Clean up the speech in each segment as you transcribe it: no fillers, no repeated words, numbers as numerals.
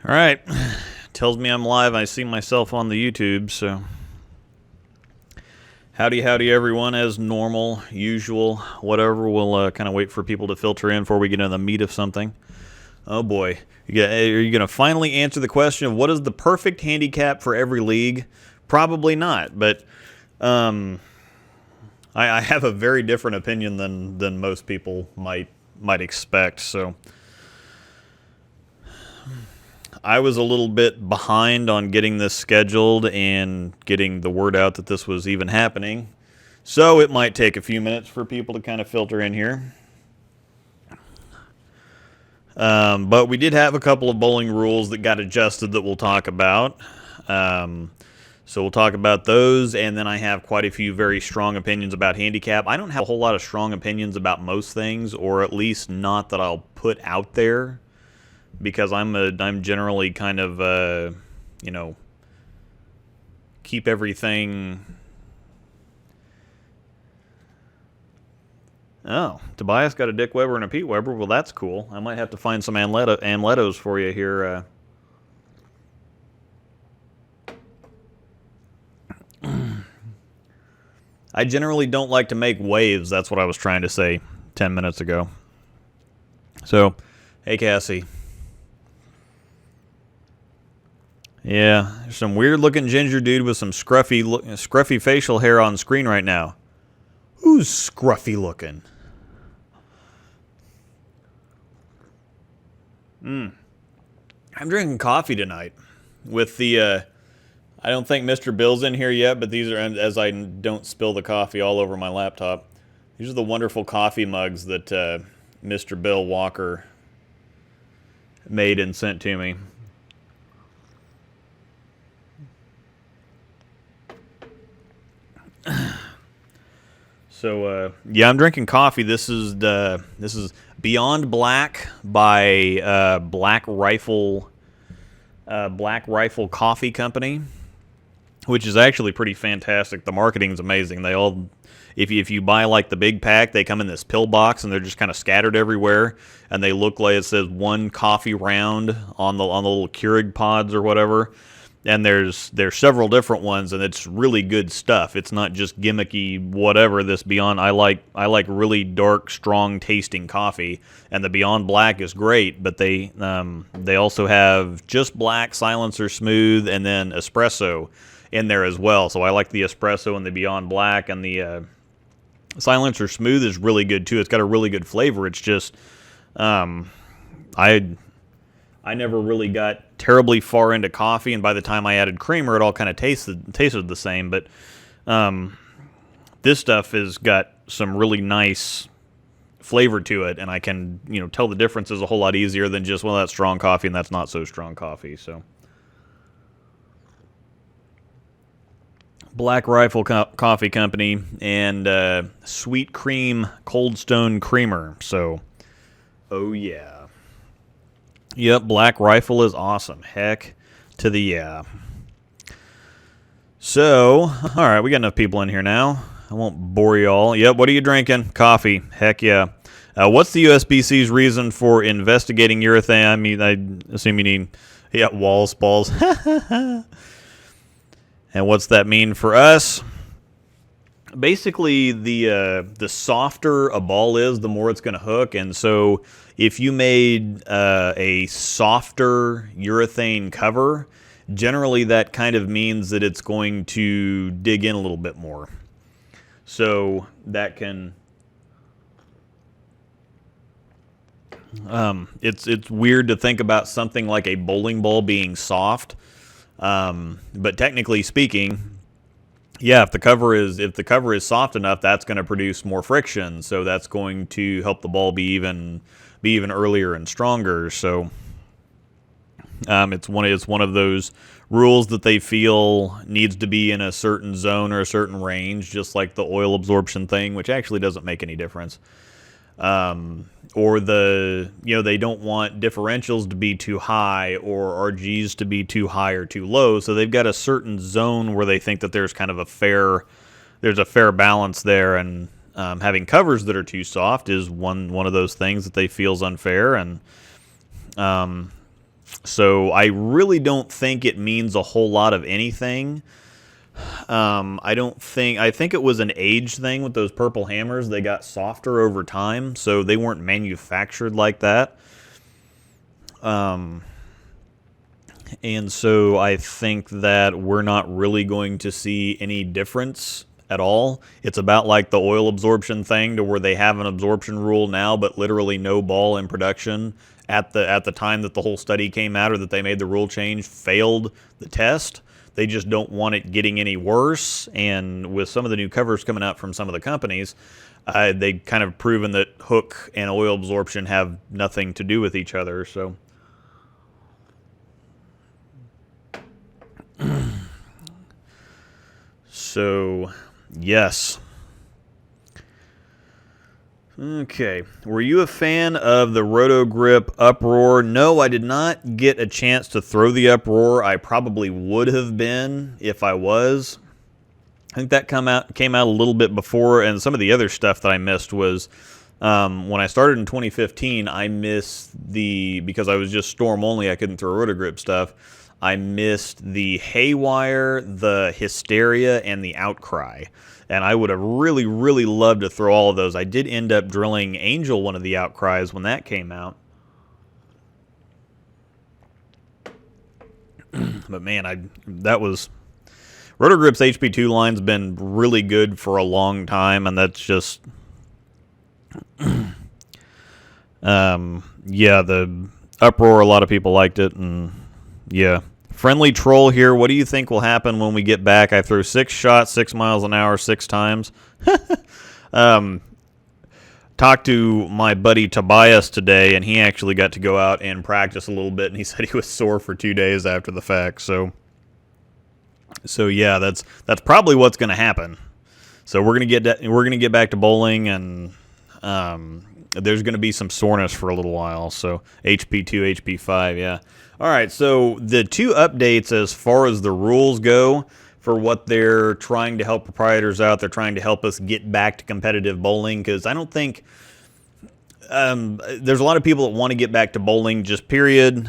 All right. Tells me I'm live. I see myself on the YouTube, so howdy, everyone. As normal, usual, whatever. We'll kind of wait for people to filter in before we get into the meat of something. Oh boy, are you going to finally answer the question of what is the perfect handicap for every league? Probably not, but I have a very different opinion than most people might expect. So I was a little bit behind on getting this scheduled and getting the word out that this was even happening. So it might take a few minutes for people to kind of filter in here. But we did have a couple of bowling rules that got adjusted that we'll talk about. So we'll talk about those, and then I have quite a few very strong opinions about handicap. I don't have a whole lot of strong opinions about most things, or at least not that I'll put out there, because I'm generally kind of keep everything. Oh, Tobias got a Dick Weber and a Pete Weber. Well, that's cool. I might have to find some Anlettos for you here. I generally don't like to make waves. That's what I was trying to say 10 minutes ago. So, hey, Cassie. Yeah, there's some weird-looking ginger dude with some scruffy facial hair on screen right now. Who's scruffy-looking? I'm drinking coffee tonight with the... I don't think Mr. Bill's in here yet, but these are, as I don't spill the coffee all over my laptop, these are the wonderful coffee mugs that Mr. Bill Walker made and sent to me. So yeah, I'm drinking coffee. This is Beyond Black by Black Rifle Coffee Company, which is actually pretty fantastic. The marketing's amazing. They all, if you buy like the big pack, they come in this pill box and they're just kind of scattered everywhere, and they look like it says one coffee round on the little Keurig pods or whatever. And there's several different ones, and it's really good stuff. It's not just gimmicky whatever. This Beyond, I like really dark, strong tasting coffee, and the Beyond Black is great. But they also have just black, silencer smooth, and then espresso in there as well. So I like the espresso and the Beyond Black, and the silencer smooth is really good too. It's got a really good flavor. It's just I never really got terribly far into coffee, and by the time I added creamer, it all kind of tasted the same. But this stuff has got some really nice flavor to it, and I can tell the differences a whole lot easier than just, well, that's strong coffee and that's not so strong coffee. So Black Rifle Coffee Company and Sweet Cream Cold Stone Creamer. So, oh yeah. Yep, Black Rifle is awesome. Heck to the yeah. So, all right, we got enough people in here now. I won't bore you all. Yep, what are you drinking? Coffee. Heck yeah. What's the USBC's reason for investigating urethane? I mean, I assume you need, walls, balls. And what's that mean for us? Basically, the softer a ball is, the more it's going to hook. And so if you made a softer urethane cover, generally that kind of means that it's going to dig in a little bit more. So that can... it's weird to think about something like a bowling ball being soft. But technically speaking... yeah, if the cover is soft enough, that's going to produce more friction, so that's going to help the ball be even earlier and stronger. So it's one of those rules that they feel needs to be in a certain zone or a certain range, just like the oil absorption thing, which actually doesn't make any difference. Or they don't want differentials to be too high or RGs to be too high or too low, so they've got a certain zone where they think that there's kind of a fair balance there, and having covers that are too soft is one of those things that they feel is unfair. And So I really don't think it means a whole lot of anything. I think it was an age thing with those purple hammers. They got softer over time, so they weren't manufactured like that. And so I think that we're not really going to see any difference at all. It's about like the oil absorption thing, to where they have an absorption rule now, but literally no ball in production at the time that the whole study came out, or that they made the rule change, failed the test. They just don't want it getting any worse. And with some of the new covers coming out from some of the companies, they kind of proven that hook and oil absorption have nothing to do with each other. So, yes. Okay. Were you a fan of the Roto Grip Uproar? No, I did not get a chance to throw the Uproar. I probably would have been if I was. I think that came out a little bit before, and some of the other stuff that I missed was when I started in 2015, I missed because I was just Storm only, I couldn't throw Roto Grip stuff. I missed the Haywire, the Hysteria, and the Outcry. And I would have really, really loved to throw all of those. I did end up drilling Angel, one of the Outcries, when that came out. But man, Roto Grip's HP2 line's been really good for a long time, and that's just... yeah, the Uproar, a lot of people liked it, and yeah. Friendly Troll here, what do you think will happen when we get back? I threw 6 shots, 6 miles an hour, 6 times. Talked to my buddy Tobias today, and he actually got to go out and practice a little bit, and he said he was sore for 2 days after the fact. So yeah, that's probably what's going to happen. So we're gonna get back to bowling, and there's going to be some soreness for a little while. So HP2, HP5, yeah. All right, so the 2 updates as far as the rules go for what they're trying to help proprietors out, they're trying to help us get back to competitive bowling, because I don't think there's a lot of people that want to get back to bowling, just period.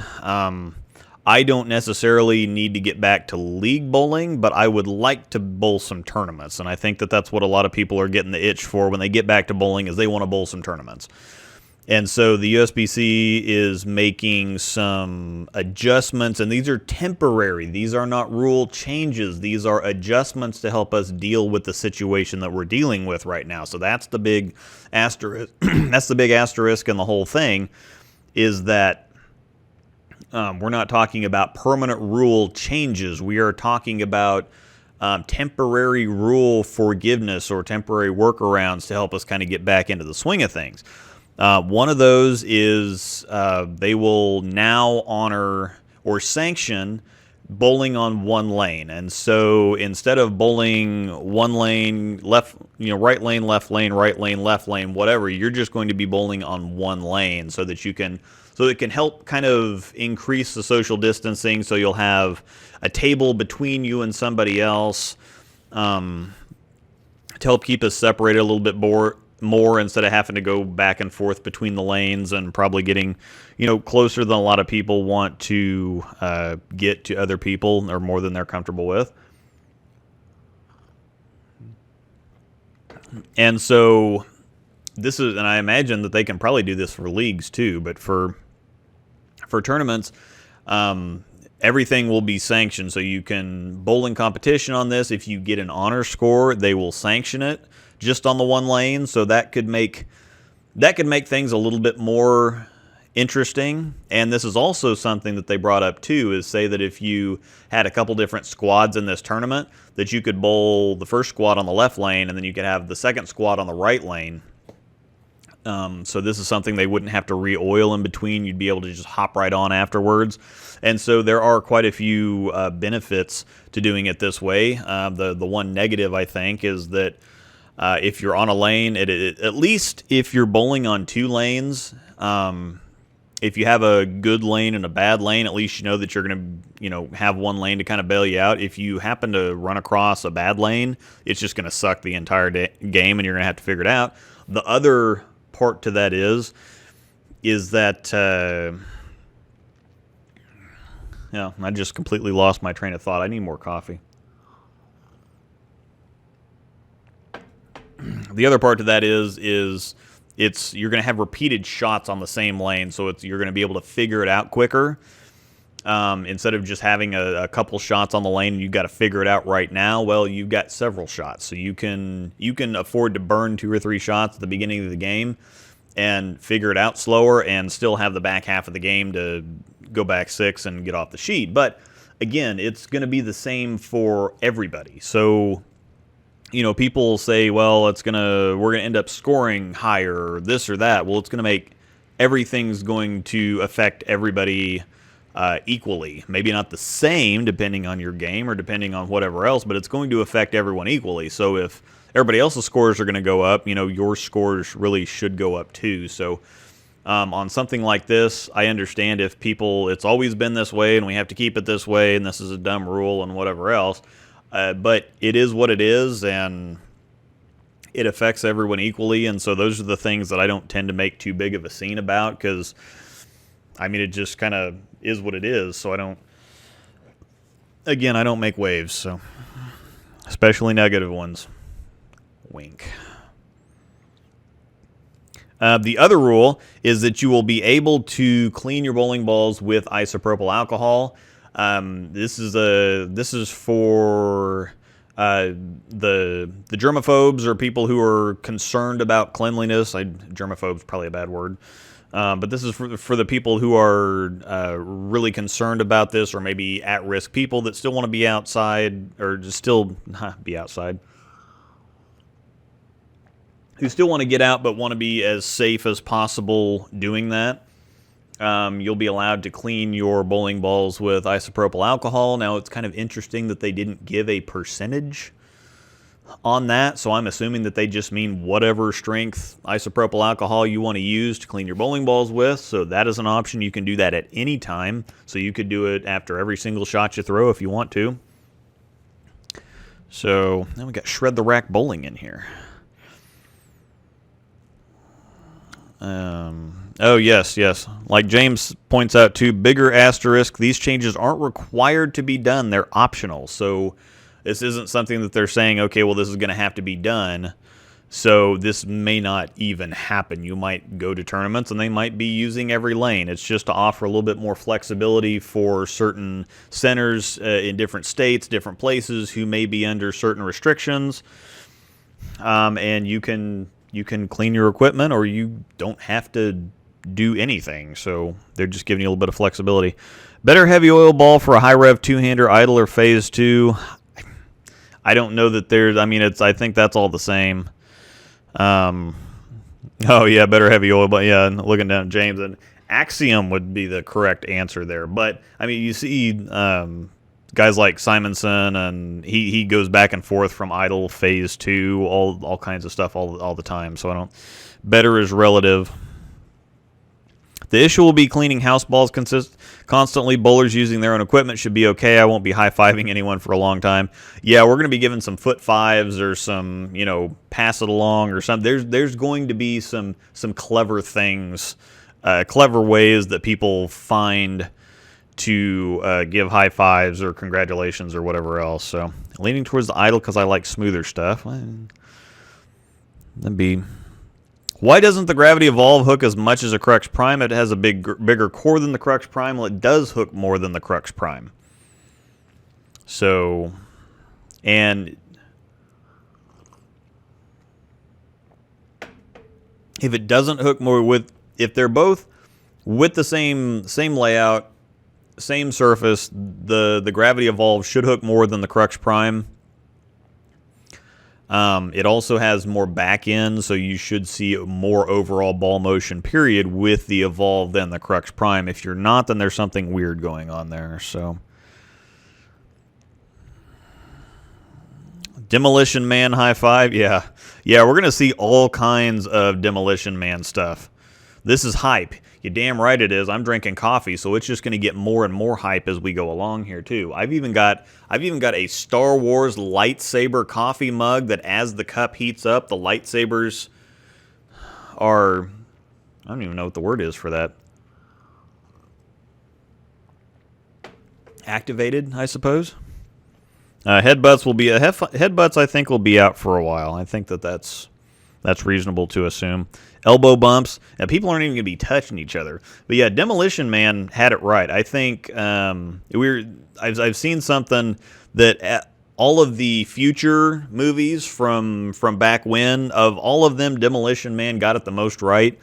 I don't necessarily need to get back to league bowling, but I would like to bowl some tournaments, and I think that that's what a lot of people are getting the itch for when they get back to bowling, is they want to bowl some tournaments. And so the USBC is making some adjustments, and these are temporary. These are not rule changes. These are adjustments to help us deal with the situation that we're dealing with right now. So that's the big asterisk. That's the big asterisk in the whole thing, is that we're not talking about permanent rule changes. We are talking about temporary rule forgiveness or temporary workarounds to help us kind of get back into the swing of things. One of those is they will now honor or sanction bowling on one lane. And so instead of bowling one lane, right lane, left lane, right lane, left lane, whatever, you're just going to be bowling on one lane so that it can help kind of increase the social distancing. So you'll have a table between you and somebody else to help keep us separated a little bit more instead of having to go back and forth between the lanes, and probably getting closer than a lot of people want to get to other people, or more than they're comfortable with. And so and I imagine that they can probably do this for leagues too, but for tournaments, everything will be sanctioned. So you can bowl in competition on this. If you get an honor score, they will sanction it just on the one lane. So that could make things a little bit more interesting. And this is also something that they brought up too, is say that if you had a couple different squads in this tournament, that you could bowl the first squad on the left lane, and then you could have the second squad on the right lane. So this is something they wouldn't have to re-oil in between. You'd be able to just hop right on afterwards. And so there are quite a few benefits to doing it this way. The one negative, I think, is that if you're on a lane, at least if you're bowling on 2 lanes, if you have a good lane and a bad lane, at least you know that you're going to have one lane to kind of bail you out. If you happen to run across a bad lane, it's just going to suck the entire game, and you're going to have to figure it out. The other part to that is that Yeah, I just completely lost my train of thought. I need more coffee. The other part to that is you're going to have repeated shots on the same lane, so you're going to be able to figure it out quicker. Instead of just having a couple shots on the lane and you've got to figure it out right now, well, you've got several shots. So you can afford to burn 2 or 3 shots at the beginning of the game and figure it out slower and still have the back half of the game to go back 6 and get off the sheet. But again, it's going to be the same for everybody. So, you know, people say, well, we're going to end up scoring higher, or this or that. Well, it's going to make everything's going to affect everybody equally. Maybe not the same depending on your game or depending on whatever else, but it's going to affect everyone equally. So if everybody else's scores are going to go up, you know, your scores really should go up too. So on something like this, I understand if it's always been this way and we have to keep it this way and this is a dumb rule and whatever else. But it is what it is, and it affects everyone equally. And so those are the things that I don't tend to make too big of a scene about, because, I mean, it just kind of is what it is. So I don't make waves, so especially negative ones. Wink. The other rule is that you will be able to clean your bowling balls with isopropyl alcohol. This is for the germaphobes, or people who are concerned about cleanliness. Germaphobe's probably a bad word. But this is for the people who are really concerned about this, or maybe at-risk people that still want to be outside, or just still be outside, who still want to get out but want to be as safe as possible doing that. You'll be allowed to clean your bowling balls with isopropyl alcohol. Now, it's kind of interesting that they didn't give a percentage on that, so I'm assuming that they just mean whatever strength isopropyl alcohol you want to use to clean your bowling balls with. So that is an option. You can do that at any time. So you could do it after every single shot you throw if you want to. So then we got Shred the Rack Bowling in here. Oh, yes. Like James points out too, bigger asterisk, these changes aren't required to be done. They're optional. So this isn't something that they're saying, okay, well, this is going to have to be done. So this may not even happen. You might go to tournaments and they might be using every lane. It's just to offer a little bit more flexibility for certain centers in different states, different places, who may be under certain restrictions. And you can clean your equipment, or you don't have to do anything. So they're just giving you a little bit of flexibility. Better heavy oil ball for a high rev 2-hander, idle, or phase 2. I don't know that there's, I mean, I think that's all the same. Oh yeah, better heavy oil, but yeah, looking down at James, and Axiom would be the correct answer there. But I mean, you see guys like Simonson, and he goes back and forth from idle, phase 2, all kinds of stuff all the time. So better is relative. The issue will be cleaning house balls constantly. Bowlers using their own equipment should be okay. I won't be high-fiving anyone for a long time. Yeah, we're going to be giving some foot fives, or some, pass it along or something. There's going to be some clever things, clever ways that people find to give high fives or congratulations or whatever else. So leaning towards the idle because I like smoother stuff. That'd be... Why doesn't the Gravity Evolve hook as much as a Crux Prime? It has a bigger core than the Crux Prime. Well, it does hook more than the Crux Prime. So, and if it doesn't hook more if they're both with the same layout, same surface, the Gravity Evolve should hook more than the Crux Prime. It also has more back end, so you should see more overall ball motion, period, with the Evolve than the Crux Prime. If you're not, then there's something weird going on there. So, Demolition Man high five, yeah, we're gonna see all kinds of Demolition Man stuff. This is hype. You're damn right it is. I'm drinking coffee, so it's just going to get more and more hype as we go along here too. I've even got a Star Wars lightsaber coffee mug that, as the cup heats up, the lightsabers are, I don't even know what the word is for that. activated, I suppose. Headbutts will be headbutts. I think will be out for a while. I think that's reasonable to assume. Elbow bumps, and people aren't even going to be touching each other. But yeah, Demolition Man had it right. I think I've seen something that all of the future movies from back when, of all of them, Demolition Man got it the most right.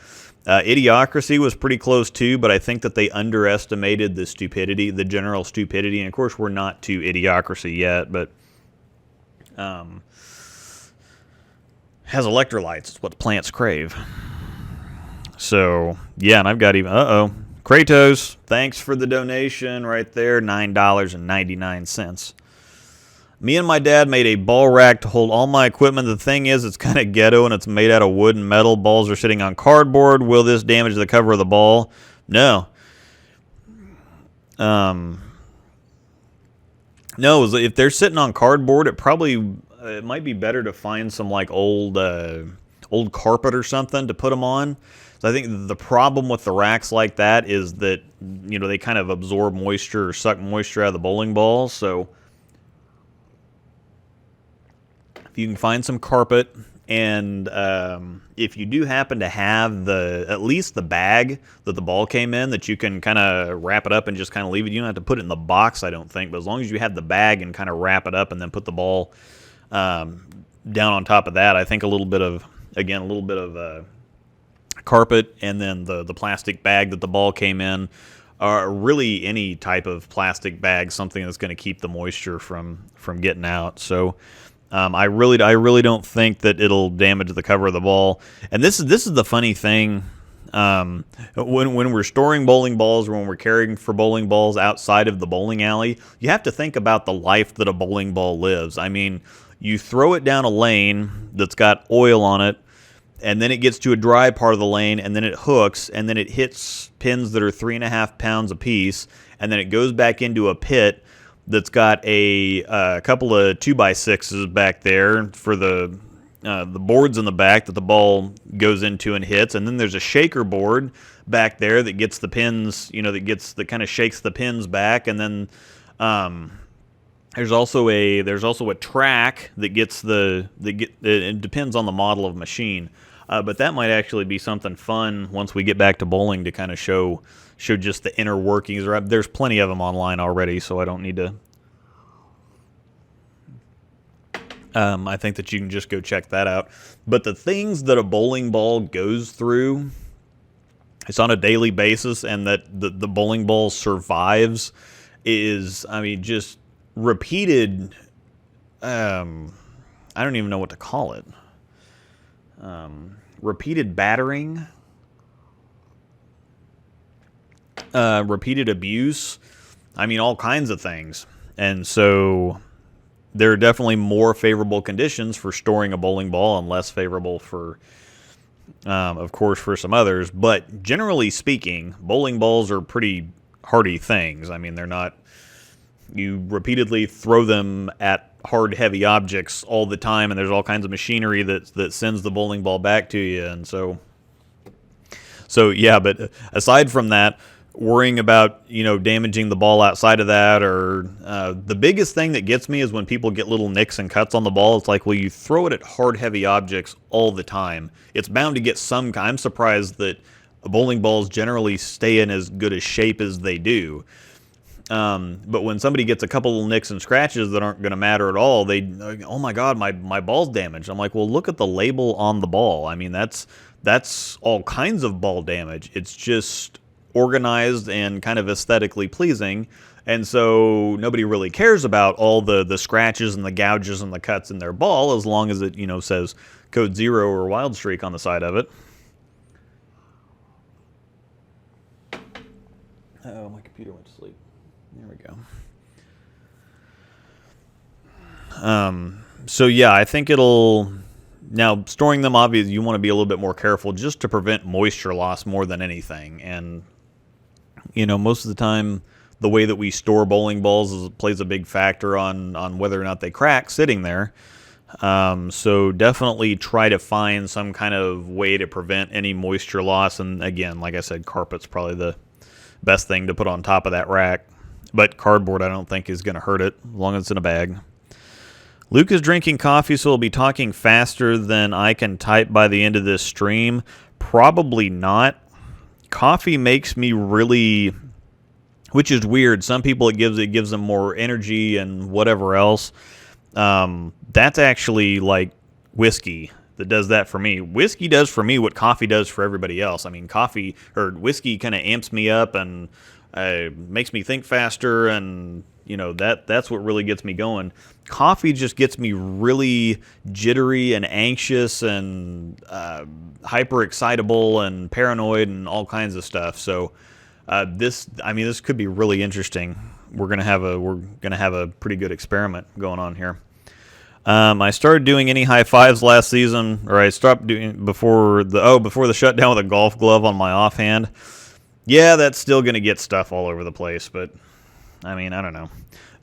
Idiocracy was pretty close too, but I think that they underestimated the stupidity, the general stupidity. And of course, we're not to Idiocracy yet, but has electrolytes. It's what plants crave. So, yeah, and I've got even... Kratos, thanks for the donation right there, $9.99. Me and my dad made a ball rack to hold all my equipment. The thing is, it's kind of ghetto, and it's made out of wood and metal. Balls are sitting on cardboard. Will this damage the cover of the ball? No. No, if they're sitting on cardboard, it might be better to find some like old carpet or something to put them on. So I think the problem with the racks like that is that, you know, they kind of absorb moisture or suck moisture out of the bowling balls. So if you can find some carpet, and if you do happen to have at least the bag that the ball came in, that you can kind of wrap it up and just kind of leave it. You don't have to put it in the box, I don't think, but as long as you have the bag and kind of wrap it up and then put the ball down on top of that, I think a little bit of carpet and then the plastic bag that the ball came in, or really any type of plastic bag, something that's going to keep the moisture from getting out. So I really don't think that it'll damage the cover of the ball. And this is the funny thing. When we're storing bowling balls, or when we're caring for bowling balls outside of the bowling alley, you have to think about the life that a bowling ball lives. I mean, you throw it down a lane that's got oil on it, and then it gets to a dry part of the lane, and then it hooks, and then it hits pins that are 3.5 pounds apiece, and then it goes back into a pit that's got a couple of 2x6s back there for the boards in the back that the ball goes into and hits, and then there's a shaker board back there that gets the pins, you know, that kind of shakes the pins back, and then there's also a track that gets it depends on the model of machine. But that might actually be something fun once we get back to bowling to kind of show just the inner workings. There's plenty of them online already, so I don't need to. I think that you can just go check that out. But the things that a bowling ball goes through, it's on a daily basis, and that the bowling ball survives is, I mean, just repeated. I don't even know what to call it. Repeated battering, repeated abuse. I mean, all kinds of things. And so there are definitely more favorable conditions for storing a bowling ball and less favorable for, of course, for some others. But generally speaking, bowling balls are pretty hardy things. I mean, they're not... You repeatedly throw them at hard, heavy objects all the time, and there's all kinds of machinery that sends the bowling ball back to you. And so yeah, but aside from that, worrying about, you know, damaging the ball outside of that, or the biggest thing that gets me is when people get little nicks and cuts on the ball. It's like, well, you throw it at hard, heavy objects all the time. It's bound to get some... I'm surprised that bowling balls generally stay in as good a shape as they do. But when somebody gets a couple little nicks and scratches that aren't going to matter at all, oh my God, my ball's damaged. I'm like, well, look at the label on the ball. I mean, that's all kinds of ball damage. It's just organized and kind of aesthetically pleasing. And so nobody really cares about all the scratches and the gouges and the cuts in their ball, as long as it, you know, says code 0 or wild streak on the side of it. Oh, my computer went to sleep. There we go. So yeah, I think it'll... Now, storing them, obviously, you want to be a little bit more careful just to prevent moisture loss more than anything. And, you know, most of the time, the way that we store bowling balls plays a big factor on whether or not they crack sitting there. So definitely try to find some kind of way to prevent any moisture loss. And again, like I said, carpet's probably the best thing to put on top of that rack. But cardboard I don't think is going to hurt it as long as it's in a bag. Luke is drinking coffee, so we'll be talking faster than I can type by the end of this stream. Probably not. Coffee makes me really, which is weird. Some people it gives them more energy and whatever else. That's actually like whiskey that does that for me. Whiskey does for me what coffee does for everybody else. I mean, coffee or whiskey kind of amps me up and makes me think faster, and that's what really gets me going. Coffee just gets me really jittery and anxious and hyper excitable and paranoid and all kinds of stuff. So this could be really interesting. We're gonna have a pretty good experiment going on here. I started doing any high fives last season, or I stopped doing before the shutdown with a golf glove on my offhand. Yeah, that's still gonna get stuff all over the place, but I mean, I don't know.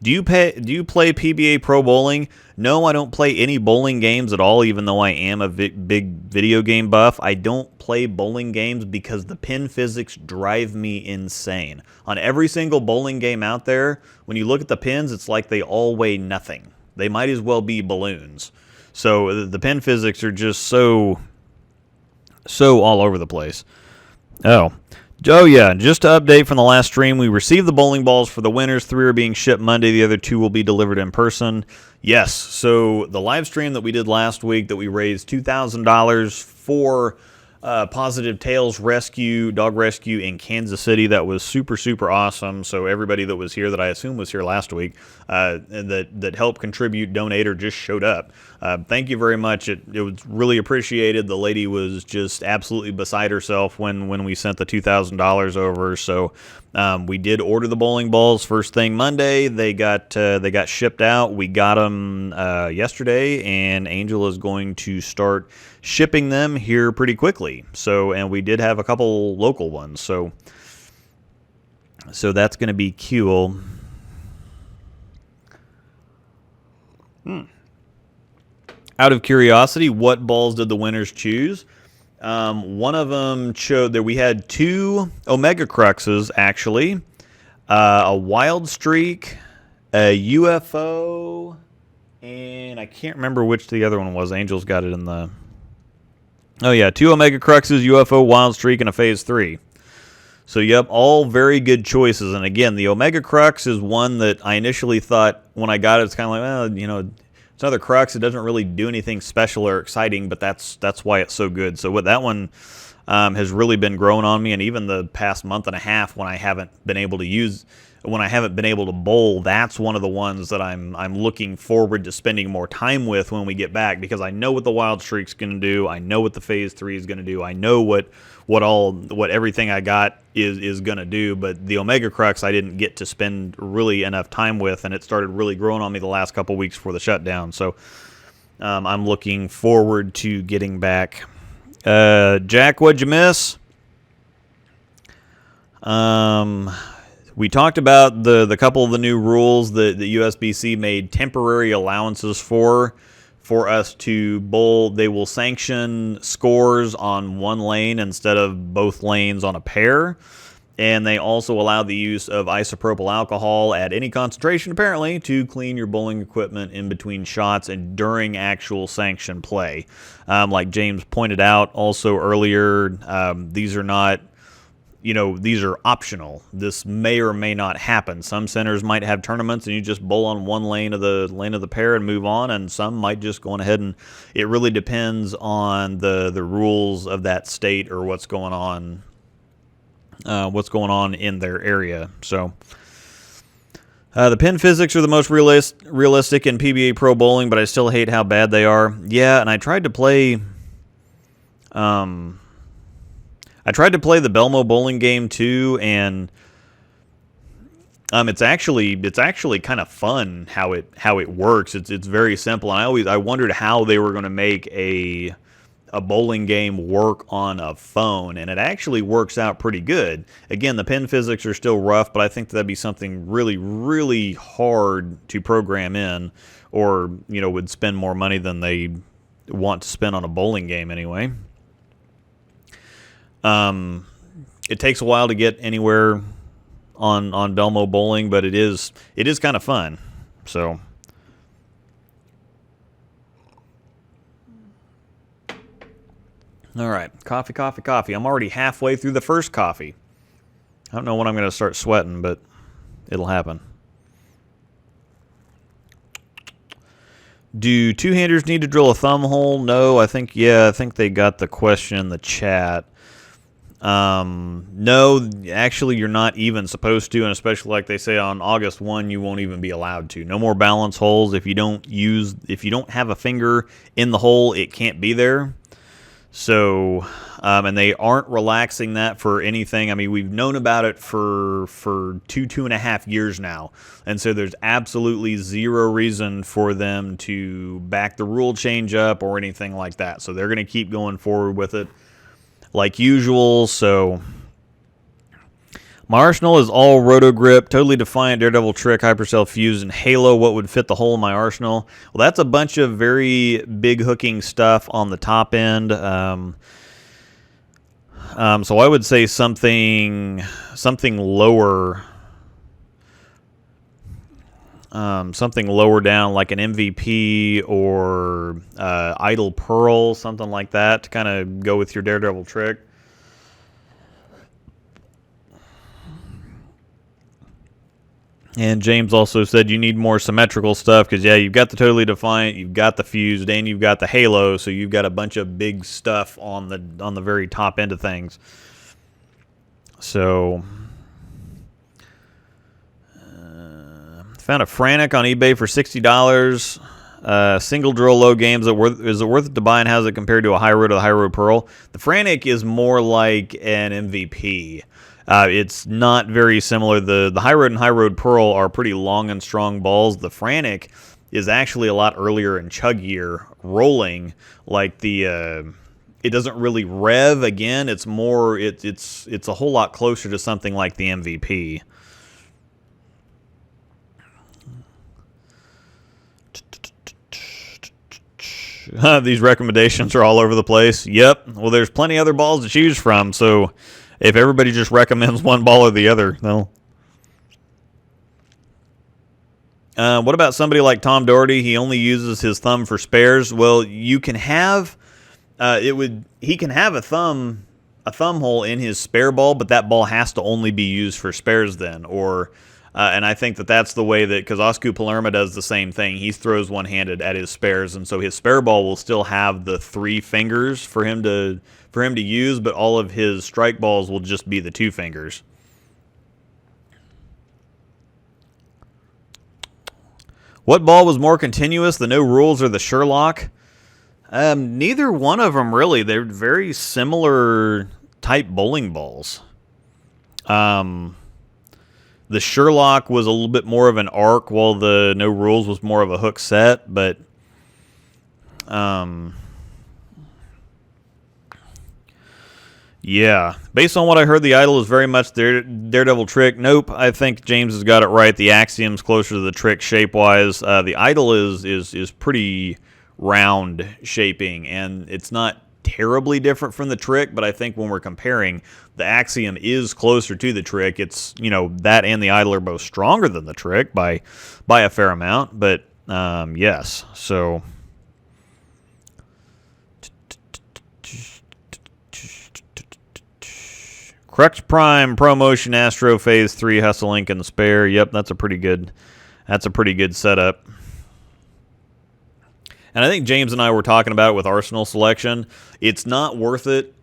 Do you play PBA Pro Bowling? No, I don't play any bowling games at all, even though I am a big video game buff. I don't play bowling games because the pin physics drive me insane. On every single bowling game out there, when you look at the pins, it's like they all weigh nothing. They might as well be balloons. So the pin physics are just so all over the place. Oh yeah, just to update from the last stream, we received the bowling balls for the winners. 3 are being shipped Monday. The other 2 will be delivered in person. Yes, so the live stream that we did last week that we raised $2,000 for Positive Tails dog rescue in Kansas City. That was super, super awesome. So everybody that was here, that I assume was here last week, that helped contribute, donate, or just showed up, thank you very much. It was really appreciated. The lady was just absolutely beside herself when we sent the $2,000 over. So we did order the bowling balls first thing Monday. They got shipped out. We got them yesterday, and Angel is going to start shipping them here pretty quickly. So, and we did have a couple local ones. So that's going to be cool. Out of curiosity, what balls did the winners choose? One of them showed that we had 2 Omega Cruxes, actually, a Wild Streak, a UFO, and I can't remember which the other one was. Angel's got it in the... Oh, yeah, 2 Omega Cruxes, UFO, Wild Streak, and a Phase 3. So, yep, all very good choices. And again, the Omega Crux is one that I initially thought when I got it, it's kind of like, well, it's another Crux. It doesn't really do anything special or exciting, but that's why it's so good. So what that one has really been growing on me, and even the past month and a half when I haven't been able to bowl, that's one of the ones that I'm looking forward to spending more time with when we get back, because I know what the Wild Streak's going to do. I know what the Phase 3 is going to do. I know what everything I got is going to do, but the Omega Crux I didn't get to spend really enough time with, and it started really growing on me the last couple weeks before the shutdown. So I'm looking forward to getting back. Jack, what'd you miss? We talked about the couple of the new rules that the USBC made temporary allowances for us to bowl. They will sanction scores on one lane instead of both lanes on a pair. And they also allow the use of isopropyl alcohol at any concentration, apparently, to clean your bowling equipment in between shots and during actual sanctioned play. Like James pointed out also earlier, these are not... these are optional. This may or may not happen. Some centers might have tournaments and you just bowl on one lane of the pair and move on, and some might just go on ahead, and it really depends on the rules of that state or what's going on in their area. So the pin physics are the most realistic in PBA Pro Bowling, but I still hate how bad they are. Yeah, and I tried to play the Belmo bowling game too, and it's actually kind of fun how it works. It's very simple, and I wondered how they were going to make a bowling game work on a phone, and it actually works out pretty good. Again, the pin physics are still rough, but I think that'd be something really, really hard to program in, or would spend more money than they want to spend on a bowling game anyway. It takes a while to get anywhere on Belmo bowling, but it is kind of fun. So. All right, coffee, coffee, coffee. I'm already halfway through the first coffee. I don't know when I'm going to start sweating, but it'll happen. Do two-handers need to drill a thumb hole? No, I think they got the question in the chat. No, actually, you're not even supposed to, and especially like they say on August 1, you won't even be allowed to. No more balance holes. If you don't have a finger in the hole, it can't be there. So, and they aren't relaxing that for anything. I mean, we've known about it for 2.5 years now. And so there's absolutely zero reason for them to back the rule change up or anything like that. So they're going to keep going forward with it like usual. So my arsenal is all Roto Grip, Totally Defiant, Daredevil Trick, Hypercell Fuse, and Halo. What would fit the hole in my arsenal? Well, that's a bunch of very big hooking stuff on the top end. So I would say something lower, something lower down, like an MVP or Idle Pearl, something like that, to kind of go with your Daredevil Trick. And James also said you need more symmetrical stuff because, yeah, you've got the Totally Defiant, you've got the Fused, and you've got the Halo, so you've got a bunch of big stuff on the very top end of things. So, found a Frantic on eBay for $60. Single drill low games. Is it worth it to buy, and how is it compared to a High Road or the High Road Pearl? The Frantic is more like an MVP. It's not very similar. The High Road and High Road Pearl are pretty long and strong balls. The Frantic is actually a lot earlier and chuggier rolling. Like it doesn't really rev. Again, it's more it's a whole lot closer to something like the MVP. These recommendations are all over the place. Yep. Well, there's plenty other balls to choose from, so if everybody just recommends one ball or the other, no. What about somebody like Tom Doherty? He only uses his thumb for spares. Well, you can have he can have a thumb hole in his spare ball, but that ball has to only be used for spares then. Or and I think that's the way that, because Osku Palermo does the same thing. He throws one-handed at his spares, and so his spare ball will still have the 3 fingers for him to use, but all of his strike balls will just be the 2 fingers. What ball was more continuous, the No Rules or the Sherlock? Neither one of them, really. They're very similar type bowling balls. The Sherlock was a little bit more of an arc, while the No Rules was more of a hook set, but yeah. Based on what I heard, the Idol is very much Daredevil Trick. Nope, I think James has got it right. The Axiom's closer to the Trick shape-wise. The Idol is pretty round shaping, and it's not terribly different from the Trick, but I think when we're comparing, the Axiom is closer to the Trick. It's, that and the Idol are both stronger than the Trick by a fair amount, but yes, so Crux Prime, ProMotion, Astro Phase 3, Hustle Inc. and the spare. Yep, that's a pretty good setup. And I think James and I were talking about it with Arsenal selection. It's not worth it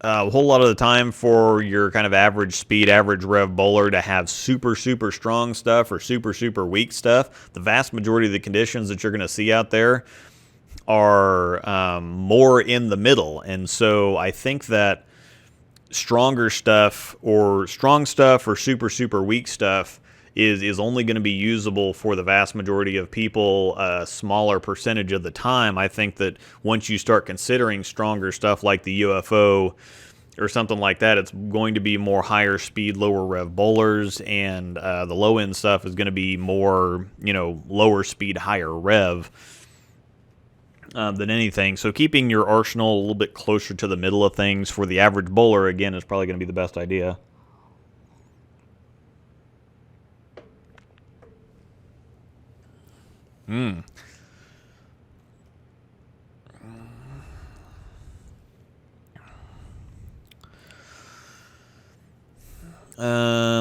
a whole lot of the time for your kind of average speed, average rev bowler to have super, super strong stuff or super, super weak stuff. The vast majority of the conditions that you're going to see out there are more in the middle. And so I think that stronger stuff or strong stuff or super, super weak stuff is only going to be usable for the vast majority of people a smaller percentage of the time. I think that once you start considering stronger stuff like the UFO or something like that, it's going to be more higher speed, lower rev bowlers, and the low end stuff is going to be more, lower speed, higher rev than anything. So keeping your arsenal a little bit closer to the middle of things for the average bowler, again, is probably going to be the best idea.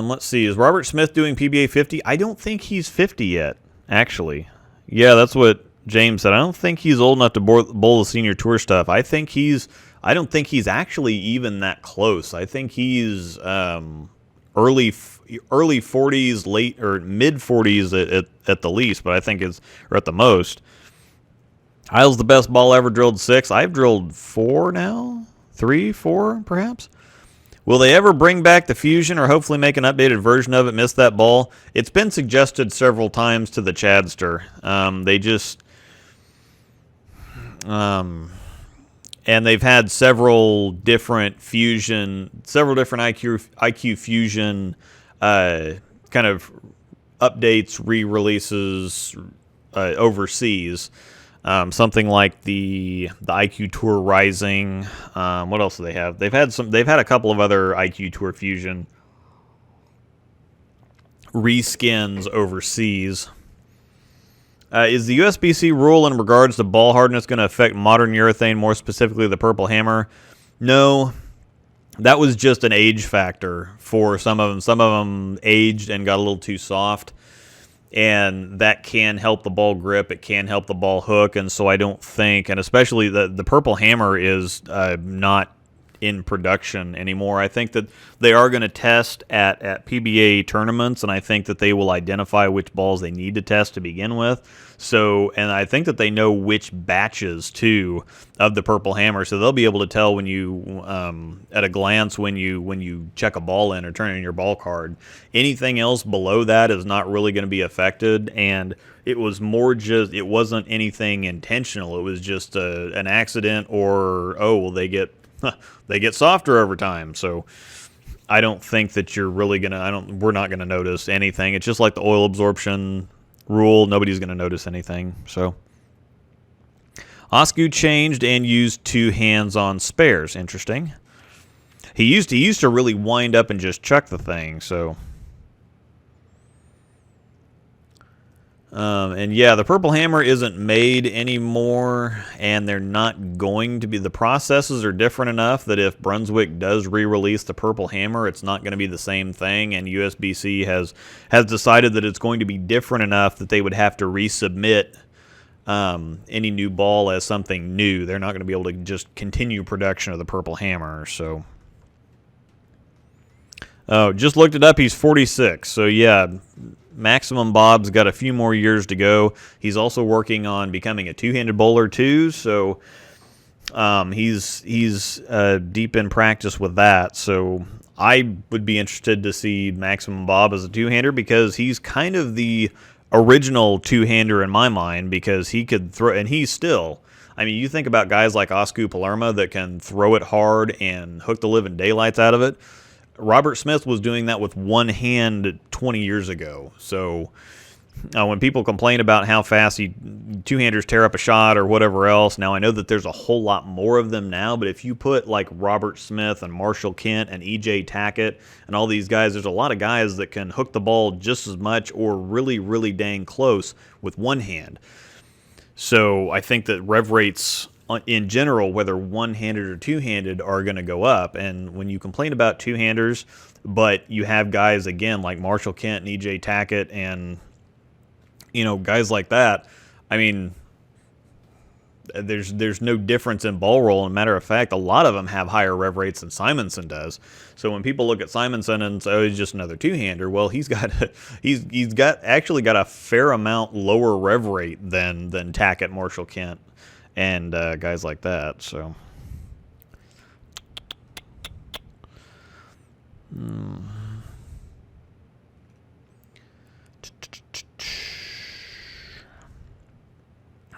Let's see. Is Robert Smith doing PBA 50? I don't think he's 50 yet, actually. Yeah, that's what James said. I don't think he's old enough to bowl the senior tour stuff. I don't think he's actually even that close. I think he's early 40s, late or mid 40s at the least, but I think it's or at the most. Heil's the best ball ever drilled 6. I've drilled 4 now, 3, 4 perhaps. Will they ever bring back the Fusion or hopefully make an updated version of it? Missed that ball. It's been suggested several times to the Chadster. And they've had several different IQ Fusion kind of updates, re-releases overseas. Something like the IQ Tour Rising. What else do they have? They've had a couple of other IQ Tour Fusion reskins overseas. Is the USBC rule in regards to ball hardness going to affect modern urethane, more specifically the Purple Hammer? No. That was just an age factor for some of them. Some of them aged and got a little too soft. And that can help the ball grip. It can help the ball hook. And so I don't think, and especially the Purple Hammer is not in production anymore. I think that they are going to test at PBA tournaments, and I think that they will identify which balls they need to test to begin with. So, and I think that they know which batches, too, of the Purple Hammer. So they'll be able to tell when you, at a glance, when you check a ball in or turn in your ball card. Anything else below that is not really going to be affected, and it was more just, it wasn't anything intentional. It was just an accident or, oh, well, they get softer over time. So I don't think that you're really we're not gonna notice anything. It's just like the oil absorption rule. Nobody's gonna notice anything. So Oscu changed and used 2 hands on spares. Interesting. He used to really wind up and just chuck the thing. So. And yeah, the Purple Hammer isn't made anymore, and they're not going to be. The processes are different enough that if Brunswick does re-release the Purple Hammer, it's not going to be the same thing. And USBC has decided that it's going to be different enough that they would have to resubmit any new ball as something new. They're not going to be able to just continue production of the Purple Hammer. So, oh, just looked it up. He's 46. So yeah. Maximum Bob's got a few more years to go. He's also working on becoming a two-handed bowler too, so he's deep in practice with that. So I would be interested to see Maximum Bob as a two-hander because he's kind of the original two-hander in my mind because he could throw, and he's still. I mean, you think about guys like Oscu Palermo that can throw it hard and hook the living daylights out of it. Robert Smith was doing that with one hand 20 years ago. So when people complain about how fast two-handers tear up a shot or whatever else, now I know that there's a whole lot more of them now, but if you put like Robert Smith and Marshall Kent and E.J. Tackett and all these guys, there's a lot of guys that can hook the ball just as much or really, really dang close with one hand. So I think that rev rates in general, whether one-handed or two-handed, are going to go up. And when you complain about two-handers, but you have guys, again, like Marshall Kent and E.J. Tackett and, guys like that, I mean, there's no difference in ball roll. And matter of fact, a lot of them have higher rev rates than Simonson does. So when people look at Simonson and say, oh, he's just another two-hander, well, he's actually got a fair amount lower rev rate than Tackett, Marshall Kent, and guys like that. So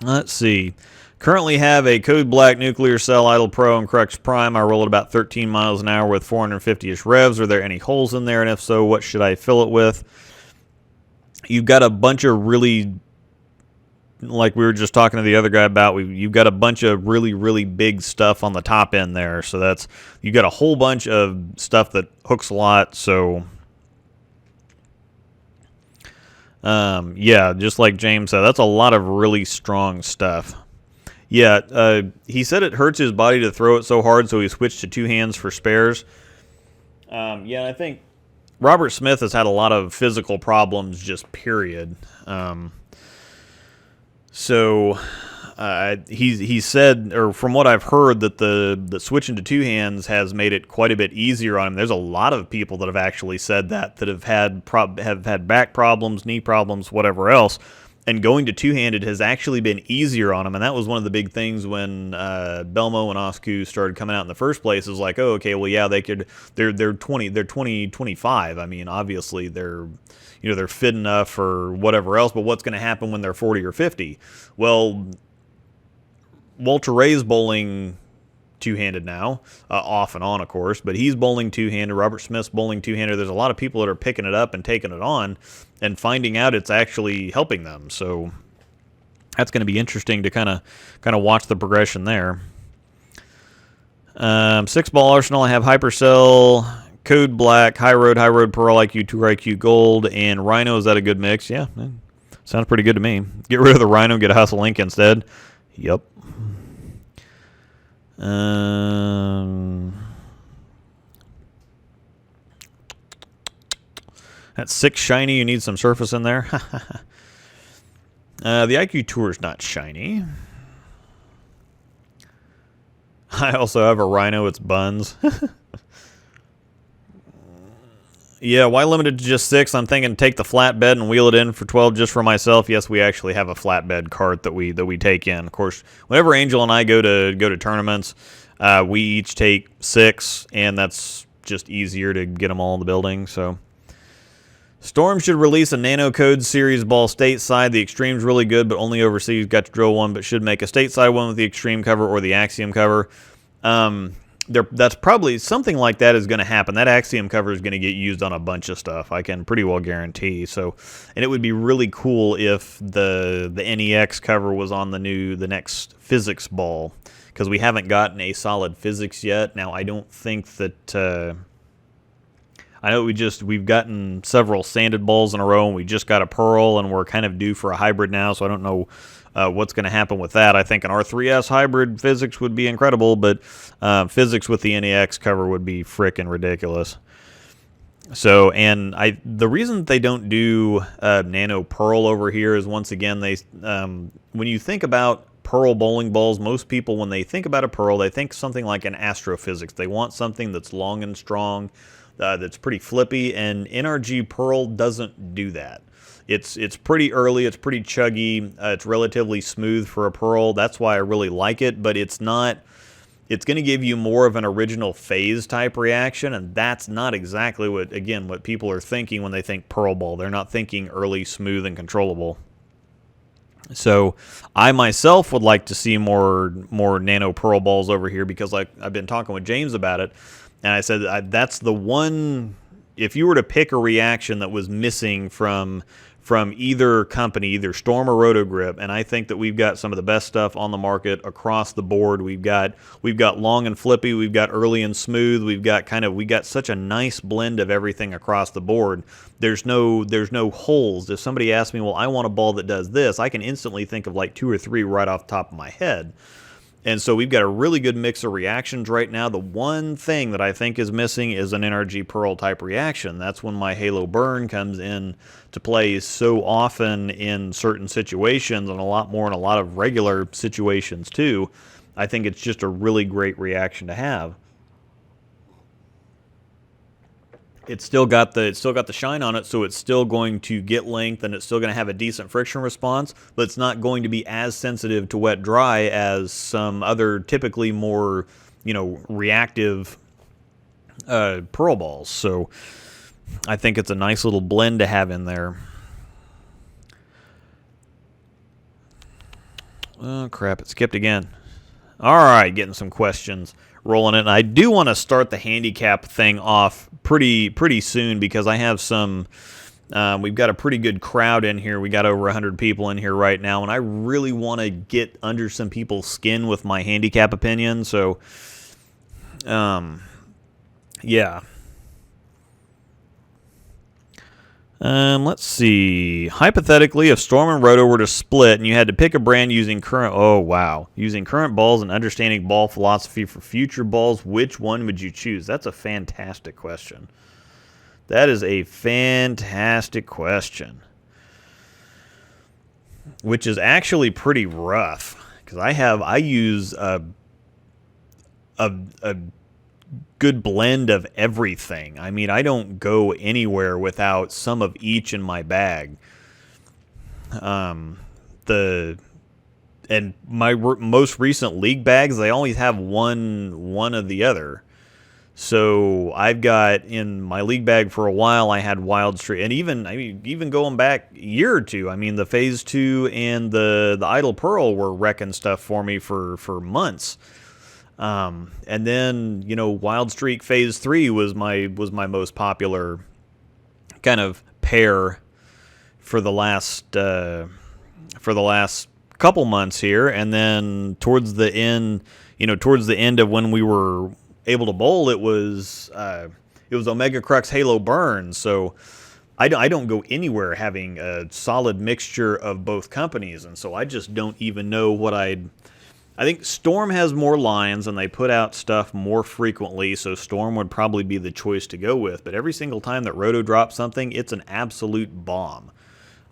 let's see. Currently have a Code Black Nuclear Cell Idle Pro and Crux Prime. I roll at about 13 miles an hour with 450-ish revs. Are there any holes in there? And if so, what should I fill it with? You've got a bunch of really, like we were just talking to the other guy about, you've got a bunch of really, really big stuff on the top end there. So you got a whole bunch of stuff that hooks a lot. So Yeah, just like James said, that's a lot of really strong stuff. Yeah, he said it hurts his body to throw it so hard, so he switched to two hands for spares. Yeah, I think Robert Smith has had a lot of physical problems, just period. So he said, or from what I've heard, that the switching to two hands has made it quite a bit easier on him. There's a lot of people that have actually said that have had back problems, knee problems, whatever else, and going to two-handed has actually been easier on them. And that was one of the big things when Belmo and Oscu started coming out in the first place. Is like, oh, okay, well, yeah, they're 25. I mean, obviously they're fit enough or whatever else. But what's going to happen when they're 40 or 50? Well, Walter Ray's bowling two-handed now, off and on, of course, but he's bowling two-handed. Robert Smith's bowling two-handed. There's a lot of people that are picking it up and taking it on and finding out it's actually helping them. So that's going to be interesting to kind of watch the progression there. 6-ball Arsenal, I have Hypercell, Code Black, High Road, Pearl, IQ, Tour IQ Gold, and Rhino. Is that a good mix? Yeah, sounds pretty good to me. Get rid of the Rhino, get a Hustle Link instead. Yep. That's 6 shiny. You need some surface in there. The IQ Tour is not shiny. I also have a Rhino. It's buns. Yeah, why limited to just 6? I'm thinking take the flatbed and wheel it in for 12 just for myself. Yes, we actually have a flatbed cart that we take in. Of course, whenever Angel and I go to tournaments, we each take 6, and that's just easier to get them all in the building. So, Storm should release a Nano Code Series ball stateside. The Extreme's really good, but only overseas. Got to drill one, but should make a stateside one with the Extreme cover or the Axiom cover. That's probably something like that is going to happen. That Axiom cover is going to get used on a bunch of stuff, I can pretty well guarantee. So, and it would be really cool if the NEX cover was on the next physics ball, because we haven't gotten a solid physics yet. Now, I don't think that I know we've gotten several sanded balls in a row, and we just got a Pearl, and we're kind of due for a hybrid now, so I don't know what's going to happen with that. I think an R3S hybrid physics would be incredible, but physics with the NEX cover would be frickin' ridiculous. So, and the reason that they don't do Nano Pearl over here is, once again, when you think about Pearl bowling balls, most people, when they think about a Pearl, they think something like an astrophysics. They want something that's long and strong, that's pretty flippy, and NRG Pearl doesn't do that. It's pretty early, it's pretty chuggy, it's relatively smooth for a Pearl. That's why I really like it, but it's not. It's going to give you more of an original phase type reaction, and that's not exactly what people are thinking when they think Pearl ball. They're not thinking early, smooth, and controllable. So I myself would like to see more Nano Pearl balls over here, because I've been talking with James about it, and I said that's the one. If you were to pick a reaction that was missing from either company, either Storm or Rotogrip, and I think that we've got some of the best stuff on the market across the board. We've got long and flippy, we've got early and smooth, we got such a nice blend of everything across the board. There's no holes. If somebody asks me, well, I want a ball that does this, I can instantly think of like 2 or 3 right off the top of my head. And so we've got a really good mix of reactions right now. The one thing that I think is missing is an NRG Pearl type reaction. That's when my Halo Burn comes in to play so often in certain situations, and a lot more in a lot of regular situations too. I think it's just a really great reaction to have. It's still got the shine on it, so it's still going to get length, and it's still going to have a decent friction response, but it's not going to be as sensitive to wet dry as some other typically more, reactive Pearl balls. So I think it's a nice little blend to have in there. Oh crap, it skipped again. All right, getting some questions rolling in. I do want to start the handicap thing off pretty soon, because I have some. We've got a pretty good crowd in here. We got over 100 people in here right now, and I really want to get under some people's skin with my handicap opinion. So, yeah. Let's see. Hypothetically, if Storm and Roto were to split and you had to pick a brand using using current balls and understanding ball philosophy for future balls, which one would you choose? That's a fantastic question. That is a fantastic question. Which is actually pretty rough because I use a good blend of everything. I mean, I don't go anywhere without some of each in my bag. And my most recent league bags, they always have one of the other. So I've got in my league bag for a while, I had Wild Streak, and even going back a year or two. I mean, the Phase 2 and the Idle Pearl were wrecking stuff for me for months. And then, Wild Streak Phase 3 was my most popular kind of pair for the last couple months here. And then towards the end of when we were able to bowl, it was Omega Crux Halo Burn. So I don't go anywhere having a solid mixture of both companies, and so I just don't even know what I think Storm has more lines and they put out stuff more frequently, so Storm would probably be the choice to go with. But every single time that Roto drops something, it's an absolute bomb.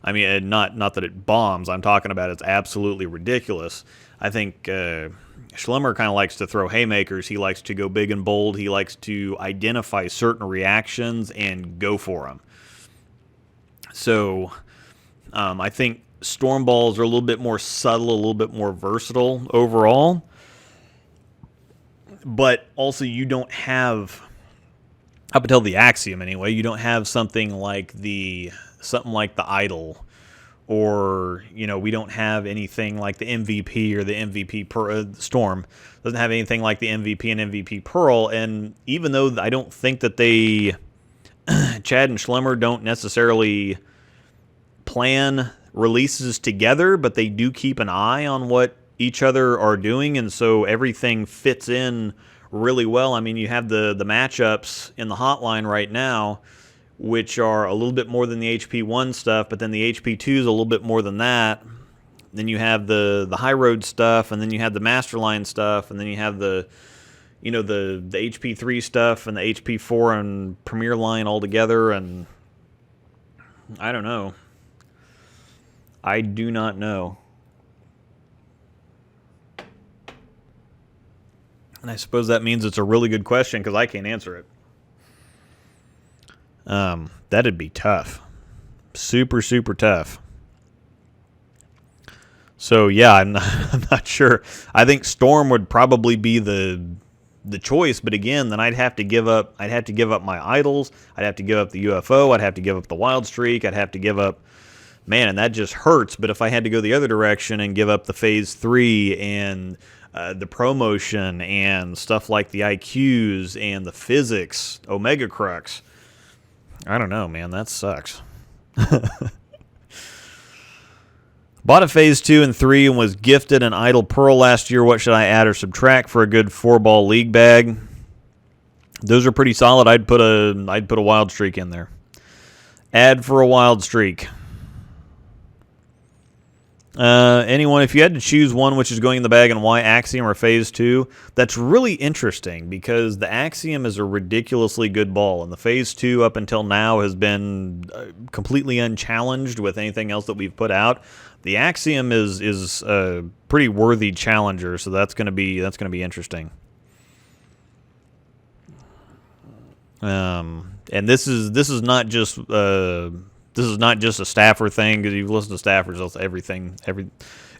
I mean, not that it bombs. I'm talking about it's absolutely ridiculous. I think Schlemmer kind of likes to throw haymakers. He likes to go big and bold. He likes to identify certain reactions and go for them. So I think Storm balls are a little bit more subtle, a little bit more versatile overall. But also you don't have, up until the Axiom anyway, you don't have something like the Idol, or we don't have anything like the MVP or the MVP Storm doesn't have anything like the MVP and MVP Pearl. And even though I don't think that they Chad and Schlemmer don't necessarily plan releases together, but they do keep an eye on what each other are doing, and so everything fits in really well. I mean, you have the matchups in the hotline right now, which are a little bit more than the HP1 stuff, but then the HP2 is a little bit more than that. Then you have the High Road stuff, and then you have the Masterline stuff, and then you have the HP3 stuff and the HP4 and Premier line all together, and I don't know. I do not know. And I suppose that means it's a really good question because I can't answer it. That'd be tough. Super, super tough. So yeah, I'm not sure. I think Storm would probably be the choice, but again, then I'd have to give up my idols. I'd have to give up the UFO. I'd have to give up the Wild Streak. I'd have to give up, man, and that just hurts. But if I had to go the other direction and give up the Phase 3 and the ProMotion and stuff like the IQs and the physics, Omega Crux, I don't know, man, that sucks. Bought a Phase 2 and 3 and was gifted an Idle Pearl last year. What should I add or subtract for a good 4-ball league bag? Those are pretty solid. I'd put a Wild Streak in there. Add for a Wild Streak. Anyone, if you had to choose one which is going in the bag and why, Axiom or Phase 2, that's really interesting because the Axiom is a ridiculously good ball, and the Phase 2 up until now has been completely unchallenged with anything else that we've put out. The Axiom is a pretty worthy challenger, so that's going to be interesting. And this is not just a staffer thing, because you've listened to staffers,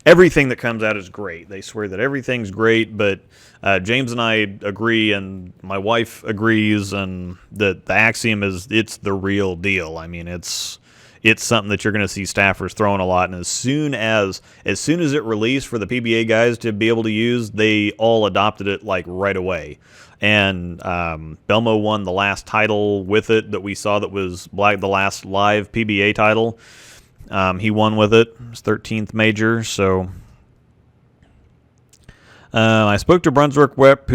everything that comes out is great. They swear that everything's great, but James and I agree, and my wife agrees, and that the Axiom it's the real deal. I mean, it's something that you're going to see staffers throwing a lot, and as soon as it released for the PBA guys to be able to use, they all adopted it like right away. And Belmo won the last title with it that we saw, that was the last live PBA title. He won with it, his 13th major. So I spoke to a Brunswick rep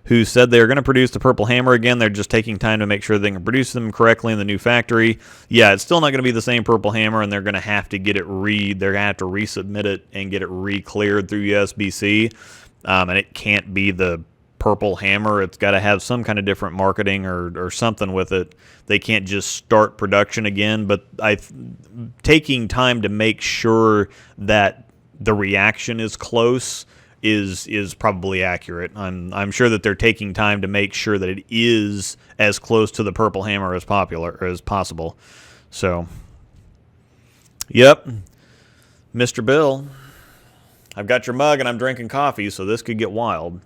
who said they're going to produce the Purple Hammer again. They're just taking time to make sure they can produce them correctly in the new factory. Yeah, it's still not going to be the same Purple Hammer, and they're going to have to get it they're going to have to resubmit it and get it re-cleared through USBC. And it can't be the Purple Hammer. It's got to have some kind of different marketing or something with it. They can't just start production again. But taking time to make sure that the reaction is close is probably accurate. I'm sure that they're taking time to make sure that it is as close to the Purple Hammer as possible. So, yep, Mr. Bill, I've got your mug and I'm drinking coffee, so this could get wild.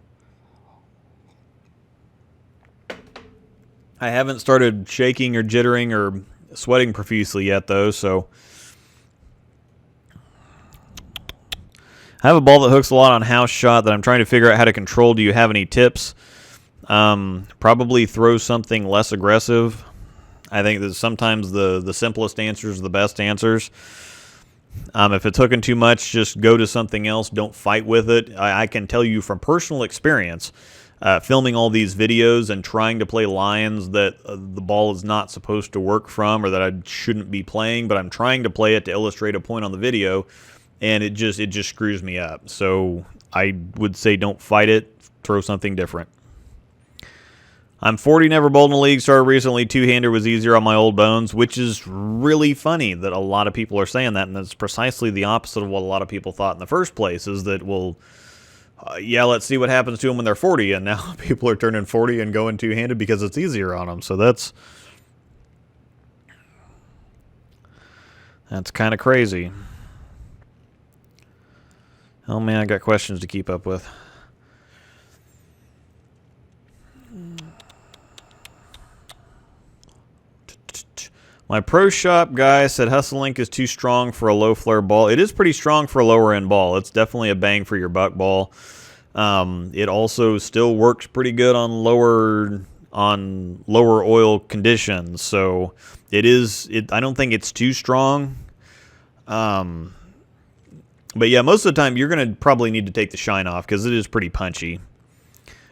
I haven't started shaking or jittering or sweating profusely yet, though, so I have a ball that hooks a lot on house shot that I'm trying to figure out how to control. Do you have any tips? Probably throw something less aggressive. I think that sometimes the simplest answers are the best answers. If it's hooking too much, just go to something else. Don't fight with it. I can tell you from personal experience, filming all these videos and trying to play lines that the ball is not supposed to work from or that I shouldn't be playing, but I'm trying to play it to illustrate a point on the video, and it just screws me up. So I would say don't fight it. Throw something different. I'm 40, never bowled in a league, started recently. Two-hander was easier on my old bones, which is really funny that a lot of people are saying that, and that's precisely the opposite of what a lot of people thought in the first place, is that, well, yeah, let's see what happens to them when they're 40, and now people are turning 40 and going two-handed because it's easier on them. So that's kind of crazy. Oh, man, I got questions to keep up with. My pro shop guy said Hustle Link is too strong for a low flare ball. It is pretty strong for a lower end ball. It's definitely a bang for your buck ball. It also still works pretty good on lower oil conditions. So I don't think it's too strong. But yeah, most of the time you're going to probably need to take the shine off because it is pretty punchy.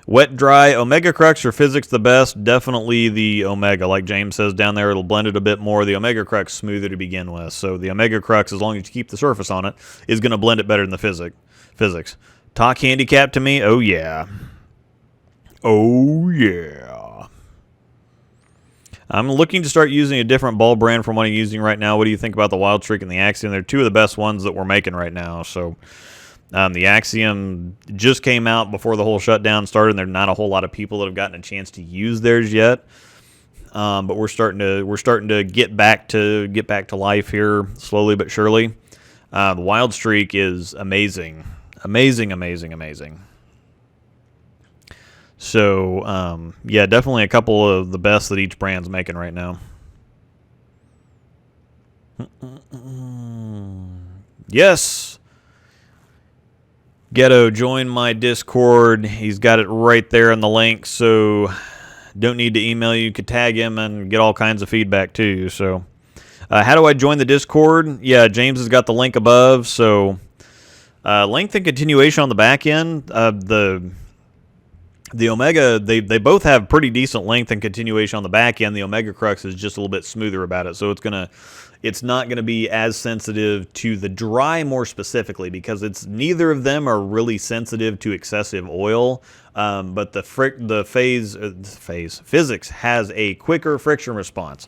Wet, dry, Omega Crux or Physics the best? Definitely the Omega. Like James says down there, it'll blend it a bit more. The Omega Crux smoother to begin with. So the Omega Crux, as long as you keep the surface on it, is going to blend it better than the Physics. Talk handicap to me? Oh, yeah. Oh, yeah. I'm looking to start using a different ball brand from what I'm using right now. What do you think about the Wild Streak and the Axiom? They're two of the best ones that we're making right now. So the Axiom just came out before the whole shutdown started, and there's not a whole lot of people that have gotten a chance to use theirs yet. But we're starting to get back to life here slowly but surely. The Wild Streak is amazing, amazing, amazing, amazing. So yeah, definitely a couple of the best that each brand's making right now. Yes. Ghetto, join my Discord. He's got it right there in the link, so don't need to email you. You could tag him and get all kinds of feedback too. So how do I join the Discord? Yeah, James has got the link above. So length and continuation on the back end. The Omega, they both have pretty decent length and continuation on the back end. The Omega Crux is just a little bit smoother about it, so it's not gonna be as sensitive to the dry more specifically because neither of them are really sensitive to excessive oil. But the Physics has a quicker friction response.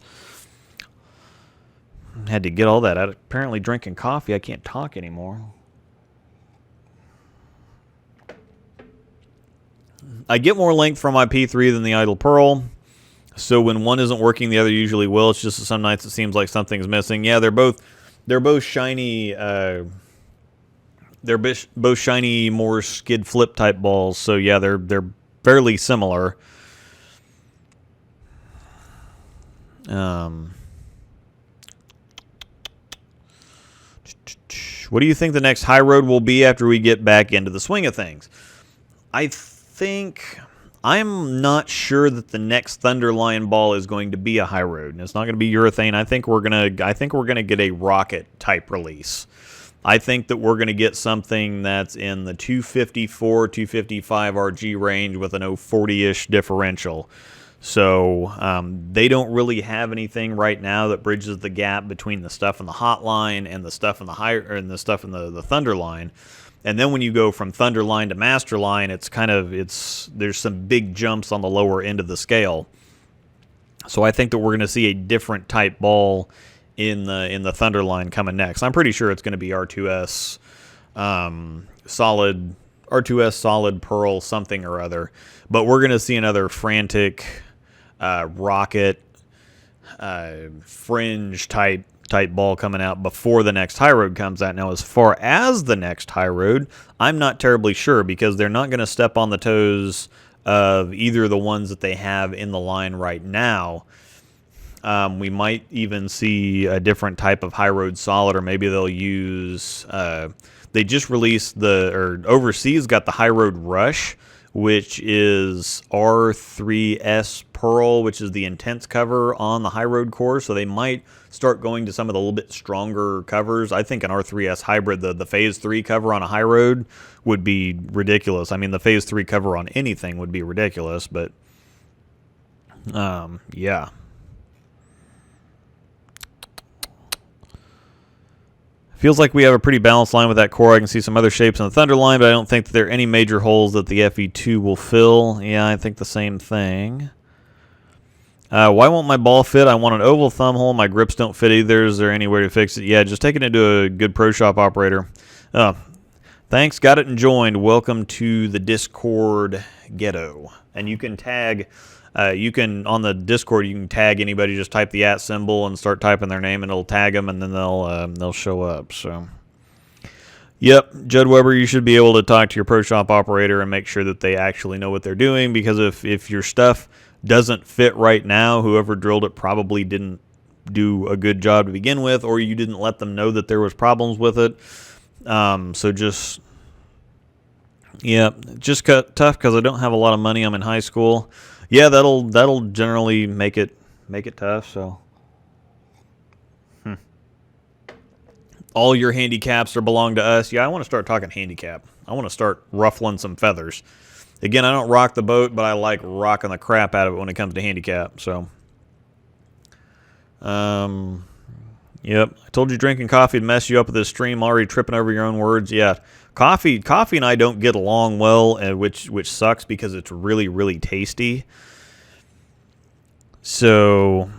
Had to get all that out. Apparently, drinking coffee, I can't talk anymore. I get more length from my P3 than the Idle Pearl, so when one isn't working, the other usually will. It's just that some nights it seems like something's missing. Yeah, they're both shiny. They're both shiny, more skid flip type balls. So yeah, they're fairly similar. What do you think the next high road will be after we get back into the swing of things? I'm not sure that the next Thunderlion ball is going to be a high road, and it's not going to be urethane. I think we're gonna get a rocket type release. I think that we're going to get something that's in the 254, 255 RG range with an 040-ish differential. So they don't really have anything right now that bridges the gap between the stuff in the Hotline and the stuff in the the stuff in the Thunder line. And then when you go from Thunder line to Master line, there's some big jumps on the lower end of the scale. So I think that we're going to see a different type ball in the Thunder line coming next. I'm pretty sure it's going to be R2S solid pearl something or other. But we're going to see another frantic rocket fringe type ball coming out before the next high road comes out. Now, as far as the next high road, I'm not terribly sure because they're not going to step on the toes of either of the ones that they have in the line right now. We might even see a different type of high road solid, or maybe they'll use. They just released overseas got the high road rush, which is R3S Pearl, which is the intense cover on the high road core. So they might start going to some of the little bit stronger covers. I think an R3S hybrid, the Phase 3 cover on a high road would be ridiculous. I mean, the Phase 3 cover on anything would be ridiculous, but yeah. Feels like we have a pretty balanced line with that core. I can see some other shapes in the Thunder line, but I don't think that there are any major holes that the FE2 will fill. Yeah, I think the same thing. Why won't my ball fit? I want an oval thumb hole. My grips don't fit either. Is there any way to fix it? Yeah, just take it into a good pro shop operator. Thanks. Got it and joined. Welcome to the Discord ghetto. And you can tag... on the Discord, you can tag anybody. Just type the @ symbol and start typing their name, and it'll tag them, and then they'll show up. So, yep, Judd Weber, you should be able to talk to your pro shop operator and make sure that they actually know what they're doing. Because if your stuff doesn't fit right now, whoever drilled it probably didn't do a good job to begin with, or you didn't let them know that there was problems with it. So just tough because I don't have a lot of money. I'm in high school. Yeah, that'll generally make it tough. So, all your handicaps belong to us. Yeah, I want to start talking handicap. I want to start ruffling some feathers. Again, I don't rock the boat, but I like rocking the crap out of it when it comes to handicap. So, yep. I told you drinking coffee would mess you up with this stream. Already tripping over your own words. Yeah. Coffee and I don't get along well, which sucks because it's really, really tasty. So,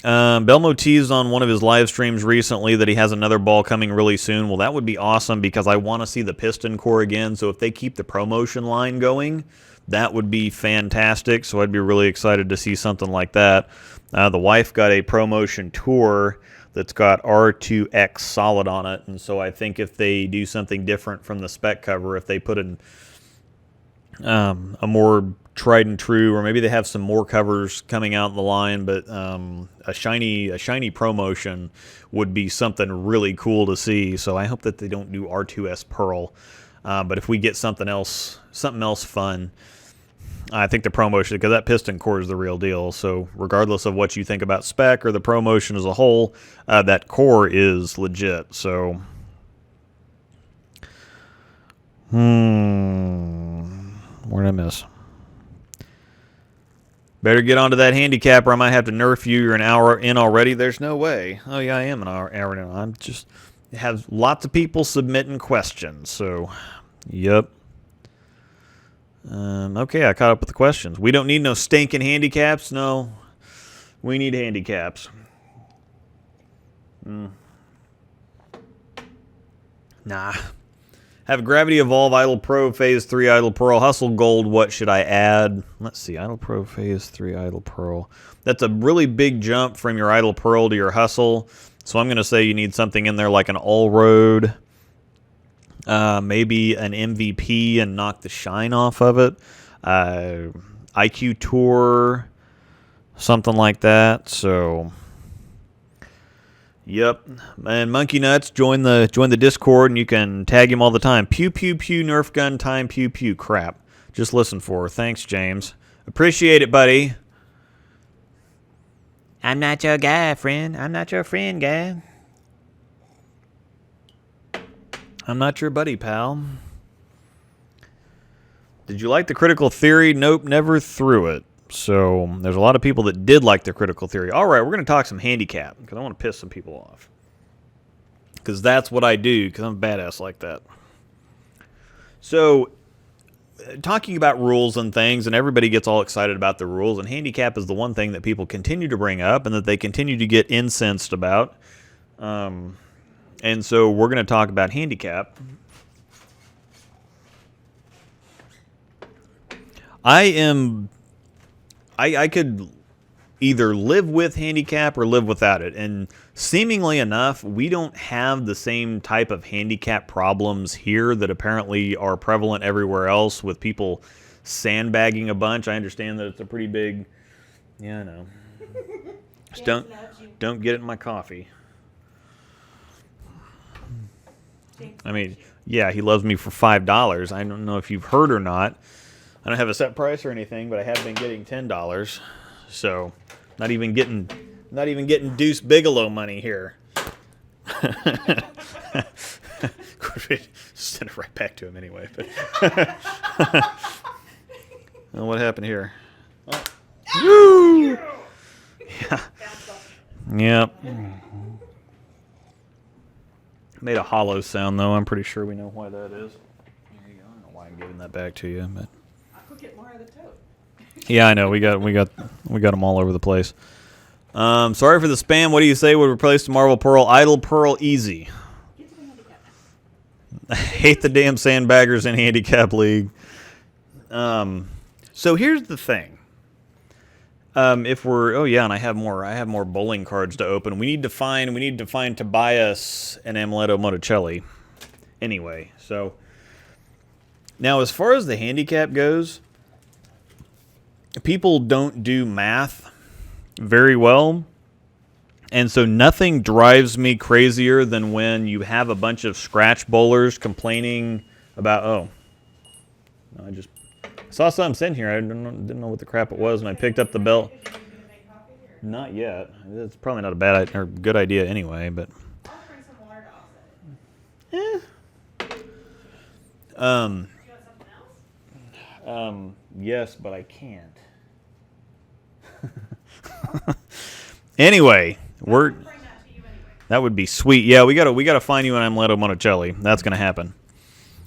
Belmo teased on one of his live streams recently that he has another ball coming really soon. Well, that would be awesome because I want to see the piston core again. So if they keep the ProMotion line going, that would be fantastic. So I'd be really excited to see something like that. The wife got a ProMotion Tour that's got R2X solid on it, and so I think if they do something different from the spec cover, if they put in a more tried and true, or maybe they have some more covers coming out in the line, but a shiny ProMotion would be something really cool to see. So I hope that they don't do R2S Pearl, but if we get something else fun, I think the ProMotion, because that piston core is the real deal. So regardless of what you think about spec or the ProMotion as a whole, that core is legit. So, where'd I miss? Better get onto that handicap or I might have to nerf you. You're an hour in already. There's no way. Oh, yeah, I am an hour in. I'm just have lots of people submitting questions. So, yep. Okay, I caught up with the questions. We don't need no stinking handicaps. No, we need handicaps. Nah. Have Gravity Evolve, Idle Pro, Phase 3, Idle Pearl, Hustle Gold. What should I add? Let's see. Idle Pro, Phase 3, Idle Pearl. That's a really big jump from your Idle Pearl to your Hustle. So I'm going to say you need something in there like an All-Road. Maybe an MVP and knock the shine off of it. IQ Tour, something like that. So, yep. And Monkey Nuts, join the Discord and you can tag him all the time. Pew pew pew, Nerf gun time, pew pew. Crap. Just listen for her. Thanks, James. Appreciate it, buddy. I'm not your guy, friend. I'm not your friend, guy. I'm not your buddy, pal. Did you like the critical theory? Nope, never threw it. So there's a lot of people that did like the critical theory. All right, we're going to talk some handicap because I want to piss some people off. Because that's what I do, because I'm a badass like that. So, talking about rules and things, and everybody gets all excited about the rules, and handicap is the one thing that people continue to bring up and that they continue to get incensed about. And so we're going to talk about handicap. I could either live with handicap or live without it. And seemingly enough, we don't have the same type of handicap problems here that apparently are prevalent everywhere else with people sandbagging a bunch. I understand that it's a pretty big, yeah, I know. Just don't get it in my coffee. I mean, yeah, he loves me for $5. I don't know if you've heard or not. I don't have a set price or anything, but I have been getting $10. So, not even getting Deuce Bigelow money here. Of course, we send it right back to him anyway. But well, what happened here? Oh. Woo! Yeah. Yep. Made a hollow sound though. I'm pretty sure we know why that is. There you go. I don't know why I'm giving that back to you, but. Get more of the tote. Yeah, I know. We got them all over the place. Sorry for the spam. What do you say would replace the Marvel Pearl? Idle Pearl Easy. I hate the damn sandbaggers in Handicap League. So here's the thing. If we're and I have more bowling cards to open. We need to find Tobias and Amuleto Monticelli. Anyway, so now as far as the handicap goes, people don't do math very well. And so nothing drives me crazier than when you have a bunch of scratch bowlers complaining about, I just saw something sitting here. I didn't know what the crap it was, and I picked up the bell. Not yet. It's probably not a bad or good idea anyway, but. I'll bring some water to offset it. You want something else? Yes, but I can't. Anyway, that would be sweet. Yeah, we gotta find you an Amuleto Monticelli. That's gonna happen.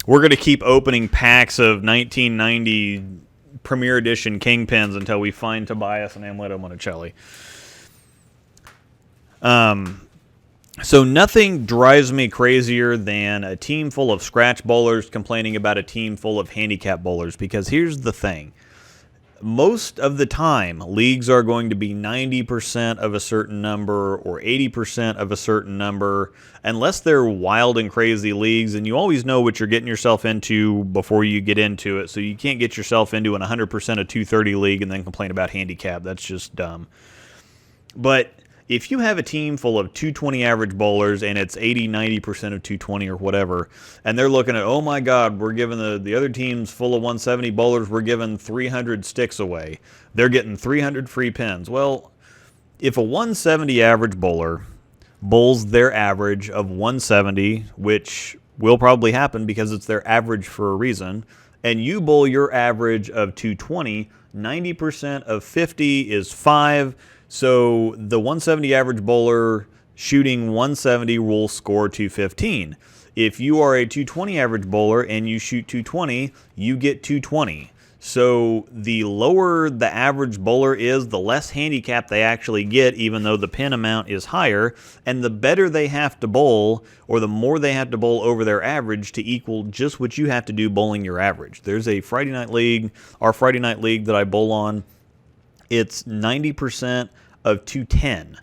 We're gonna keep opening packs of 1990 Premier Edition Kingpins until we find Tobias and Amuleto Monticelli. So nothing drives me crazier than a team full of scratch bowlers complaining about a team full of handicap bowlers, because here's the thing. Most of the time, leagues are going to be 90% of a certain number or 80% of a certain number, unless they're wild and crazy leagues, and you always know what you're getting yourself into before you get into it, so you can't get yourself into an 100% of 230 league and then complain about handicap. That's just dumb. But if you have a team full of 220 average bowlers and it's 80-90% of 220 or whatever, and they're looking at, oh my God, we're giving the other teams full of 170 bowlers, we're giving 300 sticks away. They're getting 300 free pins. Well, if a 170 average bowler bowls their average of 170, which will probably happen because it's their average for a reason, and you bowl your average of 220, 90% of 50 is 5. So the 170 average bowler shooting 170 will score 215. If you are a 220 average bowler and you shoot 220, you get 220. So the lower the average bowler is, the less handicap they actually get, even though the pin amount is higher. And the better they have to bowl, or the more they have to bowl over their average to equal just what you have to do bowling your average. There's a Friday night league, our Friday night league that I bowl on. It's 90% of 210,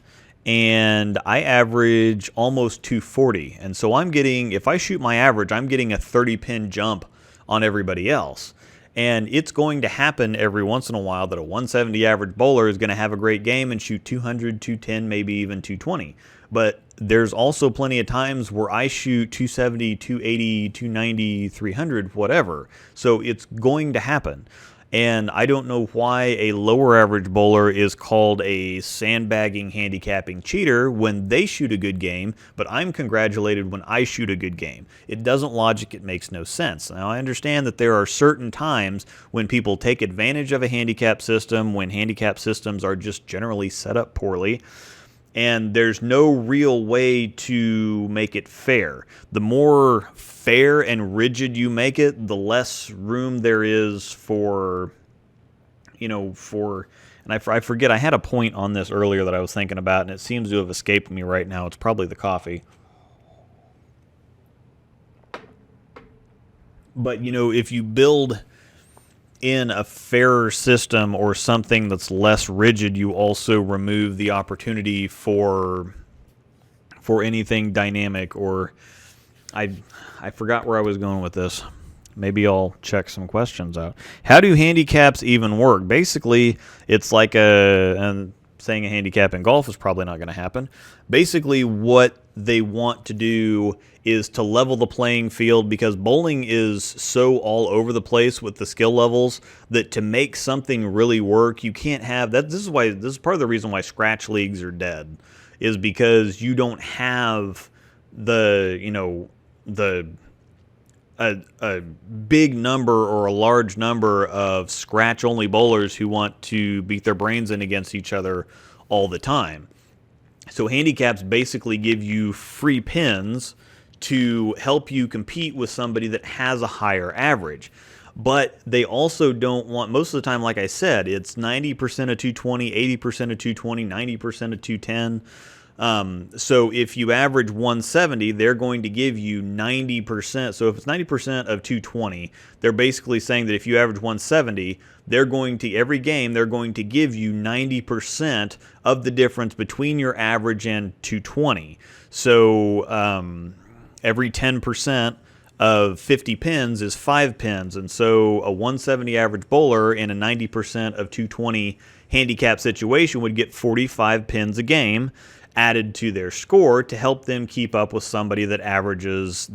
and I average almost 240. And so I'm getting, if I shoot my average, I'm getting a 30-pin jump on everybody else. And it's going to happen every once in a while that a 170 average bowler is going to have a great game and shoot 200, 210, maybe even 220. But there's also plenty of times where I shoot 270, 280, 290, 300, whatever. So it's going to happen. And I don't know why a lower average bowler is called a sandbagging, handicapping cheater when they shoot a good game, but I'm congratulated when I shoot a good game. It doesn't logic, it makes no sense. Now, I understand that there are certain times when people take advantage of a handicap system, when handicap systems are just generally set up poorly, and there's no real way to make it fair. The more fair and rigid you make it, the less room there is for, and I forget, I had a point on this earlier that I was thinking about, and it seems to have escaped me right now. It's probably the coffee. But, if you build in a fairer system or something that's less rigid, you also remove the opportunity for anything dynamic. Or I forgot where I was going with this. Maybe I'll check some questions out. How do handicaps even work? Basically, it's like and saying a handicap in golf is probably not going to happen. Basically, what they want to do is to level the playing field, because bowling is so all over the place with the skill levels that to make something really work, you can't have that. This is part of the reason why scratch leagues are dead, is because you don't have a big number or a large number of scratch only bowlers who want to beat their brains in against each other all the time. So handicaps basically give you free pins to help you compete with somebody that has a higher average. But they also don't want, most of the time, like I said, it's 90% of 220, 80% of 220, 90% of 210. So if you average 170, they're going to give you 90%. So if it's 90% of 220, they're basically saying that if you average 170, every game, they're going to give you 90% of the difference between your average and 220. So, every 10% of 50 pins is 5 pins. And so a 170 average bowler in a 90% of 220 handicap situation would get 45 pins a game added to their score to help them keep up with somebody that averages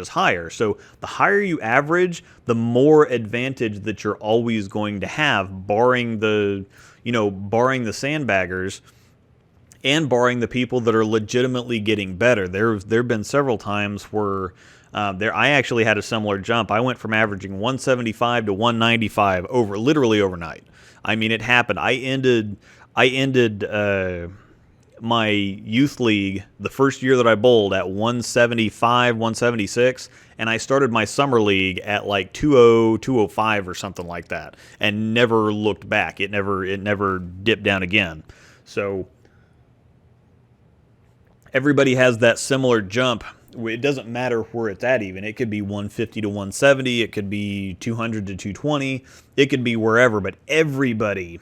higher. So the higher you average, the more advantage that you're always going to have, barring the sandbaggers and barring the people that are legitimately getting better. There have been several times where I actually had a similar jump. I went from averaging 175 to 195 literally overnight. I mean, it happened. I ended my youth league the first year that I bowled at 175, 176, and I started my summer league at like 20, 205 or something like that, and never looked back. It never dipped down again. So everybody has that similar jump. It doesn't matter where it's at even. It could be 150 to 170. It could be 200 to 220. It could be wherever. But everybody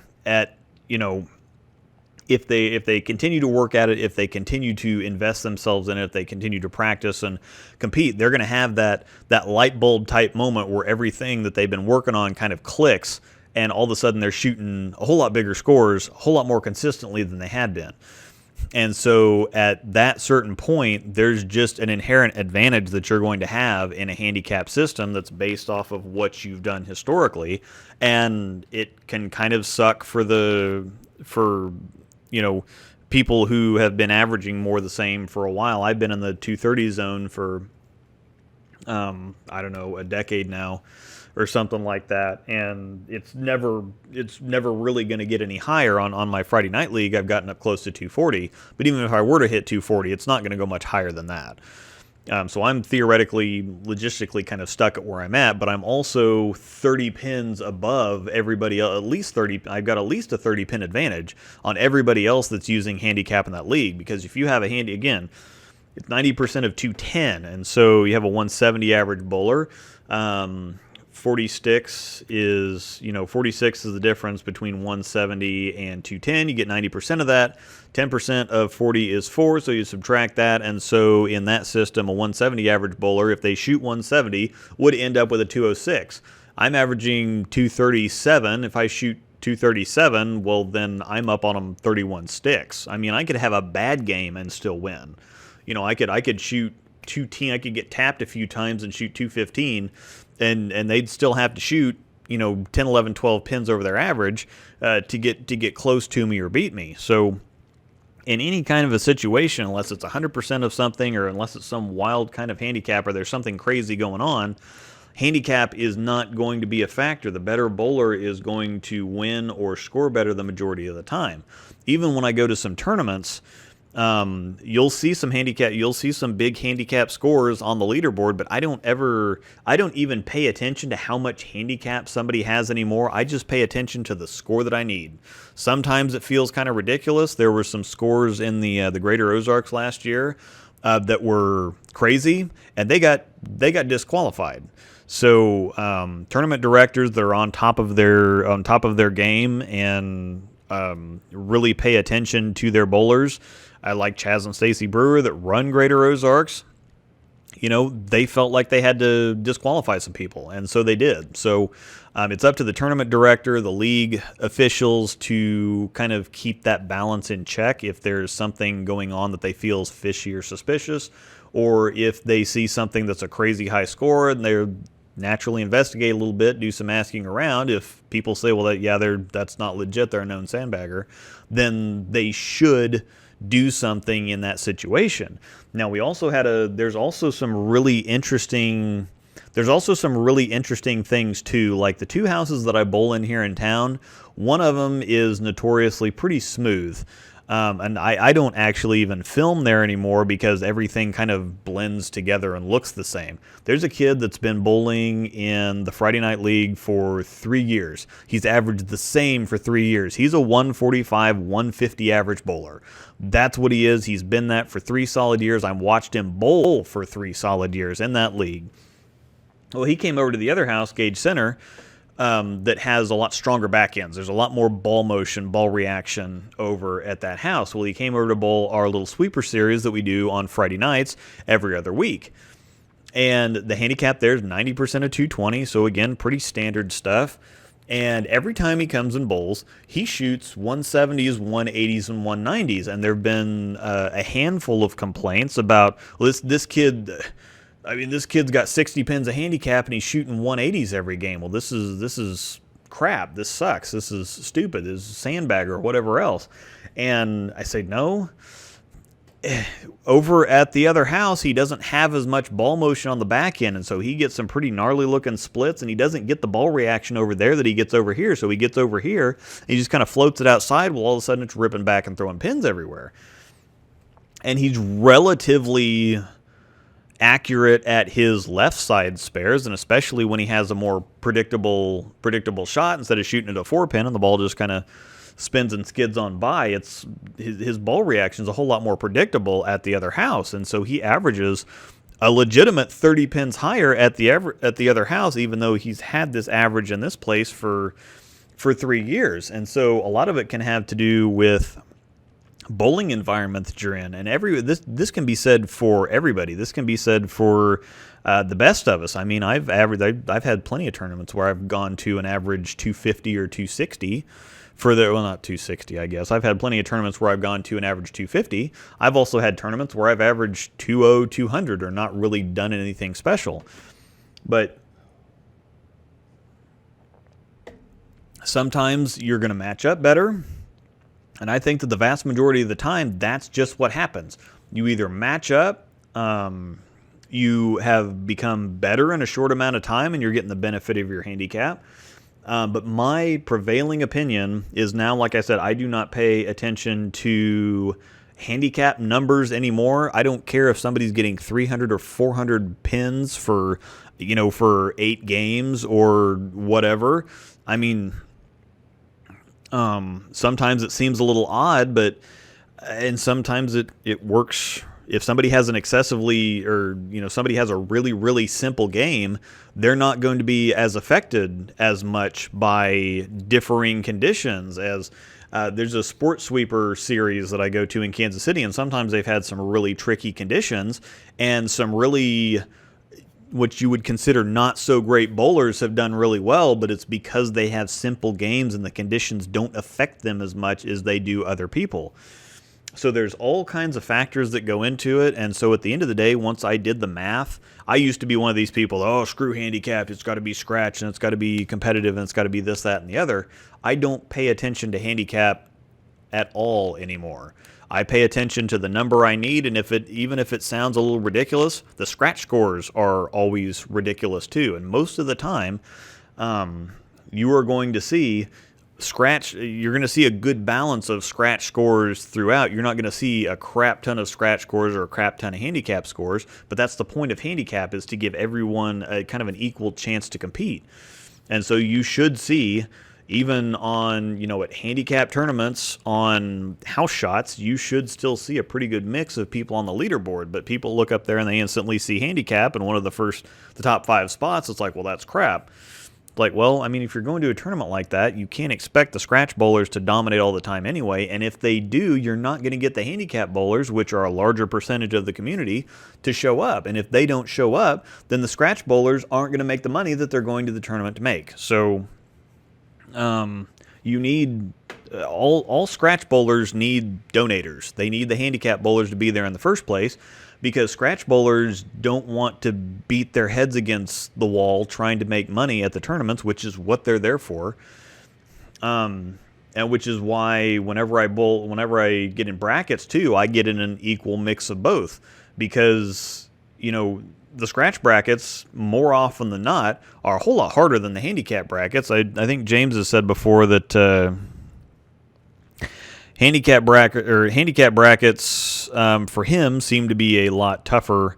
if they continue to work at it, if they continue to invest themselves in it, if they continue to practice and compete, they're going to have that light bulb type moment where everything that they've been working on kind of clicks, and all of a sudden they're shooting a whole lot bigger scores, a whole lot more consistently than they had been. And so at that certain point, there's just an inherent advantage that you're going to have in a handicap system that's based off of what you've done historically. And it can kind of suck for people who have been averaging more the same for a while. I've been in the 230 zone for, a decade now or something like that, and it's never really going to get any higher. On my Friday night league, I've gotten up close to 240, but even if I were to hit 240, it's not going to go much higher than that. So I'm theoretically, logistically kind of stuck at where I'm at, but I'm also 30 pins above everybody else, at least 30. I've got at least a 30 pin advantage on everybody else that's using handicap in that league, because if you have a handy, again, it's 90% of 210, and so you have a 170 average bowler. 46 is the difference between 170 and 210. You get 90% of that. 10% of 40 is 4, so you subtract that. And so in that system, a 170 average bowler, if they shoot 170, would end up with a 206. I'm averaging 237. If I shoot 237, well, then I'm up on them 31 sticks. I mean, I could have a bad game and still win. I could shoot 210. I could get tapped a few times and shoot 215. And they'd still have to shoot 10, 11, 12 pins over their average to get close to me or beat me. So in any kind of a situation, unless it's 100% of something or unless it's some wild kind of handicap or there's something crazy going on, handicap is not going to be a factor. The better bowler is going to win or score better the majority of the time. Even when I go to some tournaments, you'll see some big handicap scores on the leaderboard, but I don't even pay attention to how much handicap somebody has anymore. I just pay attention to the score that I need. Sometimes it feels kind of ridiculous. There were some scores in the Greater Ozarks last year that were crazy, and they got disqualified. So tournament directors that are on top of their game and really pay attention to their bowlers. I like Chaz and Stacy Brewer that run Greater Ozarks. They felt like they had to disqualify some people, and so they did. So it's up to the tournament director, the league officials to kind of keep that balance in check if there's something going on that they feel is fishy or suspicious, or if they see something that's a crazy high score and they're naturally investigate a little bit, do some asking around. If people say, well, that's not legit, they're a known sandbagger, then they should do something in that situation. Now, there's also some really interesting things too, like the two houses that I bowl in here in town. One of them is notoriously pretty smooth. And I don't actually even film there anymore because everything kind of blends together and looks the same. There's a kid that's been bowling in the Friday Night League for 3 years. He's averaged the same for 3 years. He's a 145, 150 average bowler. That's what he is. He's been that for 3 solid years. I've watched him bowl for 3 solid years in that league. Well, he came over to the other house, Gage Center, that has a lot stronger back ends. There's a lot more ball motion, ball reaction over at that house. Well, he came over to bowl our little sweeper series that we do on Friday nights every other week. And the handicap there is 90% of 220, so again, pretty standard stuff. And every time he comes and bowls, he shoots 170s, 180s, and 190s. And there have been a handful of complaints about, well, this kid... this kid's got 60 pins of handicap and he's shooting 180s every game. Well, this is crap. This sucks. This is stupid. This is sandbagger or whatever else. And I say, no. Over at the other house, he doesn't have as much ball motion on the back end, and so he gets some pretty gnarly looking splits, and he doesn't get the ball reaction over there that he gets over here. So he gets over here, and he just kind of floats it outside. Well, all of a sudden it's ripping back and throwing pins everywhere. And he's relatively accurate at his left side spares, and especially when he has a more predictable shot, instead of shooting at a 4-pin and the ball just kind of spins and skids on by, it's his ball reaction is a whole lot more predictable at the other house, and so he averages a legitimate 30 pins higher at the other house, even though he's had this average in this place for 3 years. And so a lot of it can have to do with bowling environment that you're in, and this can be said for everybody. This can be said for the best of us. I mean, I've had plenty of tournaments where I've gone to an average 250 or 260 not 260, I guess. I've had plenty of tournaments where I've gone to an average 250. I've also had tournaments where I've averaged 200, 200 or not really done anything special. But sometimes you're going to match up better. And I think that the vast majority of the time, that's just what happens. You either match up, you have become better in a short amount of time, and you're getting the benefit of your handicap. But my prevailing opinion is now, like I said, I do not pay attention to handicap numbers anymore. I don't care if somebody's getting 300 or 400 pins for 8 games or whatever. I mean, sometimes it seems a little odd, and sometimes it works. If somebody has an excessively, or somebody has a really, really simple game, they're not going to be as affected as much by differing conditions as there's a sports sweeper series that I go to in Kansas City, and sometimes they've had some really tricky conditions, and some really, what you would consider not so great bowlers have done really well, but it's because they have simple games and the conditions don't affect them as much as they do other people. So there's all kinds of factors that go into it. And so at the end of the day, once I did the math, I used to be one of these people, oh, screw handicap. It's got to be scratch and it's got to be competitive and it's got to be this, that, and the other. I don't pay attention to handicap at all anymore. I pay attention to the number I need, and even if it sounds a little ridiculous, the scratch scores are always ridiculous too. And most of the time, you are going to see you're going to see a good balance of scratch scores throughout. You're not going to see a crap ton of scratch scores or a crap ton of handicap scores, but that's the point of handicap, is to give everyone a kind of an equal chance to compete. And so you should see, even on, at handicap tournaments, on house shots, you should still see a pretty good mix of people on the leaderboard. But people look up there and they instantly see handicap and one of the top 5 spots. It's like, well, that's crap. Like, well, I mean, if you're going to a tournament like that, you can't expect the scratch bowlers to dominate all the time anyway. And if they do, you're not going to get the handicap bowlers, which are a larger percentage of the community, to show up. And if they don't show up, then the scratch bowlers aren't going to make the money that they're going to the tournament to make. So you need all scratch bowlers need donators. They need the handicap bowlers to be there in the first place, because scratch bowlers don't want to beat their heads against the wall trying to make money at the tournaments, which is what they're there for. And which is why whenever I get in brackets too, I get in an equal mix of both, because, the scratch brackets, more often than not, are a whole lot harder than the handicap brackets. I think James has said before that handicap brackets for him seem to be a lot tougher.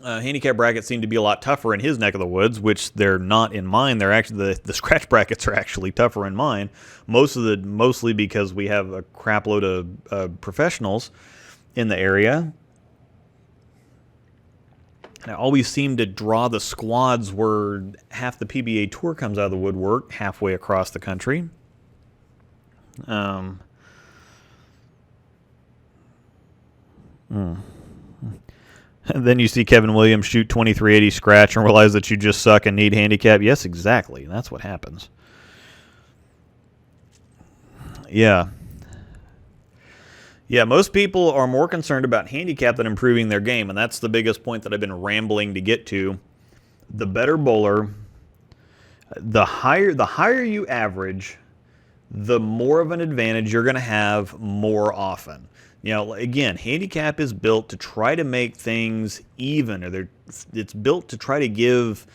Handicap brackets seem to be a lot tougher in his neck of the woods, which they're not in mine. They're actually the scratch brackets are actually tougher in mine, mostly because we have a crap load of professionals in the area. And I always seem to draw the squads where half the PBA tour comes out of the woodwork halfway across the country. And then you see Kevin Williams shoot 2380 scratch and realize that you just suck and need handicap. Yes, exactly. That's what happens. Yeah. Yeah, most people are more concerned about handicap than improving their game, and that's the biggest point that I've been rambling to get to. The better bowler, the higher you average, the more of an advantage you're going to have more often. Again, handicap is built to try to make things even, it's built to try to give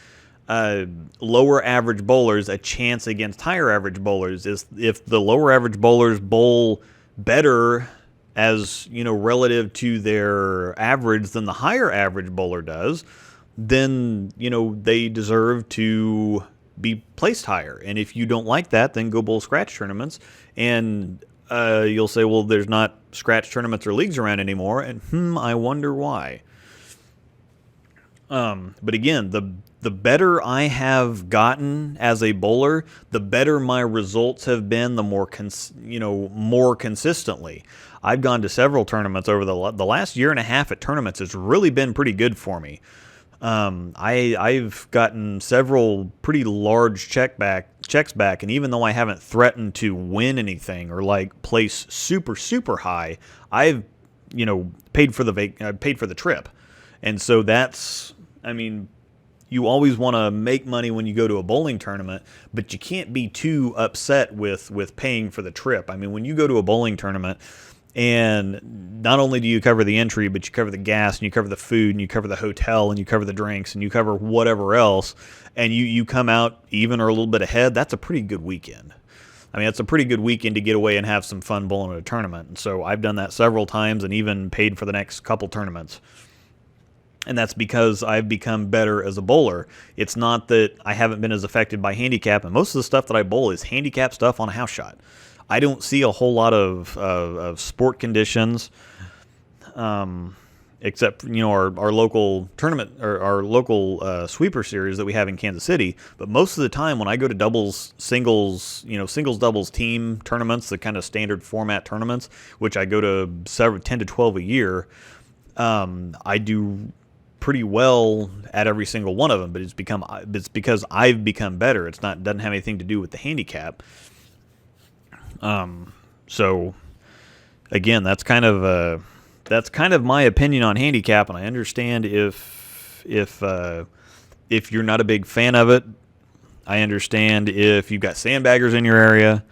lower average bowlers a chance against higher average bowlers. If the lower average bowlers bowl better as relative to their average than the higher average bowler does, then they deserve to be placed higher. And if you don't like that, then go bowl scratch tournaments. And you'll say, well, there's not scratch tournaments or leagues around anymore, and I wonder why. But again, the better I have gotten as a bowler, the better my results have been, the more more consistently. I've gone to several tournaments over the last year and a half at tournaments. It's really been pretty good for me. I've gotten several pretty large checks back, and even though I haven't threatened to win anything or place super high, I've paid for the trip. And so that's, you always want to make money when you go to a bowling tournament, but you can't be too upset with paying for the trip. When you go to a bowling tournament, and not only do you cover the entry, but you cover the gas, and you cover the food, and you cover the hotel, and you cover the drinks, and you cover whatever else, and you come out even or a little bit ahead, that's a pretty good weekend. It's a pretty good weekend to get away and have some fun bowling at a tournament. And so I've done that several times and even paid for the next couple tournaments. And that's because I've become better as a bowler. It's not that I haven't been as affected by handicap, and most of the stuff that I bowl is handicap stuff on a house shot. I don't see a whole lot of sport conditions, except our local tournament or our local sweeper series that we have in Kansas City. But most of the time, when I go to singles, doubles, team tournaments, the kind of standard format tournaments, which I go to 10 to 12 a year, I do pretty well at every single one of them. But it's because I've become better. Doesn't have anything to do with the handicap. So again, that's kind of my opinion on handicap, and I understand if you're not a big fan of it. I understand if you've got sandbaggers in your area.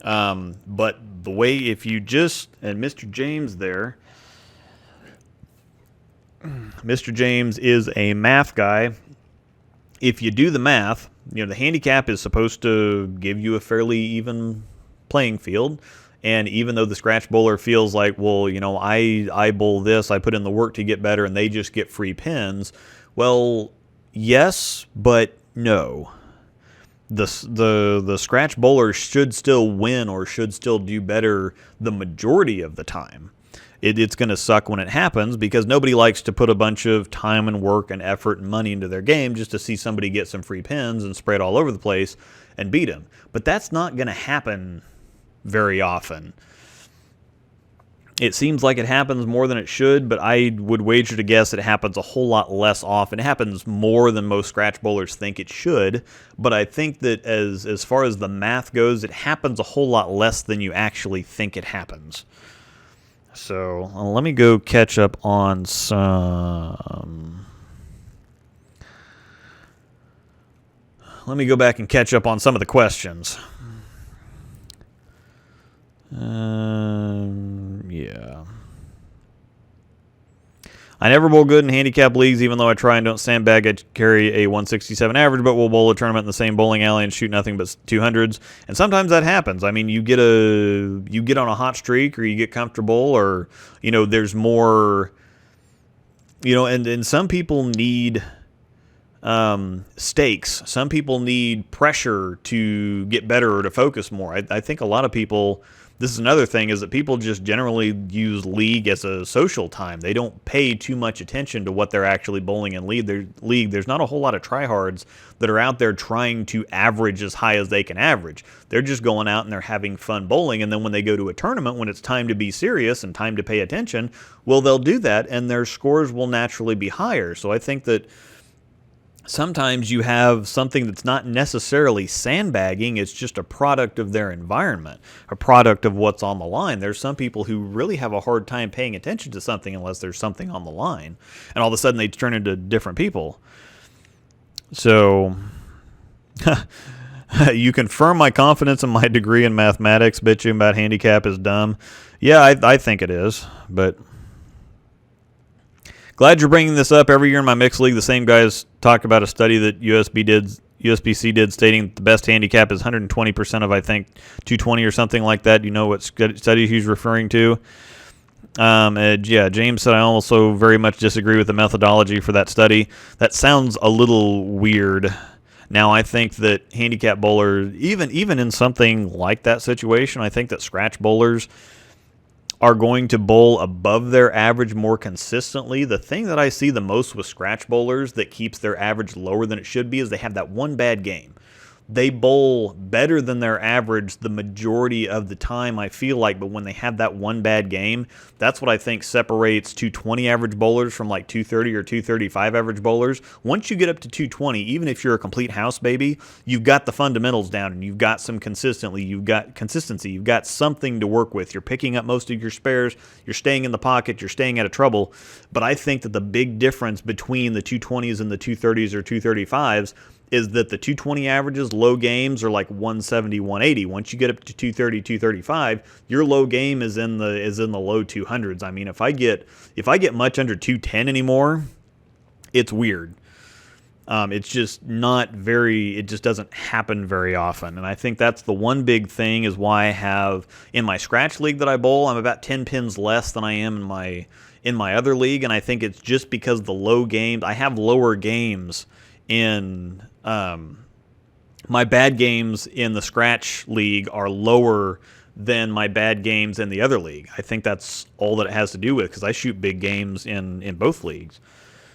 But the way, if you just, and Mr. James there, Mr. James is a math guy. If you do the math, the handicap is supposed to give you a fairly even playing field. And even though the scratch bowler feels like, well, I bowl this, I put in the work to get better, and they just get free pins. Well, yes, but no. The scratch bowler should still win or should still do better the majority of the time. It's going to suck when it happens because nobody likes to put a bunch of time and work and effort and money into their game just to see somebody get some free pins and spread all over the place and beat them. But that's not going to happen very often. It seems like it happens more than it should, but I would wager to guess it happens a whole lot less often. It happens more than most scratch bowlers think it should, but I think that as far as the math goes, it happens a whole lot less than you actually think it happens. So let me go catch up on some... Let me go back and catch up on some of the questions. Yeah. I never bowl good in handicap leagues, even though I try and don't sandbag. I carry a 167 average, but will bowl a tournament in the same bowling alley and shoot nothing but 200s. And sometimes that happens. I mean, you get on a hot streak, or you get comfortable, or there's more. And some people need stakes. Some people need pressure to get better or to focus more. I think a lot of people. This is another thing, is that people just generally use league as a social time. They don't pay too much attention to what they're actually bowling in league. There's not a whole lot of tryhards that are out there trying to average as high as they can average. They're just going out and they're having fun bowling, and then when they go to a tournament, when it's time to be serious and time to pay attention, well, they'll do that, and their scores will naturally be higher. So I think that sometimes you have something that's not necessarily sandbagging. It's just a product of their environment, a product of what's on the line. There's some people who really have a hard time paying attention to something unless there's something on the line. And all of a sudden they turn into different people. So you confirm my confidence in my degree in mathematics. Bitching about handicap is dumb. Yeah, I think it is, but... Glad you're bringing this up. Every year in my mixed league, the same guys talk about a study that USBC did stating the best handicap is 120% of, I think, 220 or something like that. You know what study he's referring to? Yeah, James said I also very much disagree with the methodology for that study. That sounds a little weird. Now, I think that handicap bowlers, even in something like that situation, I think that scratch bowlers are going to bowl above their average more consistently. The thing that I see the most with scratch bowlers that keeps their average lower than it should be is they have that one bad game. They bowl better than their average the majority of the time, I feel like, but when they have that one bad game, that's what I think separates 220 average bowlers from like 230 or 235 average bowlers. Once you get up to 220, even if you're a complete house baby, you've got the fundamentals down and you've got some consistency, you've got something to work with. You're picking up most of your spares, you're staying in the pocket, you're staying out of trouble. But I think that the big difference between the 220s and the 230s or 235s is that the 220 averages, low games, are like 170, 180. Once you get up to 230, 235, your low game is in the low 200s. I mean, if I get much under 210 anymore, it's weird. It's just not very. It just doesn't happen very often, and I think that's the one big thing is why I have in my scratch league that I bowl, I'm about 10 pins less than I am in my other league, and I think it's just because the low games. I have lower games in my bad games in the scratch league are lower than my bad games in the other league. I think that's all that it has to do with, because I shoot big games in both leagues.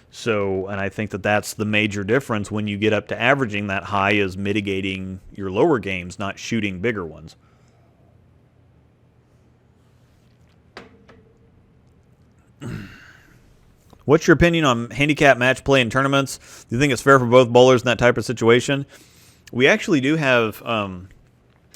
So, and I think that that's the major difference when you get up to averaging that high, is mitigating your lower games, not shooting bigger ones. What's your opinion on handicap match play in tournaments? Do you think it's fair for both bowlers in that type of situation? We actually do have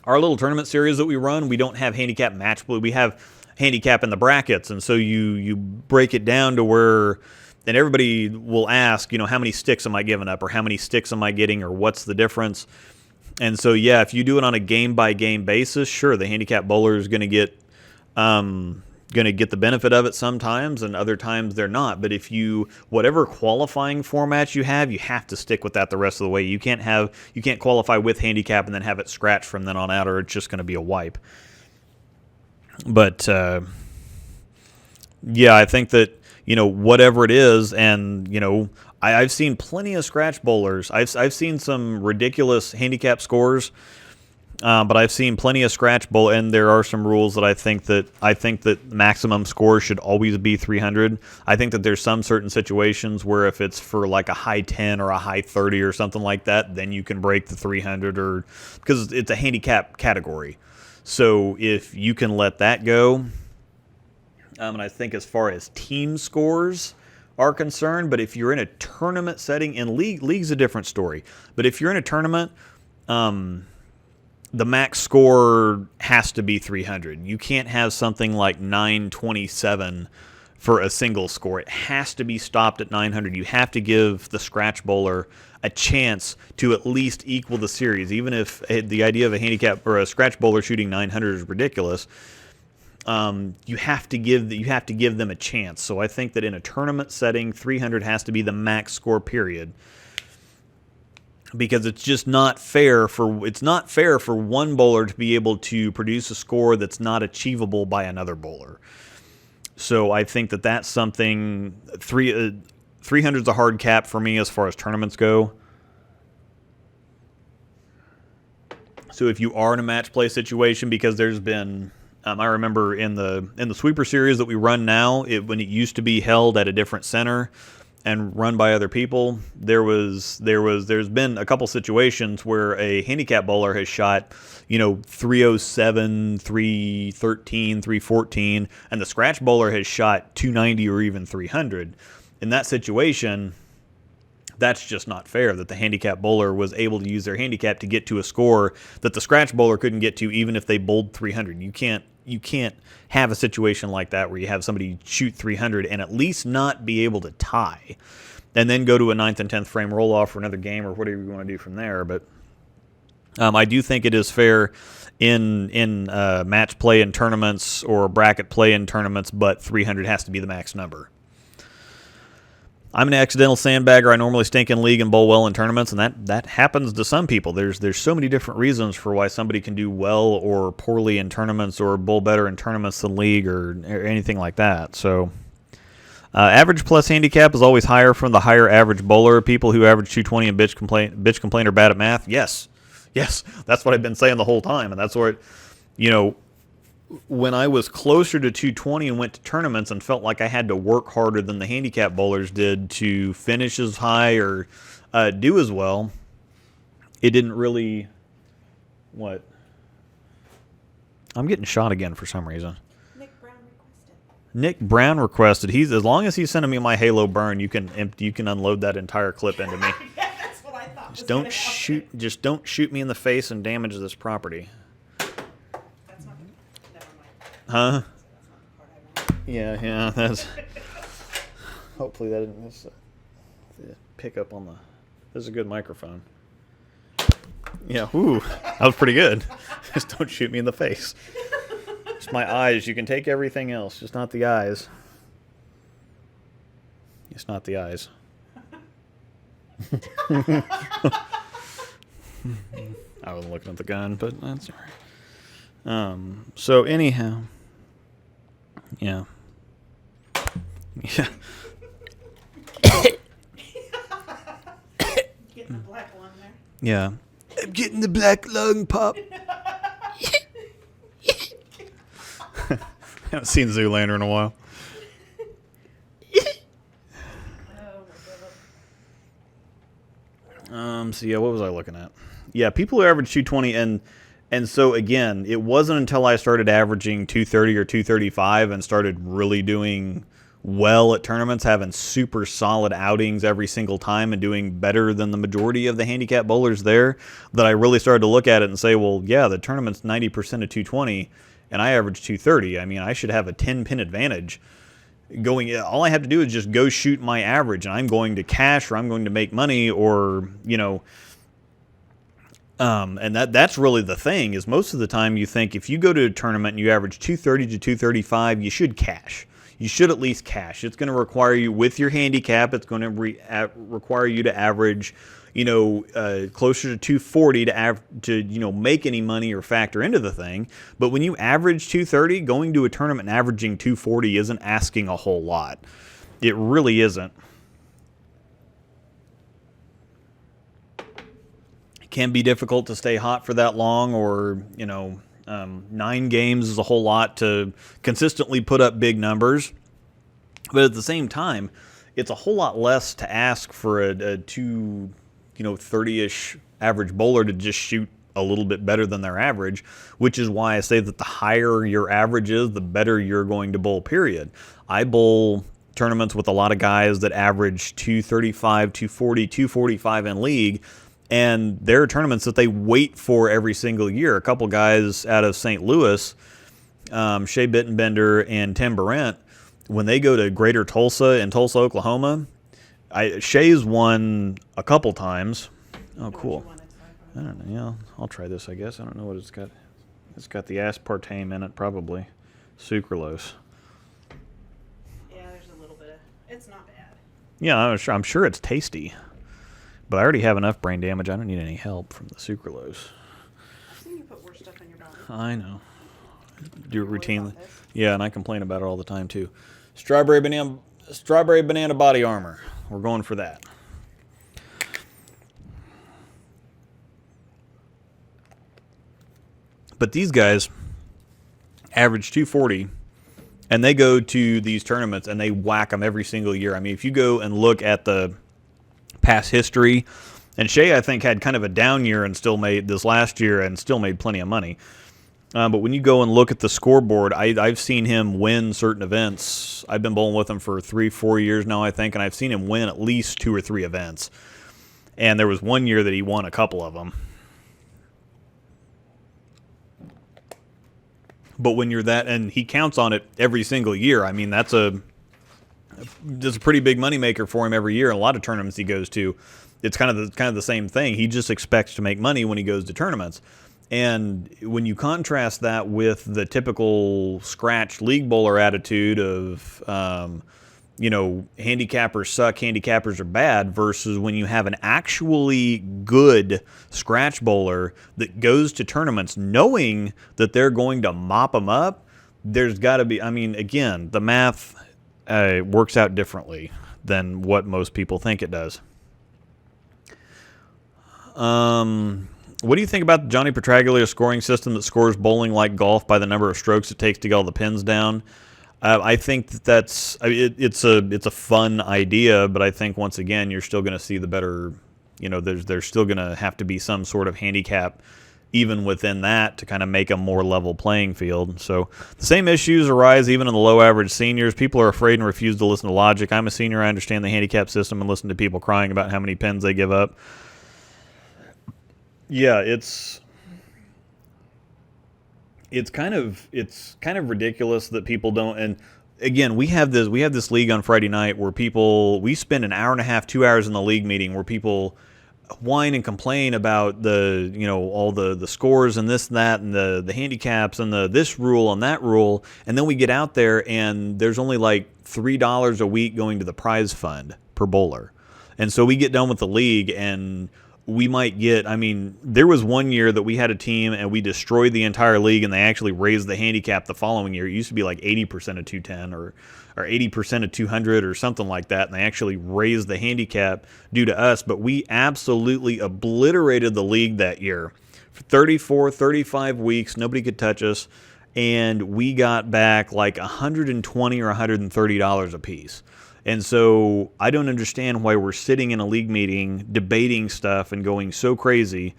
our little tournament series that we run, we don't have handicap match play. We have handicap in the brackets, and so you break it down to where, and everybody will ask, how many sticks am I giving up, or how many sticks am I getting, or what's the difference? And so, yeah, if you do it on a game-by-game basis, sure, the handicap bowler is going to get the benefit of it sometimes, and other times they're not. But if whatever qualifying format you have to stick with that the rest of the way. You can't qualify with handicap and then have it scratched from then on out, or it's just going to be a wipe. But yeah, I think that whatever it is, and I've seen plenty of scratch bowlers. I've seen some ridiculous handicap scores. But I've seen plenty of scratch bowl, and there are some rules that I think that maximum score should always be 300. I think that there's some certain situations where if it's for like a high 10 or a high 30 or something like that, then you can break the 300, or because it's a handicap category. So if you can let that go, and I think as far as team scores are concerned, but if you're in a tournament setting, and league's a different story. But if you're in a tournament, the max score has to be 300. You can't have something like 927 for a single score. It has to be stopped at 900. You have to give the scratch bowler a chance to at least equal the series, even if the idea of a handicap or a scratch bowler shooting 900 is ridiculous. You have to give them a chance. So I think that in a tournament setting, 300 has to be the max score, period. Because it's just not fair for one bowler to be able to produce a score that's not achievable by another bowler. So I think that that's something. 300 is a hard cap for me as far as tournaments go. So if you are in a match play situation, because there's been, I remember in the sweeper series that we run now, when it used to be held at a different center and run by other people, there's been a couple situations where a handicap bowler has shot 307, 313, 314, and the scratch bowler has shot 290 or even 300. In that situation, that's just not fair that the handicap bowler was able to use their handicap to get to a score that the scratch bowler couldn't get to, even if they bowled 300. You can't have a situation like that where you have somebody shoot 300 and at least not be able to tie, and then go to a 9th and 10th frame roll off for another game or whatever you want to do from there. But I do think it is fair in match play in tournaments or bracket play in tournaments, but 300 has to be the max number. I'm an accidental sandbagger. I normally stink in league and bowl well in tournaments, and that happens to some people. There's so many different reasons for why somebody can do well or poorly in tournaments, or bowl better in tournaments than league, or anything like that. So average plus handicap is always higher from the higher average bowler. People who average 220 and bitch complain are bad at math. Yes, that's what I've been saying the whole time, and that's where when I was closer to 220 and went to tournaments and felt like I had to work harder than the handicap bowlers did to finish as high or do as well, it didn't really... What? I'm getting shot again for some reason. Nick Brown requested. As long as he's sending me my Halo burn, you can unload that entire clip into me. Yeah, that's what I thought. Just don't shoot me in the face and damage this property. Huh? Yeah, that's... Hopefully that didn't miss the pickup on the... This is a good microphone. Yeah, whoo, that was pretty good. Just don't shoot me in the face. It's my eyes. You can take everything else, just not the eyes. It's not the eyes. I wasn't looking at the gun, but that's all right. So anyhow... Yeah. Getting the black lung there. Yeah. I'm getting the black lung, Pop. I haven't seen Zoolander in a while. So yeah, what was I looking at? Yeah, people who average 220, and so again, it wasn't until I started averaging 230 or 235 and started really doing well at tournaments, having super solid outings every single time and doing better than the majority of the handicap bowlers there, that I really started to look at it and say, well, yeah, the tournament's 90% of 220 and I average 230. I mean, I should have a 10-pin advantage. All I have to do is just go shoot my average, and I'm going to cash, or I'm going to make money, or and that's really the thing. Is most of the time you think if you go to a tournament and you average 230 to 235, you should cash. You should at least cash. It's going to require you, with your handicap, it's going to require you to average, closer to 240 to make any money or factor into the thing. But when you average 230, going to a tournament and averaging 240 isn't asking a whole lot. It really isn't. It can be difficult to stay hot for that long, or 9 games is a whole lot to consistently put up big numbers. But at the same time, it's a whole lot less to ask for a 230-ish average bowler to just shoot a little bit better than their average, which is why I say that the higher your average is, the better you're going to bowl, period. I bowl tournaments with a lot of guys that average 235, 240, 245 in league, and there are tournaments that they wait for every single year. A couple guys out of St. Louis, Shea Bittenbender and Tim Barrett, when they go to Greater Tulsa in Tulsa, Oklahoma, Shea's won a couple times. Oh, cool. I don't know. Yeah, I'll try this, I guess. I don't know what it's got. It's got the aspartame in it, probably. Sucralose. Yeah, there's a little bit. It's not bad. Yeah, I'm sure it's tasty. But I already have enough brain damage. I don't need any help from the sucralose. I've seen you put worse stuff in your body. I know. Do it routinely. Yeah, and I complain about it all the time, too. Strawberry banana body armor. We're going for that. But these guys average 240, and they go to these tournaments and they whack them every single year. I mean, if you go and look at the past history, and Shea, I think, had kind of a down year and still made this last year and still made plenty of money. But when you go and look at the scoreboard, I've seen him win certain events. I've been bowling with him for 3-4 years now, I think, and I've seen him win at least 2 or 3 events. And there was one year that he won a couple of them. But when you're that, and he counts on it every single year, I mean, that's a pretty big moneymaker for him every year. In a lot of tournaments he goes to, it's kind of the same thing. He just expects to make money when he goes to tournaments. And when you contrast that with the typical scratch league bowler attitude of, handicappers suck, handicappers are bad, versus when you have an actually good scratch bowler that goes to tournaments knowing that they're going to mop them up, there's got to be, again, the math works out differently than what most people think it does. What do you think about the Johnny Petraglia scoring system that scores bowling like golf by the number of strokes it takes to get all the pins down? I think that's it's a fun idea, but I think once again you're still going to see the better. There's still going to have to be some sort of handicap even within that to kind of make a more level playing field. So the same issues arise even in the low average seniors. People are afraid and refuse to listen to logic. I'm a senior. I understand the handicap system and listen to people crying about how many pins they give up. Yeah, it's kind of ridiculous that people don't. And again, we have this league on Friday night where we spend an hour and a half, 2 hours in the league meeting where people whine and complain about all the scores and this and that and the handicaps and this rule and that rule, and then we get out there and there's only like $3 a week going to the prize fund per bowler, and so we get done with the league and we might get, there was one year that we had a team and we destroyed the entire league and they actually raised the handicap the following year. It used to be like 80% of 210 or 80% of 200 or something like that, and they actually raised the handicap due to us, but we absolutely obliterated the league that year. For 34, 35 weeks, nobody could touch us, and we got back like $120 or $130 a piece. And so I don't understand why we're sitting in a league meeting debating stuff and going so crazy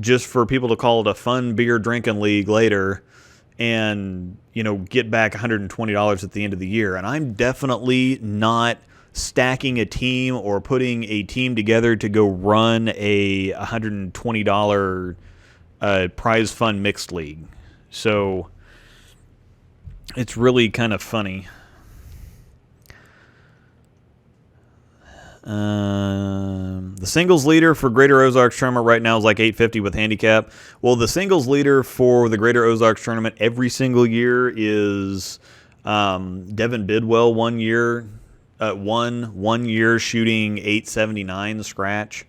just for people to call it a fun beer drinking league later and, get back $120 at the end of the year. And I'm definitely not stacking a team or putting a team together to go run a $120 prize fund mixed league. So it's really kind of funny. The singles leader for Greater Ozarks Tournament right now is like 850 with handicap. Well, the singles leader for the Greater Ozarks Tournament every single year is Devin Bidwell. One year shooting 879 scratch.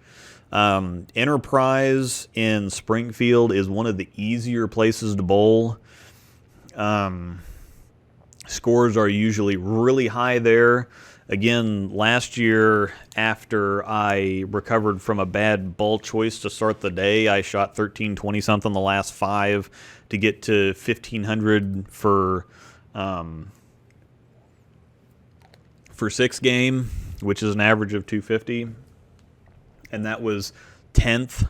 Enterprise in Springfield is one of the easier places to bowl. Scores are usually really high there. Again, last year, after I recovered from a bad ball choice to start the day, I shot 1320-something the last 5 to get to 1,500 for 6 game, which is an average of 250. And that was 10th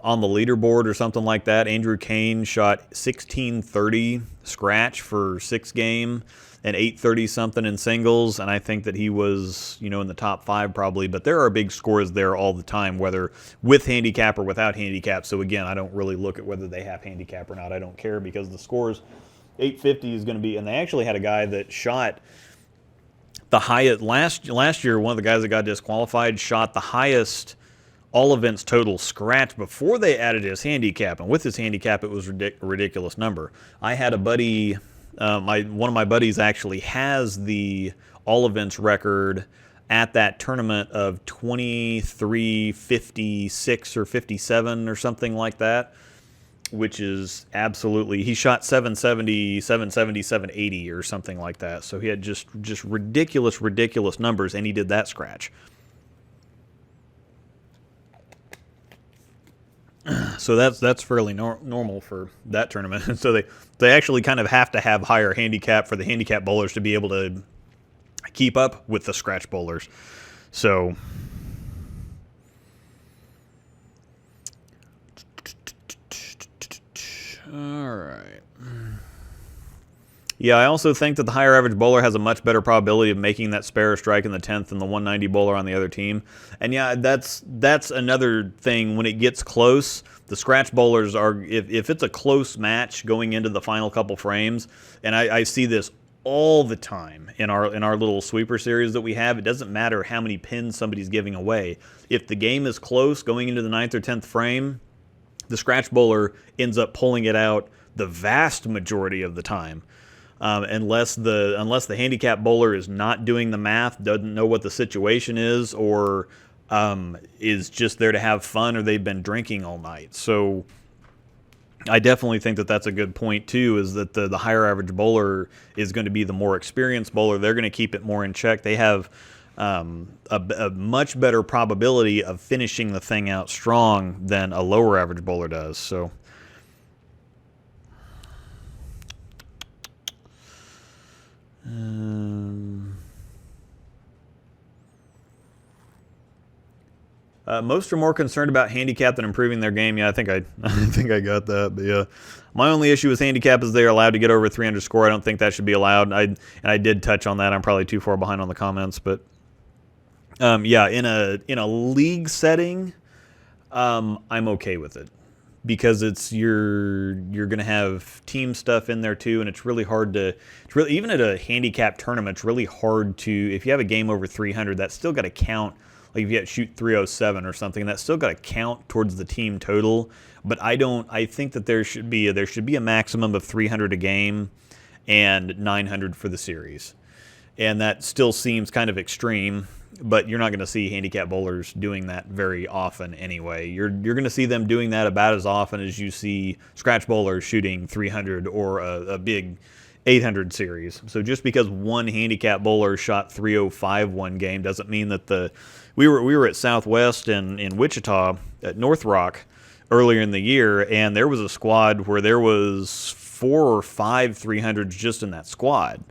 on the leaderboard or something like that. Andrew Kane shot 1630 scratch for 6 game and 830 something in singles, and I think that he was, in the top 5 probably. But there are big scores there all the time, whether with handicap or without handicap. So again, I don't really look at whether they have handicap or not. I don't care, because the scores 850 is going to be, and they actually had a guy that shot the highest last year. One of the guys that got disqualified shot the highest all events total scratch before they added his handicap, and with his handicap it was a ridiculous number. I had a buddy, one of my buddies actually has the all events record at that tournament of 2356 or 57 or something like that, which is absolutely, he shot 770, 770, 780 or something like that. So he had just ridiculous numbers, and he did that scratch. So that's fairly normal for that tournament. So they actually kind of have to have higher handicap for the handicap bowlers to be able to keep up with the scratch bowlers. So all right. Yeah, I also think that the higher average bowler has a much better probability of making that spare strike in the 10th than the 190 bowler on the other team. And yeah, that's another thing. When it gets close, the scratch bowlers are, if it's a close match going into the final couple frames, and I see this all the time in our little sweeper series that we have, it doesn't matter how many pins somebody's giving away. If the game is close going into the 9th or 10th frame, the scratch bowler ends up pulling it out the vast majority of the time. Unless the handicap bowler is not doing the math, doesn't know what the situation is, or is just there to have fun, or they've been drinking all night. So I definitely think that that's a good point too, is that the higher average bowler is going to be the more experienced bowler. They're going to keep it more in check. They have a much better probability of finishing the thing out strong than a lower average bowler does. So most are more concerned about handicap than improving their game. Yeah, I think I got that. But yeah, my only issue with handicap is they're allowed to get over 300 score. I don't think that should be allowed. I did touch on that. I'm probably too far behind on the comments, but yeah, in a league setting, I'm okay with it, because you're going to have team stuff in there too, and it's really hard to, even at a handicap tournament, it's really hard to, if you have a game over 300, that's still got to count. Like if you had to shoot 307 or something, that's still got to count towards the team total. But I think that there should be a maximum of 300 a game and 900 for the series. And that still seems kind of extreme, but you're not going to see handicap bowlers doing that very often anyway. You're going to see them doing that about as often as you see scratch bowlers shooting 300 or a big 800 series. So just because one handicap bowler shot 305 one game doesn't mean that we were at Southwest in Wichita at North Rock earlier in the year, and there was a squad where there was 4 or 5 300s just in that squad.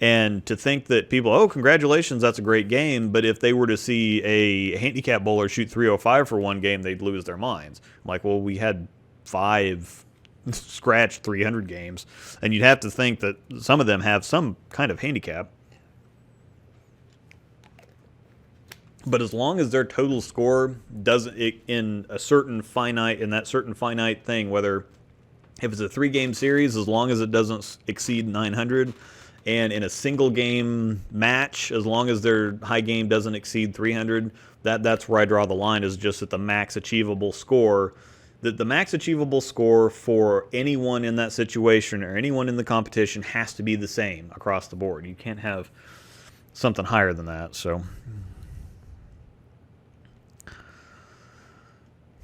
And to think that people, oh, congratulations, that's a great game, but if they were to see a handicap bowler shoot 305 for one game, they'd lose their minds. I'm like, well, we had 5 scratch 300 games. And you'd have to think that some of them have some kind of handicap. But as long as their total score doesn't, in that certain finite thing, whether if it's a 3-game series, as long as it doesn't exceed 900, and in a single game match, as long as their high game doesn't exceed 300, that's where I draw the line, is just at the max achievable score. The max achievable score for anyone in that situation or anyone in the competition has to be the same across the board. You can't have something higher than that. So.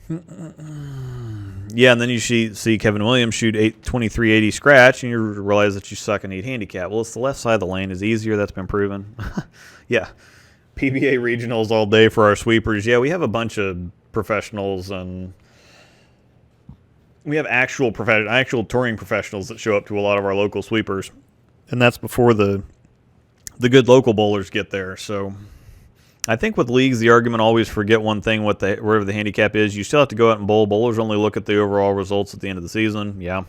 Yeah, and then you see Kevin Williams shoot 2380 scratch, and you realize that you suck and need handicap. Well, it's the left side of the lane is easier. That's been proven. Yeah, PBA regionals all day for our sweepers. Yeah, we have a bunch of professionals, and we have actual touring professionals that show up to a lot of our local sweepers, and that's before the good local bowlers get there. So. I think with leagues, the argument always forget one thing, wherever the handicap is. You still have to go out and bowl. Bowlers only look at the overall results at the end of the season. Yeah.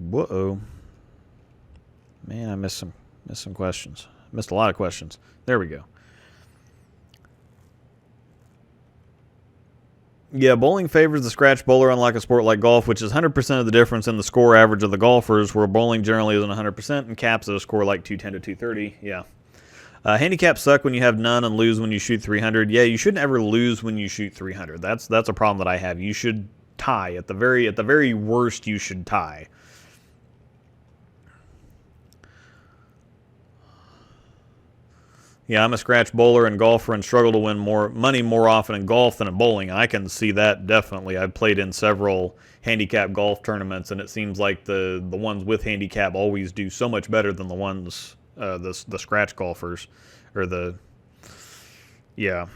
Whoa. Man, I missed some questions. Missed a lot of questions. There we go. Yeah, bowling favors the scratch bowler, unlike a sport like golf, which is 100% of the difference in the score average of the golfers, where bowling generally isn't 100% and caps at a score like 210 to 230. Yeah. Handicaps suck when you have none and lose when you shoot 300. Yeah, you shouldn't ever lose when you shoot 300. That's a problem that I have. You should tie. At the very worst, you should tie. Yeah, I'm a scratch bowler and golfer and struggle to win more money more often in golf than in bowling. I can see that definitely. I've played in several handicap golf tournaments, and it seems like the ones with handicap always do so much better than the ones the scratch golfers, or the yeah.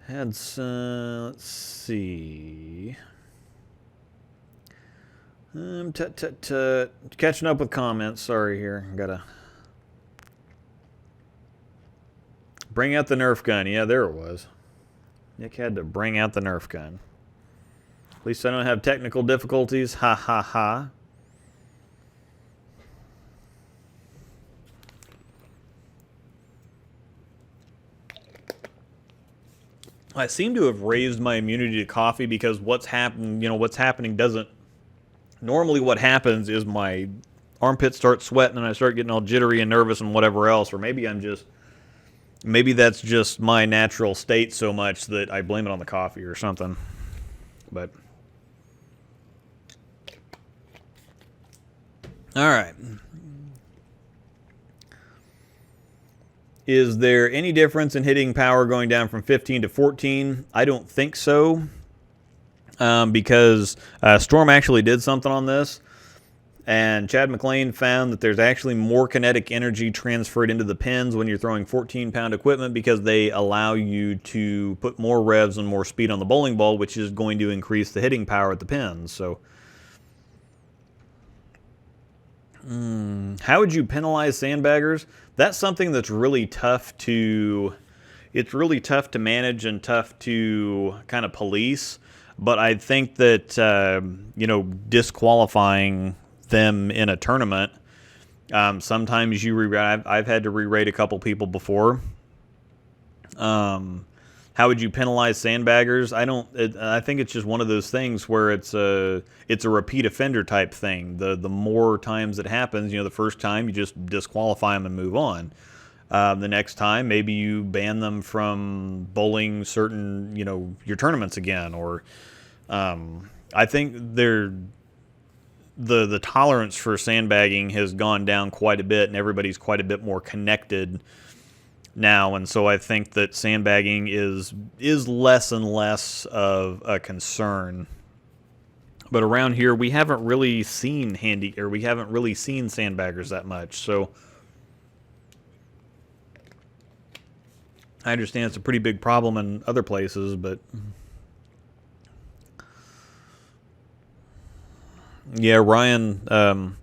Let's see. Catching up with comments. Sorry here. Gotta bring out the Nerf gun. Yeah, there it was. Nick had to bring out the Nerf gun. At least I don't have technical difficulties. Ha ha ha. I seem to have raised my immunity to coffee because what's happening doesn't. Normally what happens is my armpits start sweating and I start getting all jittery and nervous and whatever else, or maybe that's just my natural state so much that I blame it on the coffee or something. But all right. Is there any difference in hitting power going down from 15 to 14? I don't think so, because Storm actually did something on this, and Chad McLean found that there's actually more kinetic energy transferred into the pins when you're throwing 14-pound equipment, because they allow you to put more revs and more speed on the bowling ball, which is going to increase the hitting power at the pins. So, how would you penalize sandbaggers? That's something that's really tough to. It's really tough to manage and tough to kind of police. But I think that disqualifying them in a tournament. Sometimes I've had to re-rate a couple people before. How would you penalize sandbaggers? I think it's just one of those things where it's a repeat offender type thing. The more times it happens, the first time you just disqualify them and move on. The next time, maybe you ban them from bowling certain, your tournaments again. Or I think the tolerance for sandbagging has gone down quite a bit, and everybody's quite a bit more connected now, and so I think that sandbagging is less and less of a concern But around here, we haven't really seen we haven't really seen sandbaggers that much. So I understand it's a pretty big problem in other places, but yeah, Ryan,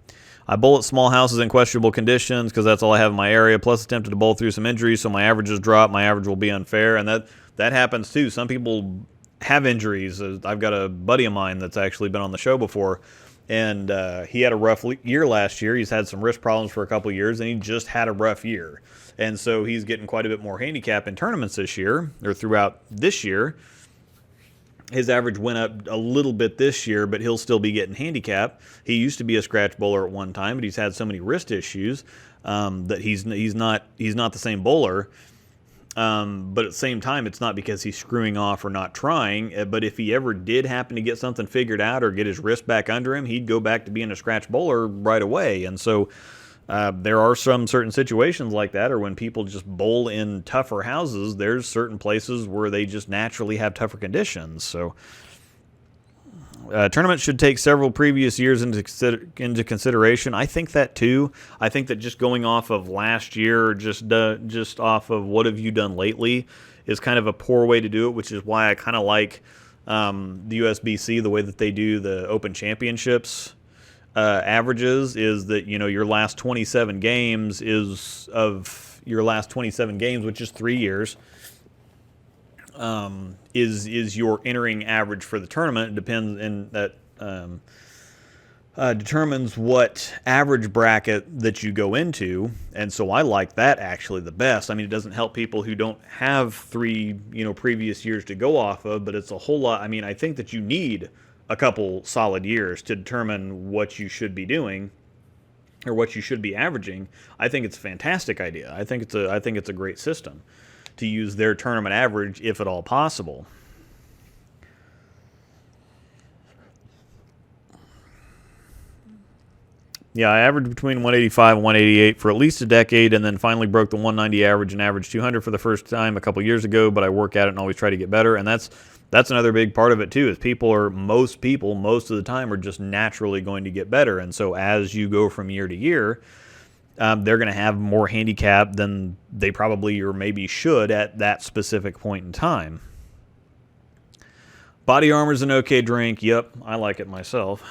I bowl at small houses in questionable conditions because that's all I have in my area. Plus, attempted to bowl through some injuries, so my averages drop. My average will be unfair, and that happens too. Some people have injuries. I've got a buddy of mine that's actually been on the show before, and he had a rough year last year. He's had some wrist problems for a couple years, and he just had a rough year. And so he's getting quite a bit more handicap in tournaments this year, or throughout this year. His average went up a little bit this year, but he'll still be getting handicap. He used to be a scratch bowler at one time, but he's had so many wrist issues that he's not the same bowler. But at the same time, it's not because he's screwing off or not trying. But if he ever did happen to get something figured out or get his wrist back under him, he'd go back to being a scratch bowler right away. And so there are some certain situations like that, or when people just bowl in tougher houses, there's certain places where they just naturally have tougher conditions. So tournaments should take several previous years into consideration. I think that too. I think that just going off of last year, just off of what have you done lately, is kind of a poor way to do it, which is why I kind of like the USBC, the way that they do the Open Championships averages, is that, you know, your last 27 games is of your last 27 games, which is 3 years, is your entering average for the tournament. It depends, and that determines what average bracket that you go into. And so I like that actually the best. I mean, it doesn't help people who don't have 3, previous years to go off of, but it's a whole lot. I mean, I think that you need a couple solid years to determine what you should be doing or what you should be averaging. I think it's a fantastic idea. I think it's a great system to use their tournament average if at all possible. Yeah, I averaged between 185 and 188 for at least a decade, and then finally broke the 190 average and averaged 200 for the first time a couple years ago, but I work at it and always try to get better. And that's another big part of it too, is most people most of the time are just naturally going to get better. And so as you go from year to year, they're going to have more handicap than they probably or maybe should at that specific point in time. Body Armor's an okay drink. Yep, I like it myself.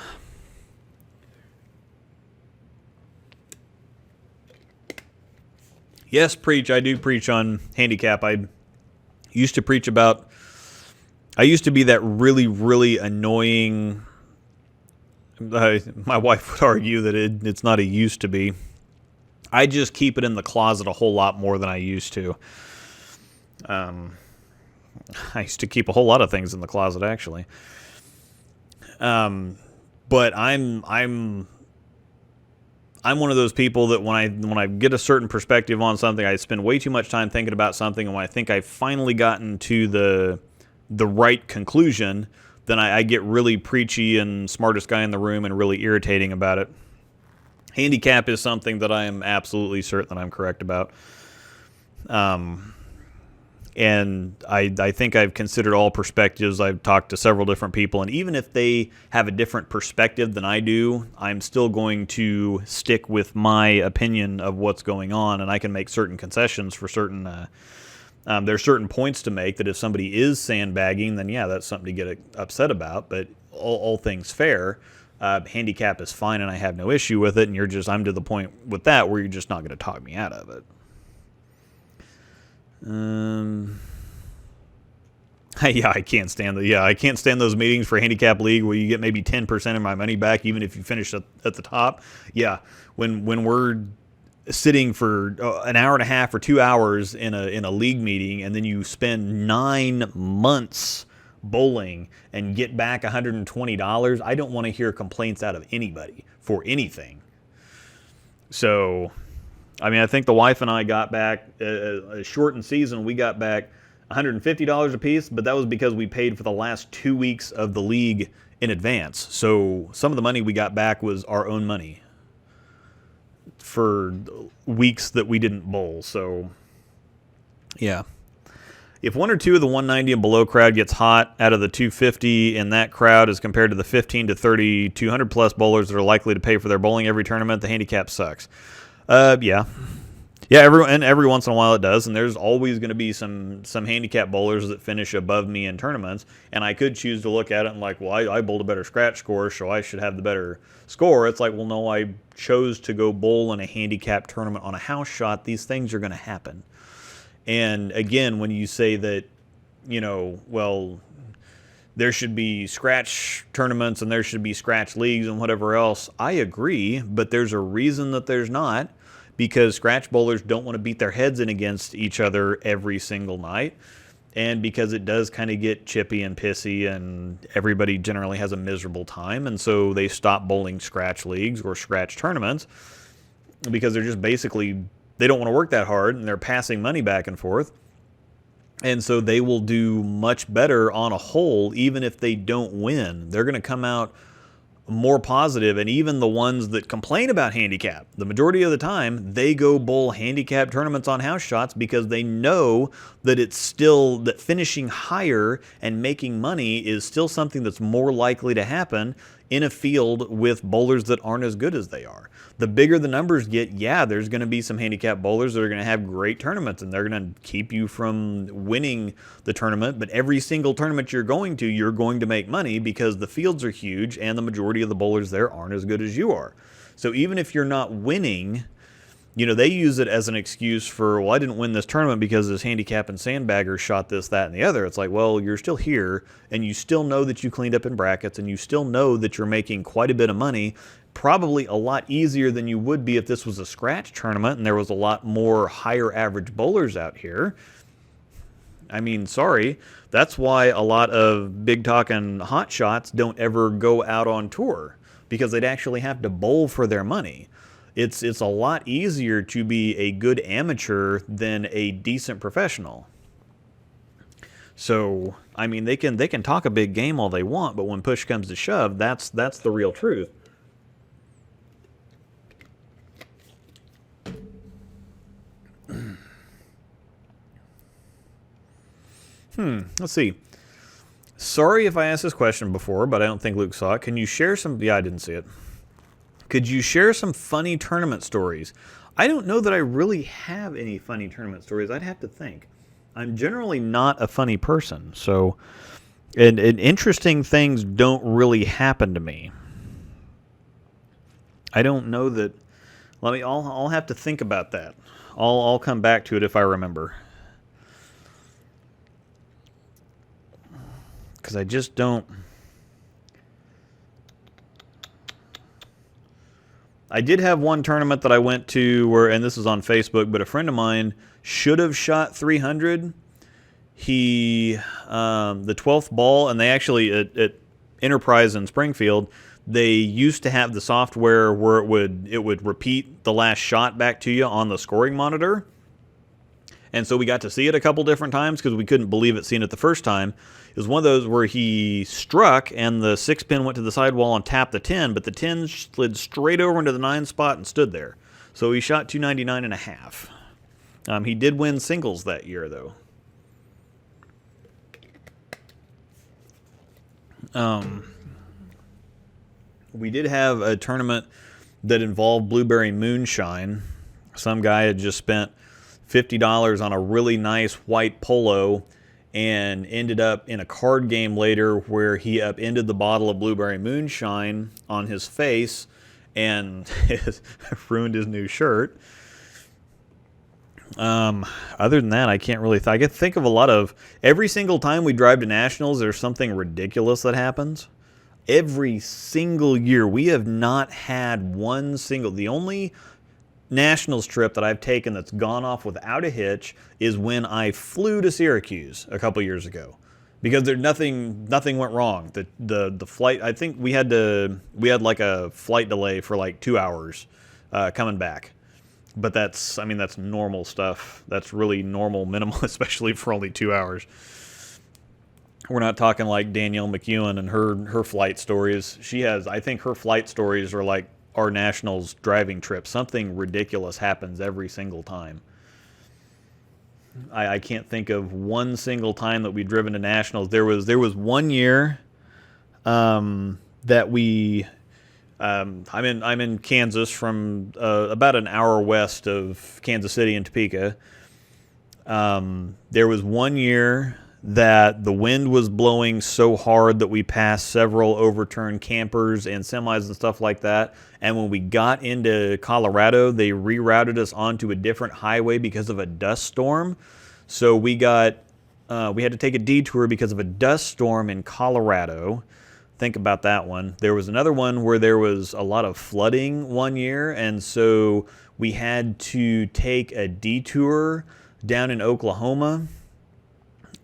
Yes, preach. I do preach on handicap. I used to be that really, really annoying. My wife would argue that it's not a used to be. I just keep it in the closet a whole lot more than I used to. I used to keep a whole lot of things in the closet, actually. But I'm one of those people that when I get a certain perspective on something, I spend way too much time thinking about something, and when I think I've finally gotten to the right conclusion, then I get really preachy and smartest guy in the room and really irritating about it. Handicap is something that I am absolutely certain that I'm correct about. And I think I've considered all perspectives. I've talked to several different people, and even if they have a different perspective than I do, I'm still going to stick with my opinion of what's going on, and I can make certain concessions for certain... there's certain points to make that if somebody is sandbagging, then yeah, that's something to get upset about, but all things fair, handicap is fine and I have no issue with it, and I'm to the point with that where you're just not going to talk me out of it. Yeah, I can't stand those meetings for Handicap League where you get maybe 10% of my money back even if you finish at the top. Yeah, when we're sitting for an hour and a half or 2 hours in a league meeting, and then you spend 9 months bowling and get back $120, I don't want to hear complaints out of anybody for anything. So, I mean, I think the wife and I got back a shortened season. We got back $150 a piece, but that was because we paid for the last 2 weeks of the league in advance. So some of the money we got back was our own money for weeks that we didn't bowl. So, yeah. if one or two of the 190 and below crowd gets hot out of the 250 in that crowd as compared to the 15 to 30 200 plus bowlers that are likely to pay for their bowling every tournament, the handicap sucks. Yeah. Yeah, every once in a while it does, and there's always going to be some handicap bowlers that finish above me in tournaments, and I could choose to look at it and like, well, I bowled a better scratch score, so I should have the better score. It's like, well, no, I chose to go bowl in a handicap tournament on a house shot. These things are going to happen. And again, when you say that, well, there should be scratch tournaments and there should be scratch leagues and whatever else, I agree, but there's a reason that there's not, because scratch bowlers don't want to beat their heads in against each other every single night, and because it does kind of get chippy and pissy and everybody generally has a miserable time, and so they stop bowling scratch leagues or scratch tournaments because they're just basically, they don't want to work that hard, and they're passing money back and forth. And so they will do much better on a whole, even if they don't win. They're going to come out more positive, and even the ones that complain about handicap, the majority of the time, they go bowl handicap tournaments on house shots because they know that it's still, that finishing higher and making money is still something that's more likely to happen in a field with bowlers that aren't as good as they are. The bigger the numbers get, yeah, there's going to be some handicap bowlers that are going to have great tournaments, and they're going to keep you from winning the tournament. But every single tournament you're going to make money because the fields are huge and the majority of the bowlers there aren't as good as you are. So even if you're not winning, they use it as an excuse for, well, I didn't win this tournament because this handicap and sandbagger shot this, that, and the other. It's like, well, you're still here, and you still know that you cleaned up in brackets, and you still know that you're making quite a bit of money, probably a lot easier than you would be if this was a scratch tournament and there was a lot more higher average bowlers out here. I mean, sorry, that's why a lot of big talking hot shots don't ever go out on tour, because they'd actually have to bowl for their money. It's a lot easier to be a good amateur than a decent professional. So, I mean, they can talk a big game all they want, but when push comes to shove, that's the real truth. Let's see. Sorry if I asked this question before, but I don't think Luke saw it. Can you share some... Yeah, I didn't see it. Could you share some funny tournament stories? I don't know that I really have any funny tournament stories. I'd have to think. I'm generally not a funny person, so... And interesting things don't really happen to me. I don't know that... I'll have to think about that. I'll come back to it if I remember. Because I just don't... I did have one tournament that I went to where, and this is on Facebook, but a friend of mine should have shot 300. He, the 12th ball, and they actually, at Enterprise in Springfield, they used to have the software where it would repeat the last shot back to you on the scoring monitor. And so we got to see it a couple different times because we couldn't believe it seeing it the first time. It was one of those where he struck and the 6-pin went to the sidewall and tapped the 10, but the 10 slid straight over into the 9 spot and stood there. So he shot 299 and a half. He did win singles that year, though. We did have a tournament that involved blueberry moonshine. Some guy had just spent $50 on a really nice white polo and ended up in a card game later where he upended the bottle of blueberry moonshine on his face and ruined his new shirt. Other than that, I can't really I can think of a lot of... Every single time we drive to Nationals, there's something ridiculous that happens. Every single year. We have not had one single... The only Nationals trip that I've taken that's gone off without a hitch is when I flew to Syracuse a couple years ago, because nothing went wrong. The flight, I think we had like a flight delay for like 2 hours coming back, but that's normal stuff. That's really normal, minimal, especially for only 2 hours. We're not talking like Danielle McEwen and her flight stories. I think her flight stories are like our Nationals driving trip. Something ridiculous happens every single time. I can't think of one single time that we've driven to nationals. There was one year that we. I'm in Kansas, from about an hour west of Kansas City in Topeka. There was one year that the wind was blowing so hard that we passed several overturned campers and semis and stuff like that. And when we got into Colorado, they rerouted us onto a different highway because of a dust storm. So we had to take a detour because of a dust storm in Colorado. Think about that one. There was another one where there was a lot of flooding one year, and so we had to take a detour down in Oklahoma,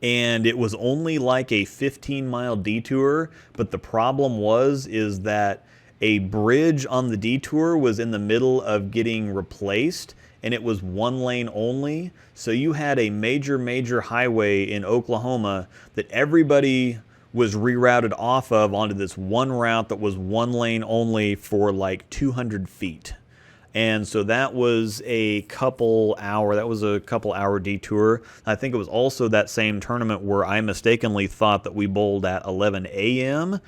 and it was only like a 15-mile detour, but the problem is that a bridge on the detour was in the middle of getting replaced, and it was one lane only. So you had a major highway in Oklahoma that everybody was rerouted off of onto this one route that was one lane only for like 200 feet. And so that was a couple hour detour. I think it was also that same tournament where I mistakenly thought that we bowled at 11 a.m.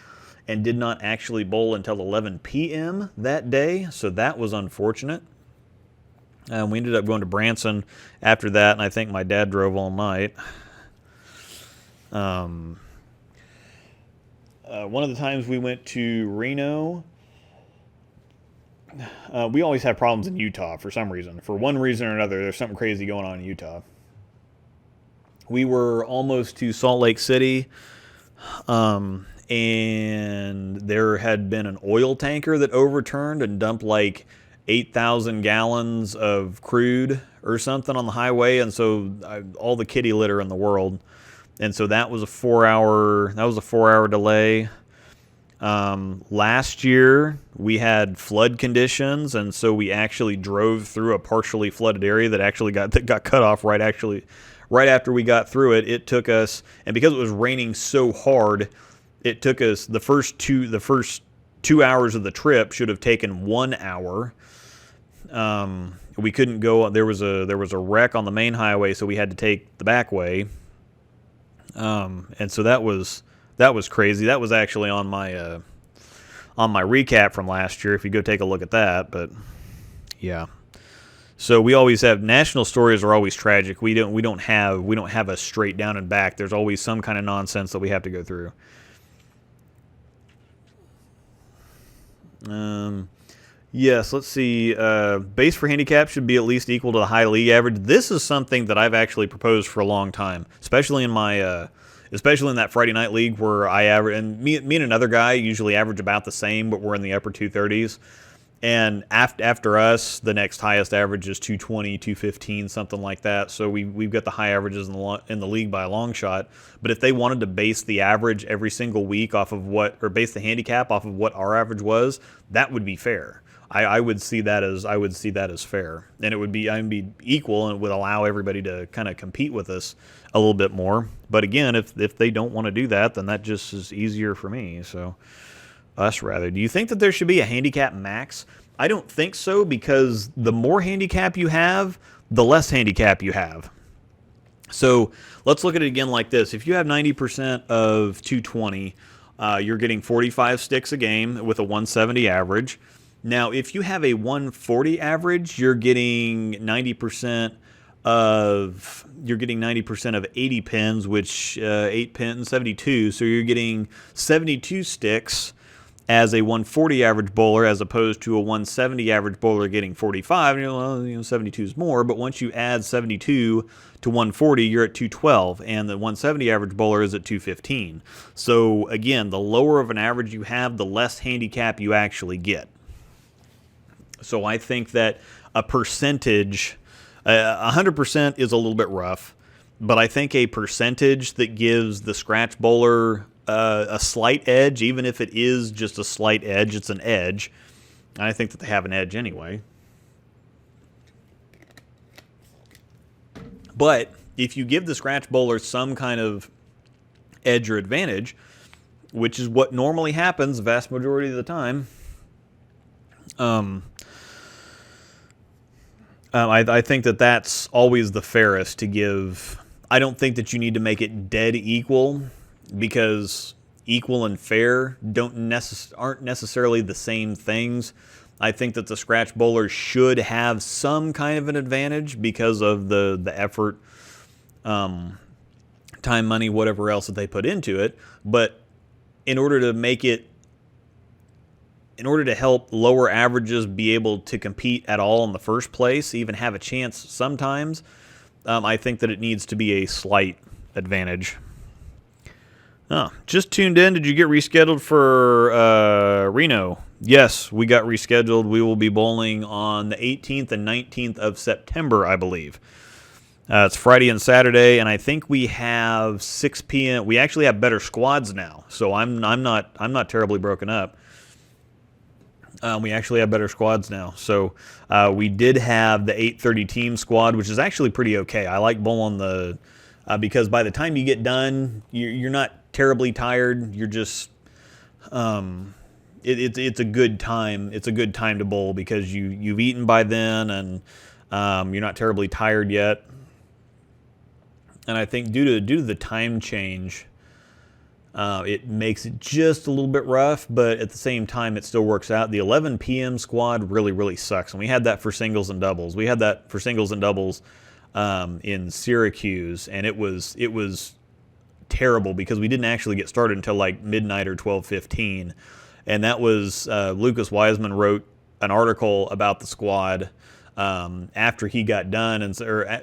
and did not actually bowl until 11 p.m. that day. So that was unfortunate. We ended up going to Branson after that, and I think my dad drove all night. One of the times we went to Reno, we always have problems in Utah for some reason. For one reason or another, there's something crazy going on in Utah. We were almost to Salt Lake City, and there had been an oil tanker that overturned and dumped like 8,000 gallons of crude or something on the highway, and so all the kitty litter in the world. And so that was a 4-hour delay. Last year we had flood conditions, and so we actually drove through a partially flooded area that got cut off right after we got through it. It took us, and because it was raining so hard, it took us the first 2 hours of the trip should have taken 1 hour. We couldn't go. There was a wreck on the main highway, so we had to take the back way. And so that was crazy. That was actually on my recap from last year, if you go take a look at that. But yeah, so we always have national stories are always tragic. We don't have a straight down and back. There's always some kind of nonsense that we have to go through. Yes, let's see. Base for handicap should be at least equal to the high league average. This is something that I've actually proposed for a long time, especially in that Friday night league where I average, and me and another guy usually average about the same, but we're in the upper 230s. And after us, the next highest average is 220, 215, something like that. So we've got the high averages in the league by a long shot. But if they wanted to base the average every single week off of base the handicap off of what our average was, that would be fair. I would see that as fair, and I'd be equal, and it would allow everybody to kind of compete with us a little bit more. But again, if they don't want to do that, then that just is easier for me. So us rather. Do you think that there should be a handicap max? I don't think so, because the more handicap you have, the less handicap you have. So let's look at it again like this. If you have 90% of 220, you're getting 45 sticks a game with a 170 average. Now, if you have a 140 average, you're getting 90% of 80 pins, which 8 pins, 72. So you're getting 72 sticks as a 140 average bowler, as opposed to a 170 average bowler getting 45. 72 is more, but once you add 72 to 140, you're at 212, and the 170 average bowler is at 215. So again, the lower of an average you have, the less handicap you actually get. So I think that a percentage, 100% is a little bit rough, but I think a percentage that gives the scratch bowler a slight edge, even if it is just a slight edge, it's an edge. I think that they have an edge anyway. But if you give the scratch bowler some kind of edge or advantage, which is what normally happens the vast majority of the time, I think that that's always the fairest to give. I don't think that you need to make it dead equal, because equal and fair aren't necessarily the same things. I think that the scratch bowlers should have some kind of an advantage because of the effort, time, money, whatever else that they put into it. But in order to make it in order to help lower averages be able to compete at all in the first place, even have a chance sometimes, I think that it needs to be a slight advantage. Oh, just tuned in. Did you get rescheduled for Reno? Yes, we got rescheduled. We will be bowling on the 18th and 19th of September, I believe. It's Friday and Saturday, and I think we have 6 p.m. We actually have better squads now, so I'm not terribly broken up. We actually have better squads now. So we did have the 8:30 team squad, which is actually pretty okay. I like bowling the because by the time you get done, you're not terribly tired. You're just it's a good time. It's a good time to bowl because you've eaten by then, and you're not terribly tired yet. And I think due to the time change, it makes it just a little bit rough, but at the same time, it still works out. The 11 p.m. squad really sucks, and we had that for singles and doubles. We had that for singles and doubles in Syracuse, and it was terrible because we didn't actually get started until like midnight or 12:15, and that was Lucas Wiseman wrote an article about the squad after he got done, and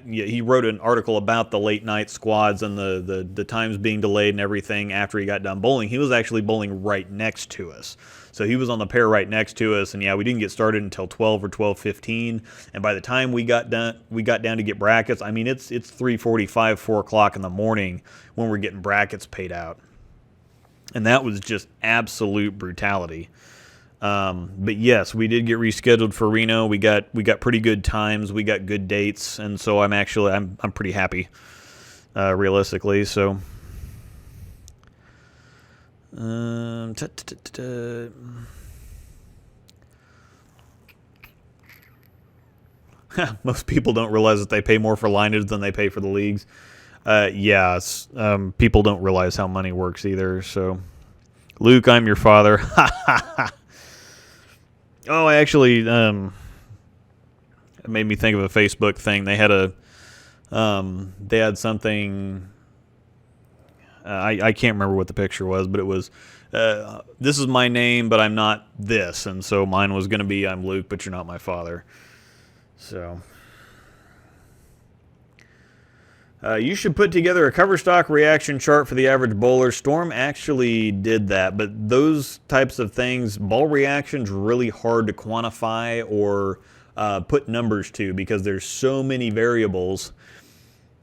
he wrote an article about the late night squads and the times being delayed and everything after he got done bowling. He was actually bowling right next to us, so he was on the pair right next to us, and yeah, we didn't get started until 12 or 12:15, and by the time we got down to get brackets, I mean it's 3:45, 4 o'clock in the morning when we're getting brackets paid out, and that was just absolute brutality. But yes, we did get rescheduled for Reno. We got pretty good times. We got good dates, and so I'm pretty happy, realistically. So, most people don't realize that they pay more for lineage than they pay for the leagues. People don't realize how money works either. So, Luke, I'm your father. Oh, I actually, it made me think of a Facebook thing. They had something. I can't remember what the picture was, but it was, this is my name, but I'm not this, and so mine was going to be, I'm Luke, but you're not my father. So, you should put together a cover stock reaction chart for the average bowler. Storm actually did that, but those types of things, ball reactions, really hard to quantify or put numbers to because there's so many variables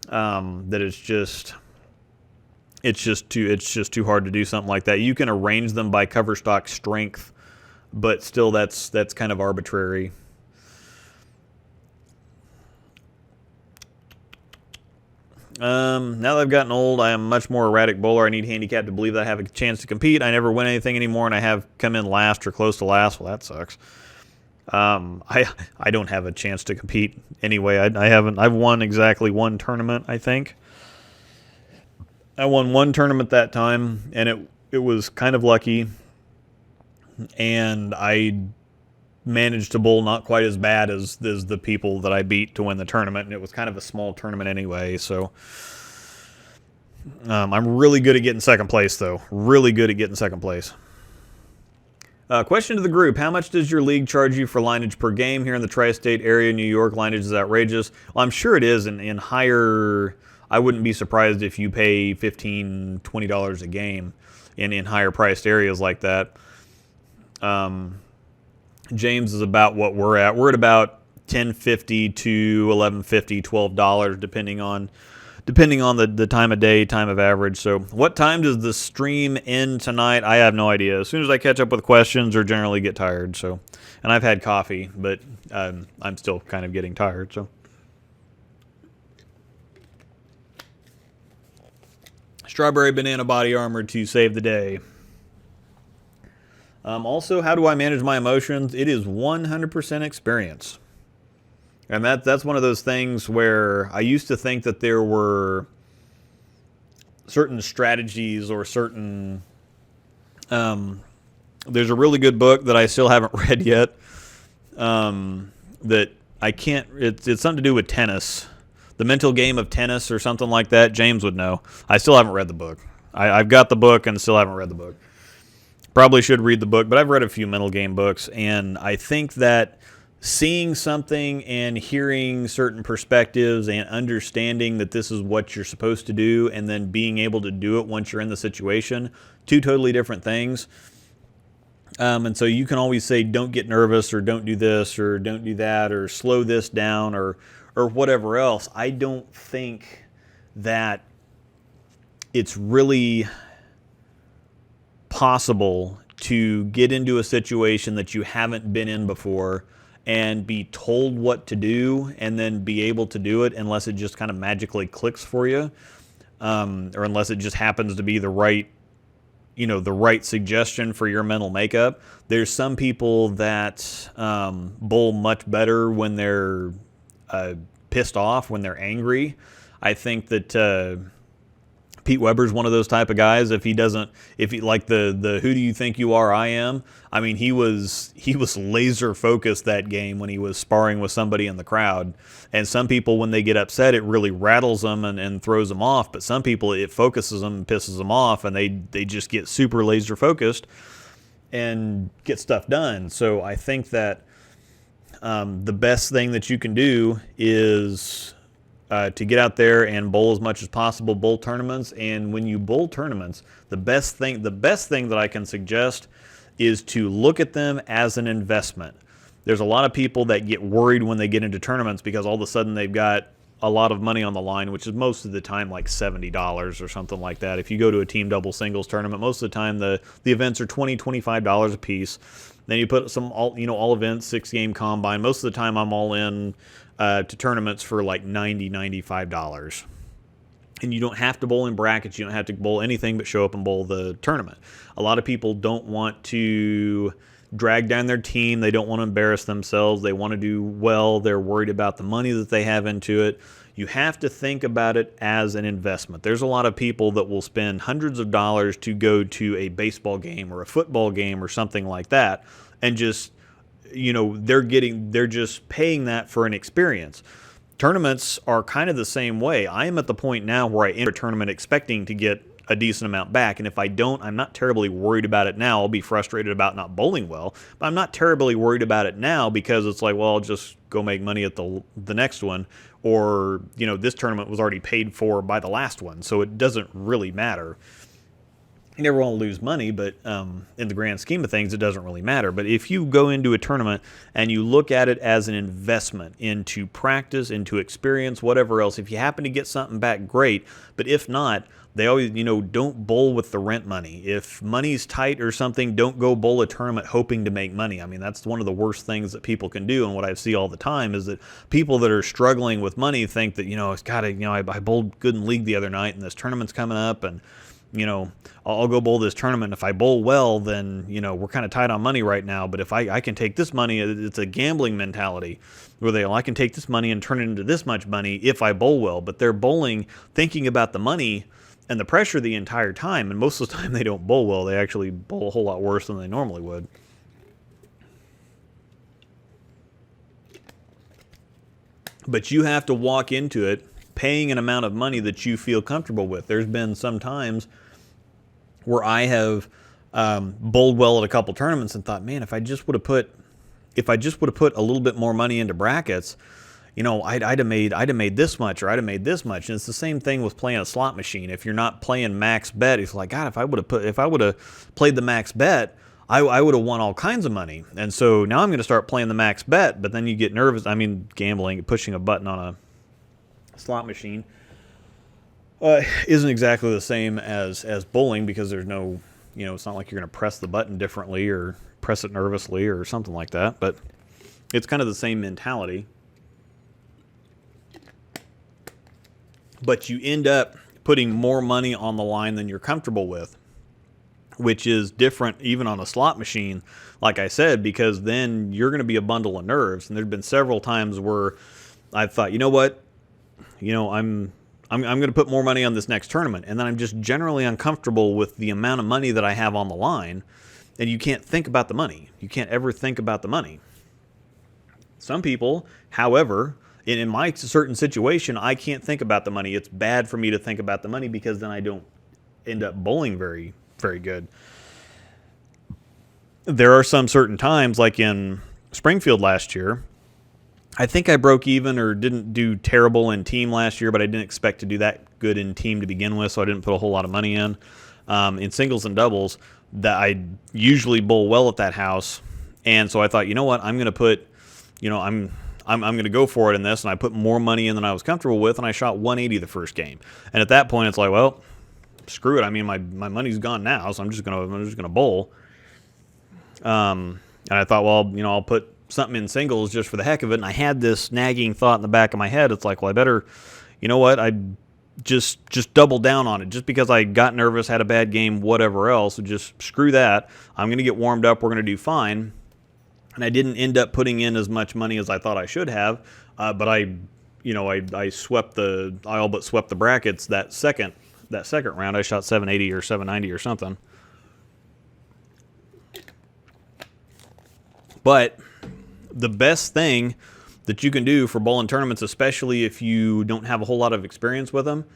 that it's just too hard to do something like that. You can arrange them by cover stock strength, but still that's kind of arbitrary. Now that I've gotten old, I am a much more erratic bowler. I need handicap to believe that I have a chance to compete. I never win anything anymore, and I have come in last or close to last. Well, that sucks. I don't have a chance to compete anyway. I've won exactly one tournament, I think. I won one tournament that time, and it was kind of lucky, and I managed to bowl not quite as bad as the people that I beat to win the tournament, and it was kind of a small tournament anyway, so I'm really good at getting second place, though. Really good at getting second place. Question to the group: how much does your league charge you for lineage per game? Here in the tri-state area, New York, lineage is outrageous. Well, I'm sure it is in higher. I wouldn't be surprised if you pay $15, $20 a game in higher priced areas like that. James is about what we're at. We're at about $10.50 to $11.50, $12, depending on the time of day, time of average. So, what time does the stream end tonight? I have no idea. As soon as I catch up with questions, or generally get tired. So, and I've had coffee, but I'm still kind of getting tired. So, strawberry banana body armor to save the day. Also, how do I manage my emotions? It is 100% experience. And that's one of those things where I used to think that there were certain strategies or certain. There's a really good book that I still haven't read yet. That I can't. It's something to do with tennis, the mental game of tennis or something like that. James would know. I still haven't read the book. I've got the book and still haven't read the book. Probably should read the book, but I've read a few mental game books, and I think that seeing something and hearing certain perspectives and understanding that this is what you're supposed to do and then being able to do it once you're in the situation, two totally different things. And so you can always say, don't get nervous, or don't do this, or don't do that, or slow this down, or whatever else. I don't think that it's really possible to get into a situation that you haven't been in before and be told what to do and then be able to do it unless it just kind of magically clicks for you, or unless it just happens to be the right suggestion for your mental makeup. There's some people that bowl much better when they're pissed off, when they're angry. I think that Pete Weber's one of those type of guys. If he like the who do you think you are, I am. I mean, he was laser focused that game when he was sparring with somebody in the crowd. And some people, when they get upset, it really rattles them and throws them off. But some people, it focuses them and pisses them off, and they just get super laser focused and get stuff done. So I think that the best thing that you can do is to get out there and bowl as much as possible, bowl tournaments. And when you bowl tournaments, the best thing that I can suggest is to look at them as an investment. There's a lot of people that get worried when they get into tournaments because all of a sudden they've got a lot of money on the line, which is most of the time like $70 or something like that. If you go to a team double singles tournament, most of the time the events are $20, $25 a piece. Then you put some all events, 6-game combine. Most of the time I'm all in to tournaments for like $90, $95. And you don't have to bowl in brackets. You don't have to bowl anything but show up and bowl the tournament. A lot of people don't want to drag down their team. They don't want to embarrass themselves. They want to do well. They're worried about the money that they have into it. You have to think about it as an investment. There's a lot of people that will spend hundreds of dollars to go to a baseball game or a football game or something like that, and just they're just paying that for an experience. Tournaments are kind of the same way. I am at the point now where I enter a tournament expecting to get a decent amount back, and if I don't, I'm not terribly worried about it now. I'll be frustrated about not bowling well, but I'm not terribly worried about it now because it's like, well, I'll just go make money at the next one, or this tournament was already paid for by the last one, so it doesn't really matter. You never want to lose money, but in the grand scheme of things, it doesn't really matter. But if you go into a tournament and you look at it as an investment into practice, into experience, whatever else, if you happen to get something back, great. But if not, they always, don't bowl with the rent money. If money's tight or something, don't go bowl a tournament hoping to make money. I mean, that's one of the worst things that people can do. And what I see all the time is that people that are struggling with money think that, it's got to, I bowled good in league the other night and this tournament's coming up and, I'll go bowl this tournament. If I bowl well, then, we're kind of tight on money right now. But if I can take this money, it's a gambling mentality where I can take this money and turn it into this much money if I bowl well. But they're bowling thinking about the money and the pressure the entire time. And most of the time they don't bowl well. They actually bowl a whole lot worse than they normally would. But you have to walk into it paying an amount of money that you feel comfortable with. There's been some times where I have bowled well at a couple tournaments and thought, man, if I just would have put a little bit more money into brackets, I'd have made this much, or I'd have made this much. And it's the same thing with playing a slot machine. If you're not playing max bet, it's like, God, if I would have played the max bet, I would have won all kinds of money. And so now I'm going to start playing the max bet, but then you get nervous. I mean, gambling, pushing a button on a slot machine isn't exactly the same as bowling, because there's no, it's not like you're going to press the button differently or press it nervously or something like that, but it's kind of the same mentality. But you end up putting more money on the line than you're comfortable with. which is different even on a slot machine, like I said, because then you're going to be a bundle of nerves. And there's been several times where I thought, you know what, I'm going to put more money on this next tournament, and then I'm just generally uncomfortable with the amount of money that I have on the line, and you can't think about the money. You can't ever think about the money. Some people, however, in my certain situation, I can't think about the money. It's bad for me to think about the money because then I don't end up bowling very, very good. There are some certain times, like in Springfield last year, I think I broke even or didn't do terrible in team last year, but I didn't expect to do that good in team to begin with, so I didn't put a whole lot of money in. In singles and doubles, that I usually bowl well at that house, and so I thought, you know what, I'm going to put, I'm going to go for it in this, and I put more money in than I was comfortable with, and I shot 180 the first game. And at that point, it's like, well, screw it. I mean, my money's gone now, so I'm just gonna bowl. And I thought, well, I'll put something in singles just for the heck of it. And I had this nagging thought in the back of my head. It's like, well, I better, I just double down on it. Just because I got nervous, had a bad game, whatever else, so just screw that. I'm going to get warmed up. We're going to do fine. And I didn't end up putting in as much money as I thought I should have. But I all but swept the brackets that second round. I shot 780 or 790 or something. But the best thing that you can do for bowling tournaments, especially if you don't have a whole lot of experience with them,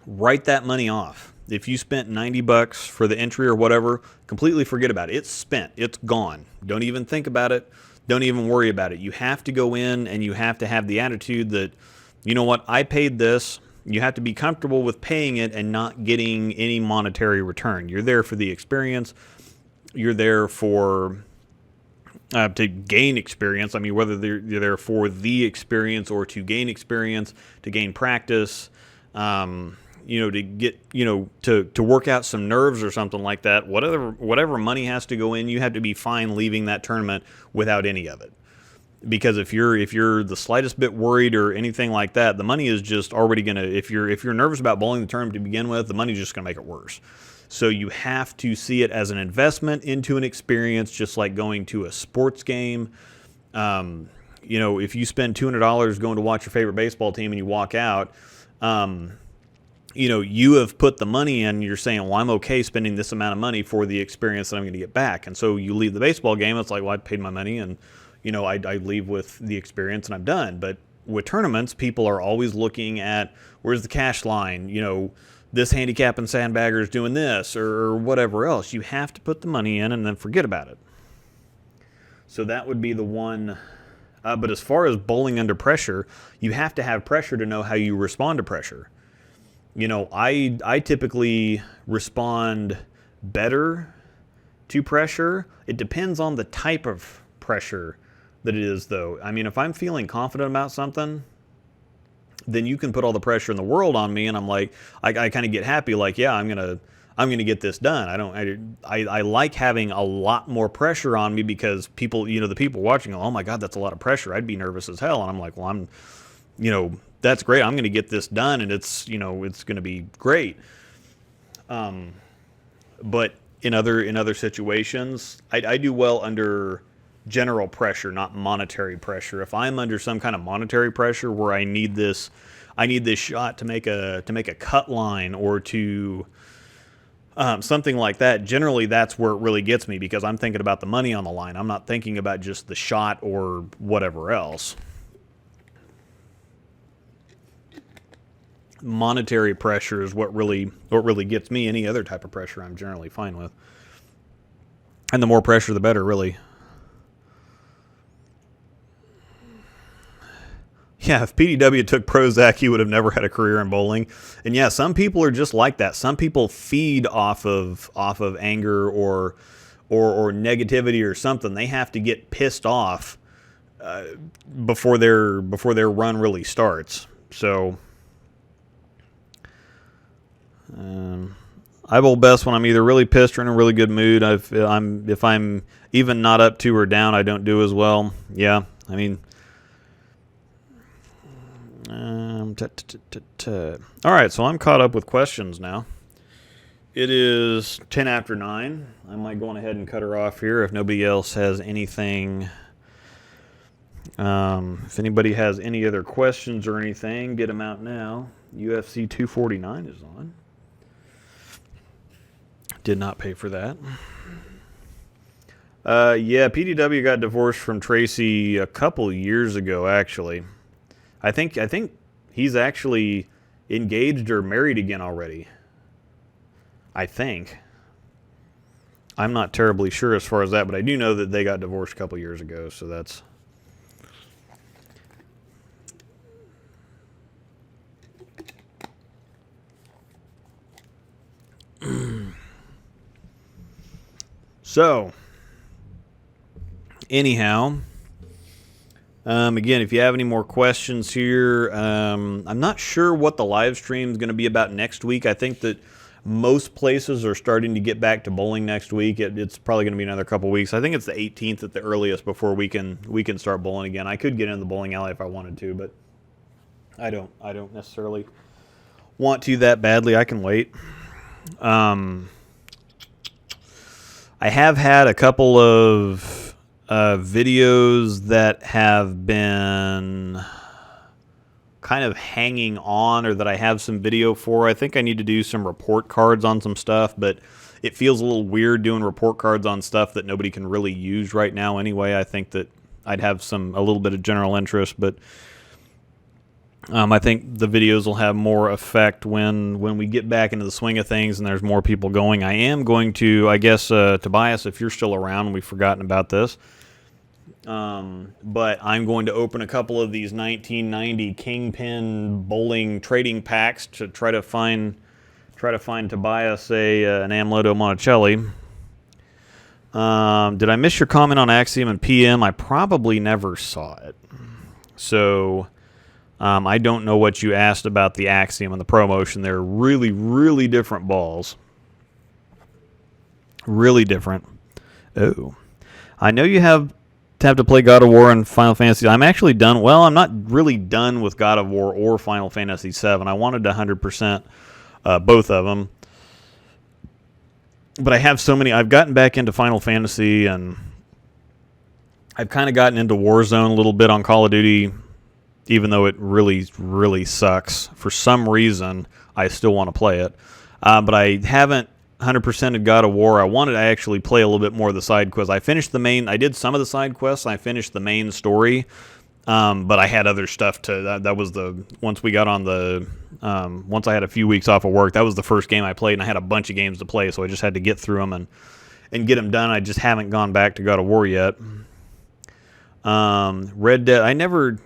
write that money off. If you spent $90 for the entry or whatever, completely forget about it. It's spent. It's gone. Don't even think about it. Don't even worry about it. You have to go in and you have to have the attitude that, you know what, I paid this. You have to be comfortable with paying it and not getting any monetary return. You're there for the experience. You're there for to gain experience. I mean, whether you're there for the experience or to gain experience, to gain practice, to get, to work out some nerves or something like that. Whatever money has to go in, you have to be fine leaving that tournament without any of it. Because if you're the slightest bit worried or anything like that, the money is just already gonna. If you're nervous about bowling the tournament to begin with, the money's just gonna make it worse. So you have to see it as an investment into an experience, just like going to a sports game. If you spend $200 going to watch your favorite baseball team and you walk out, you have put the money in. You're saying, well, I'm okay spending this amount of money for the experience that I'm going to get back. And so you leave the baseball game. It's like, well, I paid my money and, I leave with the experience and I'm done. But with tournaments, people are always looking at where's the cash line, this handicap and sandbaggers doing this or whatever else. You have to put the money in and then forget about it. So that would be the one. But as far as bowling under pressure, you have to have pressure to know how you respond to pressure. I typically respond better to pressure. It depends on the type of pressure that it is, though. I mean, if I'm feeling confident about something, then you can put all the pressure in the world on me, and I'm like, I kind of get happy, like, yeah, I'm gonna get this done. I like having a lot more pressure on me because people, the people watching, oh my God, that's a lot of pressure. I'd be nervous as hell, and I'm like, well, that's great. I'm gonna get this done, and it's gonna be great. But in other situations, I do well under general pressure, not monetary pressure. If I'm under some kind of monetary pressure where I need this shot to make a cut line or to something like that, generally that's where it really gets me because I'm thinking about the money on the line. I'm not thinking about just the shot or whatever else. Monetary pressure is what really gets me. Any other type of pressure I'm generally fine with. And the more pressure, the better, really. Yeah, if PDW took Prozac, he would have never had a career in bowling. And yeah, some people are just like that. Some people feed off of anger or negativity or something. They have to get pissed off before their run really starts. So I bowl best when I'm either really pissed or in a really good mood. If I'm even not up to or down, I don't do as well. Yeah, I mean. All right, so I'm caught up with questions now. It is 10 after 9. I might go on ahead and cut her off here if nobody else has anything. If anybody has any other questions or anything, get them out now. UFC 249 is on. Did not pay for that. Yeah, PDW got divorced from Tracy a couple years ago, actually. I think he's actually engaged or married again already. I think. I'm not terribly sure as far as that, but I do know that they got divorced a couple years ago, so that's... So, anyhow, again, if you have any more questions here, I'm not sure what the live stream is going to be about next week. I think that most places are starting to get back to bowling next week. It's probably going to be another couple weeks. I think it's the 18th at the earliest before we can start bowling again. I could get in the bowling alley if I wanted to, but I don't necessarily want to that badly. I can wait. I have had a couple of videos that have been kind of hanging on, or that I have some video for. I think I need to do some report cards on some stuff, but it feels a little weird doing report cards on stuff that nobody can really use right now anyway. I think that I'd have a little bit of general interest, but I think the videos will have more effect when we get back into the swing of things and there's more people going. I am going to, I guess, Tobias, if you're still around, we've forgotten about this. But I'm going to open a couple of these 1990 Kingpin bowling trading packs to try to find Tobias an Amloto Monticelli. Did I miss your comment on Axiom and PM? I probably never saw it. So... I don't know what you asked about the Axiom and the ProMotion. They're really, really different balls. Really different. Oh. I know you have to play God of War and Final Fantasy. I'm actually done. Well, I'm not really done with God of War or Final Fantasy 7. I wanted to 100% both of them. But I have so many. I've gotten back into Final Fantasy, and I've kind of gotten into Warzone a little bit on Call of Duty. Even though it really, really sucks. For some reason, I still want to play it. But I haven't 100%ed God of War. I wanted to actually play a little bit more of the side quests. I finished the main... I did some of the side quests. I finished the main story. But I had other stuff to... That was the... Once we got on the... once I had a few weeks off of work, that was the first game I played, and I had a bunch of games to play, so I just had to get through them and get them done. I just haven't gone back to God of War yet. Red Dead...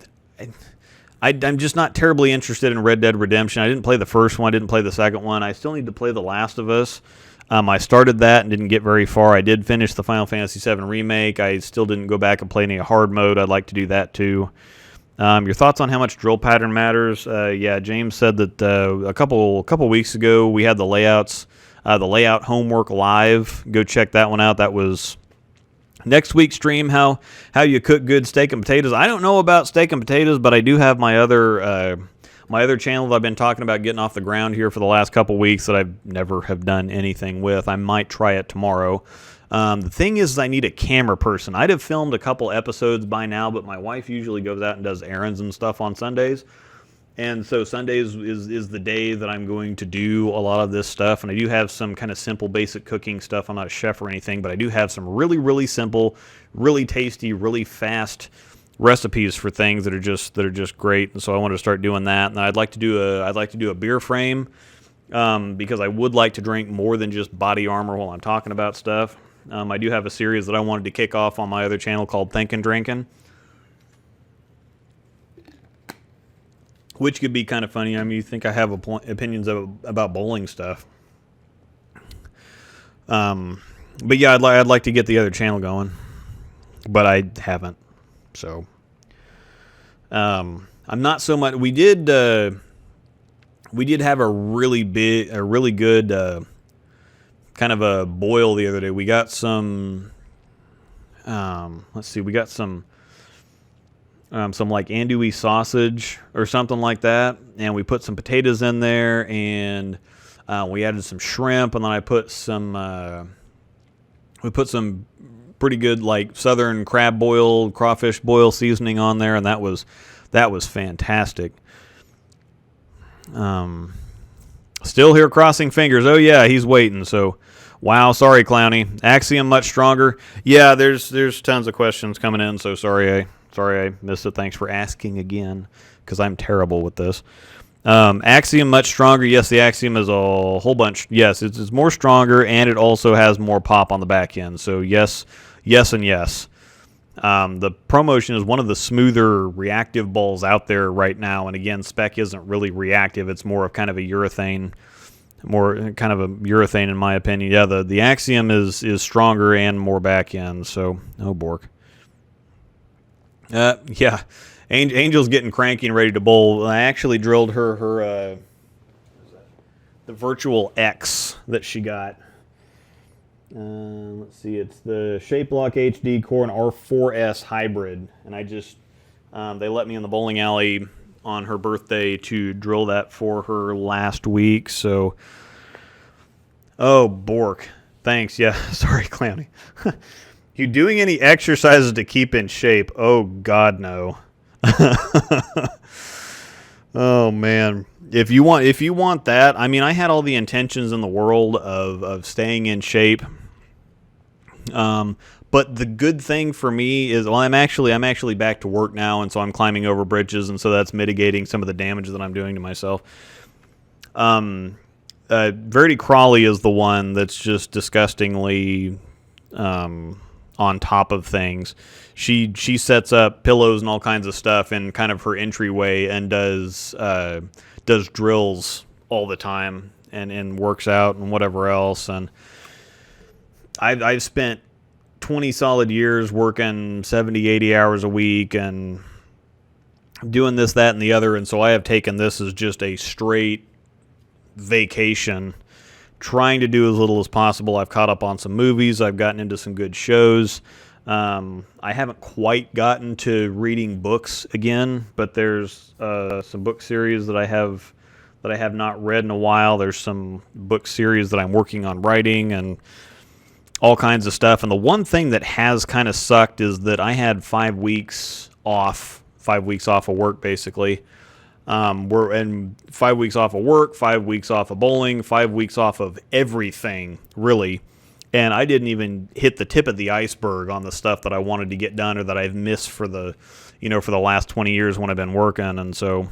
I'm just not terribly interested in Red Dead Redemption. I didn't play the first one. I didn't play the second one. I still need to play The Last of Us. I started that and didn't get very far. I did finish the Final Fantasy VII Remake. I still didn't go back and play any hard mode. I'd like to do that too. Your thoughts on how much drill pattern matters? Yeah, James said that a couple weeks ago we had the layouts, the layout homework live. Go check that one out. That was... Next week's stream, how you cook good steak and potatoes. I don't know about steak and potatoes, but I do have my other channel that I've been talking about getting off the ground here for the last couple weeks that I've never have done anything with. I might try it tomorrow. The thing is, I need a camera person. I'd have filmed a couple episodes by now, but my wife usually goes out and does errands and stuff on Sundays. And so Sundays is the day that I'm going to do a lot of this stuff. And I do have some kind of simple, basic cooking stuff. I'm not a chef or anything, but I do have some really, really simple, really tasty, really fast recipes for things that are just great. And so I want to start doing that. And I'd like to do a beer frame because I would like to drink more than just Body Armor while I'm talking about stuff. I do have a series that I wanted to kick off on my other channel called Thinkin' Drinkin', which could be kind of funny. I mean, you think I have opinions about bowling stuff. But yeah, I'd like to get the other channel going, but I haven't. So, I'm not so much. We did have a really good kind of a boil the other day. We got some. Let's see. We got some like andouille sausage or something like that, and we put some potatoes in there, and We added some shrimp, and then I put some we put some pretty good like southern crab boil, crawfish boil seasoning on there, and that was fantastic. Still here crossing fingers. Oh yeah, he's waiting. So, wow, sorry, Clowny. Axiom much stronger. Yeah, there's tons of questions coming in. So sorry I missed it. Thanks for asking again, because I'm terrible with this. Axiom much stronger. Yes, the Axiom is a whole bunch. Yes, it's more stronger, and it also has more pop on the back end. So yes, and yes. The ProMotion is one of the smoother reactive balls out there right now, and again, spec isn't really reactive. It's more of kind of a urethane, in my opinion. Yeah, the Axiom is stronger and more back end. So oh Bork. Yeah, Angel's getting cranky and ready to bowl. I actually drilled her the Virtual X that she got. Let's see, it's the Shape Lock HD Core and R4S hybrid, and I just they let me in the bowling alley on her birthday to drill that for her last week. So, oh Bork, thanks. Yeah, sorry, Clowny. You doing any exercises to keep in shape? Oh God, no. Oh man. If you want that, I mean, I had all the intentions in the world of staying in shape. But the good thing for me is, well, I'm actually back to work now, and so I'm climbing over bridges, and so that's mitigating some of the damage that I'm doing to myself. Verity Crawley is the one that's just disgustingly on top of things. She sets up pillows and all kinds of stuff in kind of her entryway and does drills all the time and works out and whatever else. And I've spent 20 solid years working 70, 80 hours a week and doing this, that, and the other. And so I have taken this as just a straight vacation, trying to do as little as possible. I've caught up on some movies. I've gotten into some good shows. I haven't quite gotten to reading books again, but there's some book series that I have not read in a while. There's some book series that I'm working on writing and all kinds of stuff. And the one thing that has kind of sucked is that I had 5 weeks off of work, basically. And 5 weeks off of work, 5 weeks off of bowling, 5 weeks off of everything, really. And I didn't even hit the tip of the iceberg on the stuff that I wanted to get done or that I've missed for the last 20 years when I've been working. And so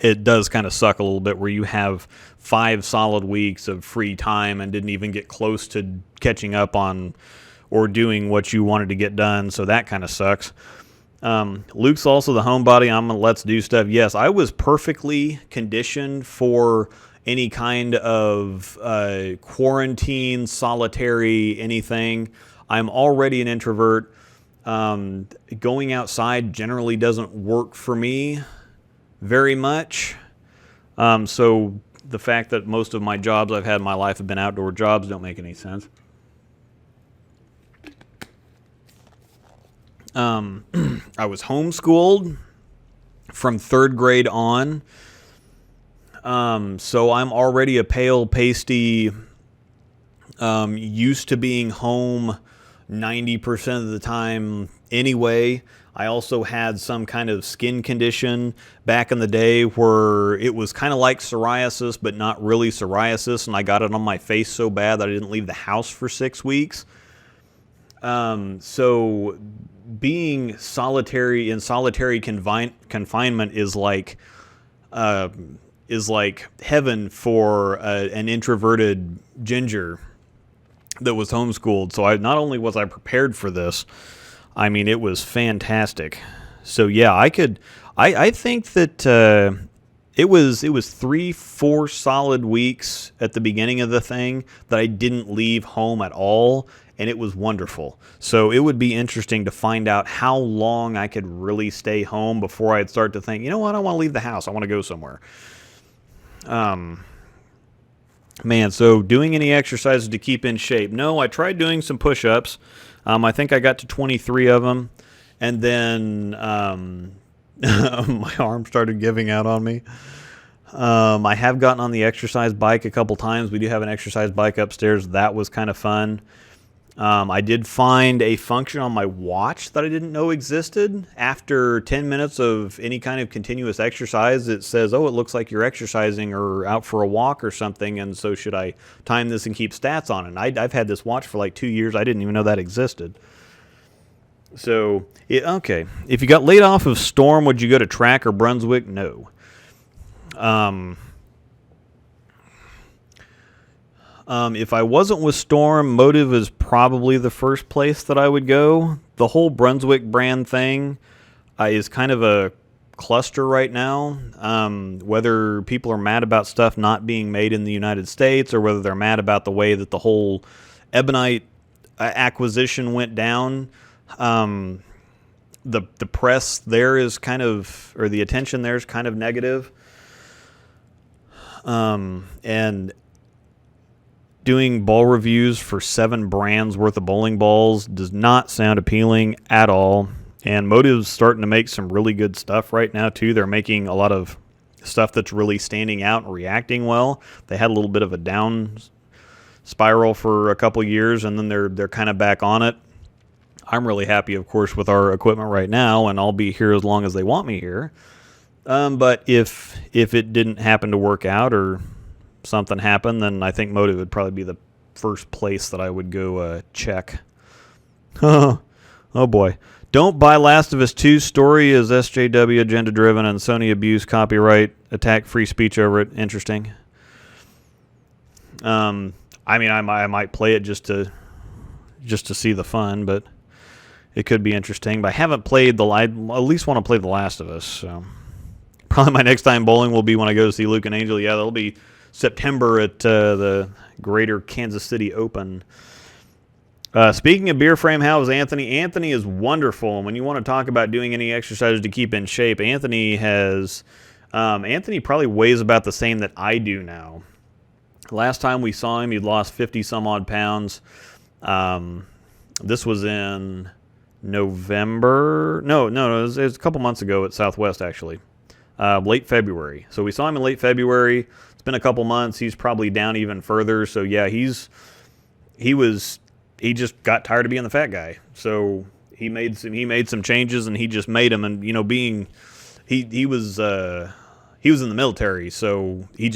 it does kind of suck a little bit where you have 5 solid weeks of free time and didn't even get close to catching up on or doing what you wanted to get done. So that kind of sucks. Luke's also the homebody. I'm gonna let's do stuff. Yes, I was perfectly conditioned for any kind of quarantine, solitary, anything. I'm already an introvert. Going outside generally doesn't work for me very much. So the fact that most of my jobs I've had in my life have been outdoor jobs don't make any sense. I was homeschooled from 3rd grade on. So I'm already a pale, pasty, used to being home 90% of the time anyway. I also had some kind of skin condition back in the day where it was kind of like psoriasis, but not really psoriasis, and I got it on my face so bad that I didn't leave the house for 6 weeks. So being in solitary confinement is like heaven for an introverted ginger that was homeschooled. So not only was I prepared for this, I mean, it was fantastic. So yeah, I think that it was 3-4 solid weeks at the beginning of the thing that I didn't leave home at all, and it was wonderful. So it would be interesting to find out how long I could really stay home before I'd start to think, you know what, I don't want to leave the house. I want to go somewhere. Man, so doing any exercises to keep in shape? No, I tried doing some push-ups. I think I got to 23 of them, and then my arm started giving out on me. I have gotten on the exercise bike a couple times. We do have an exercise bike upstairs. That was kind of fun. I did find a function on my watch that I didn't know existed. After 10 minutes of any kind of continuous exercise, it says, oh, it looks like you're exercising or out for a walk or something, and so should I time this and keep stats on it? I've had this watch for like 2 years. I didn't even know that existed. So, okay. If you got laid off of Storm, would you go to Track or Brunswick? No. If I wasn't with Storm, Motive is probably the first place that I would go. The whole Brunswick brand thing is kind of a cluster right now. Whether people are mad about stuff not being made in the United States or whether they're mad about the way that the whole Ebonite acquisition went down, the press there is kind of, or the attention there is kind of negative. And doing ball reviews for 7 brands worth of bowling balls does not sound appealing at all. And Motive's starting to make some really good stuff right now, too. They're making a lot of stuff that's really standing out and reacting well. They had a little bit of a down spiral for a couple years, and then they're kind of back on it. I'm really happy, of course, with our equipment right now, and I'll be here as long as they want me here. But if it didn't happen to work out or something happened, then I think Motive would probably be the first place that I would go check. Oh boy. Don't buy Last of Us 2. Story is SJW, agenda-driven, and Sony abuse copyright, attack free speech over it. Interesting. I mean, I might play it just to see the fun, but it could be interesting. But I haven't played I at least want to play The Last of Us. So probably my next time bowling will be when I go to see Luke and Angel. Yeah, that'll be September at the Greater Kansas City Open. Speaking of beer frame, how is Anthony? Anthony is wonderful. And when you want to talk about doing any exercises to keep in shape, Anthony probably weighs about the same that I do now. Last time we saw him, he'd lost 50 some odd pounds. This was in November. No, it was a couple months ago at Southwest, actually. Late February. So we saw him in late February. It's been a couple months. He's probably down even further. So yeah, he just got tired of being the fat guy. So he made some changes, and he just made them. And he was in the military, so he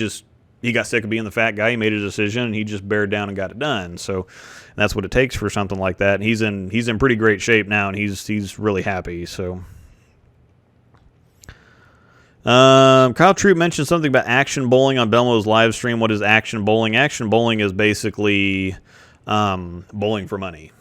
got sick of being the fat guy. He made a decision, and he just bared down and got it done. So that's what it takes for something like that. And he's in pretty great shape now, and he's really happy. So. Kyle Troop mentioned something about action bowling on Belmo's live stream. What is action bowling? Action bowling is basically bowling for money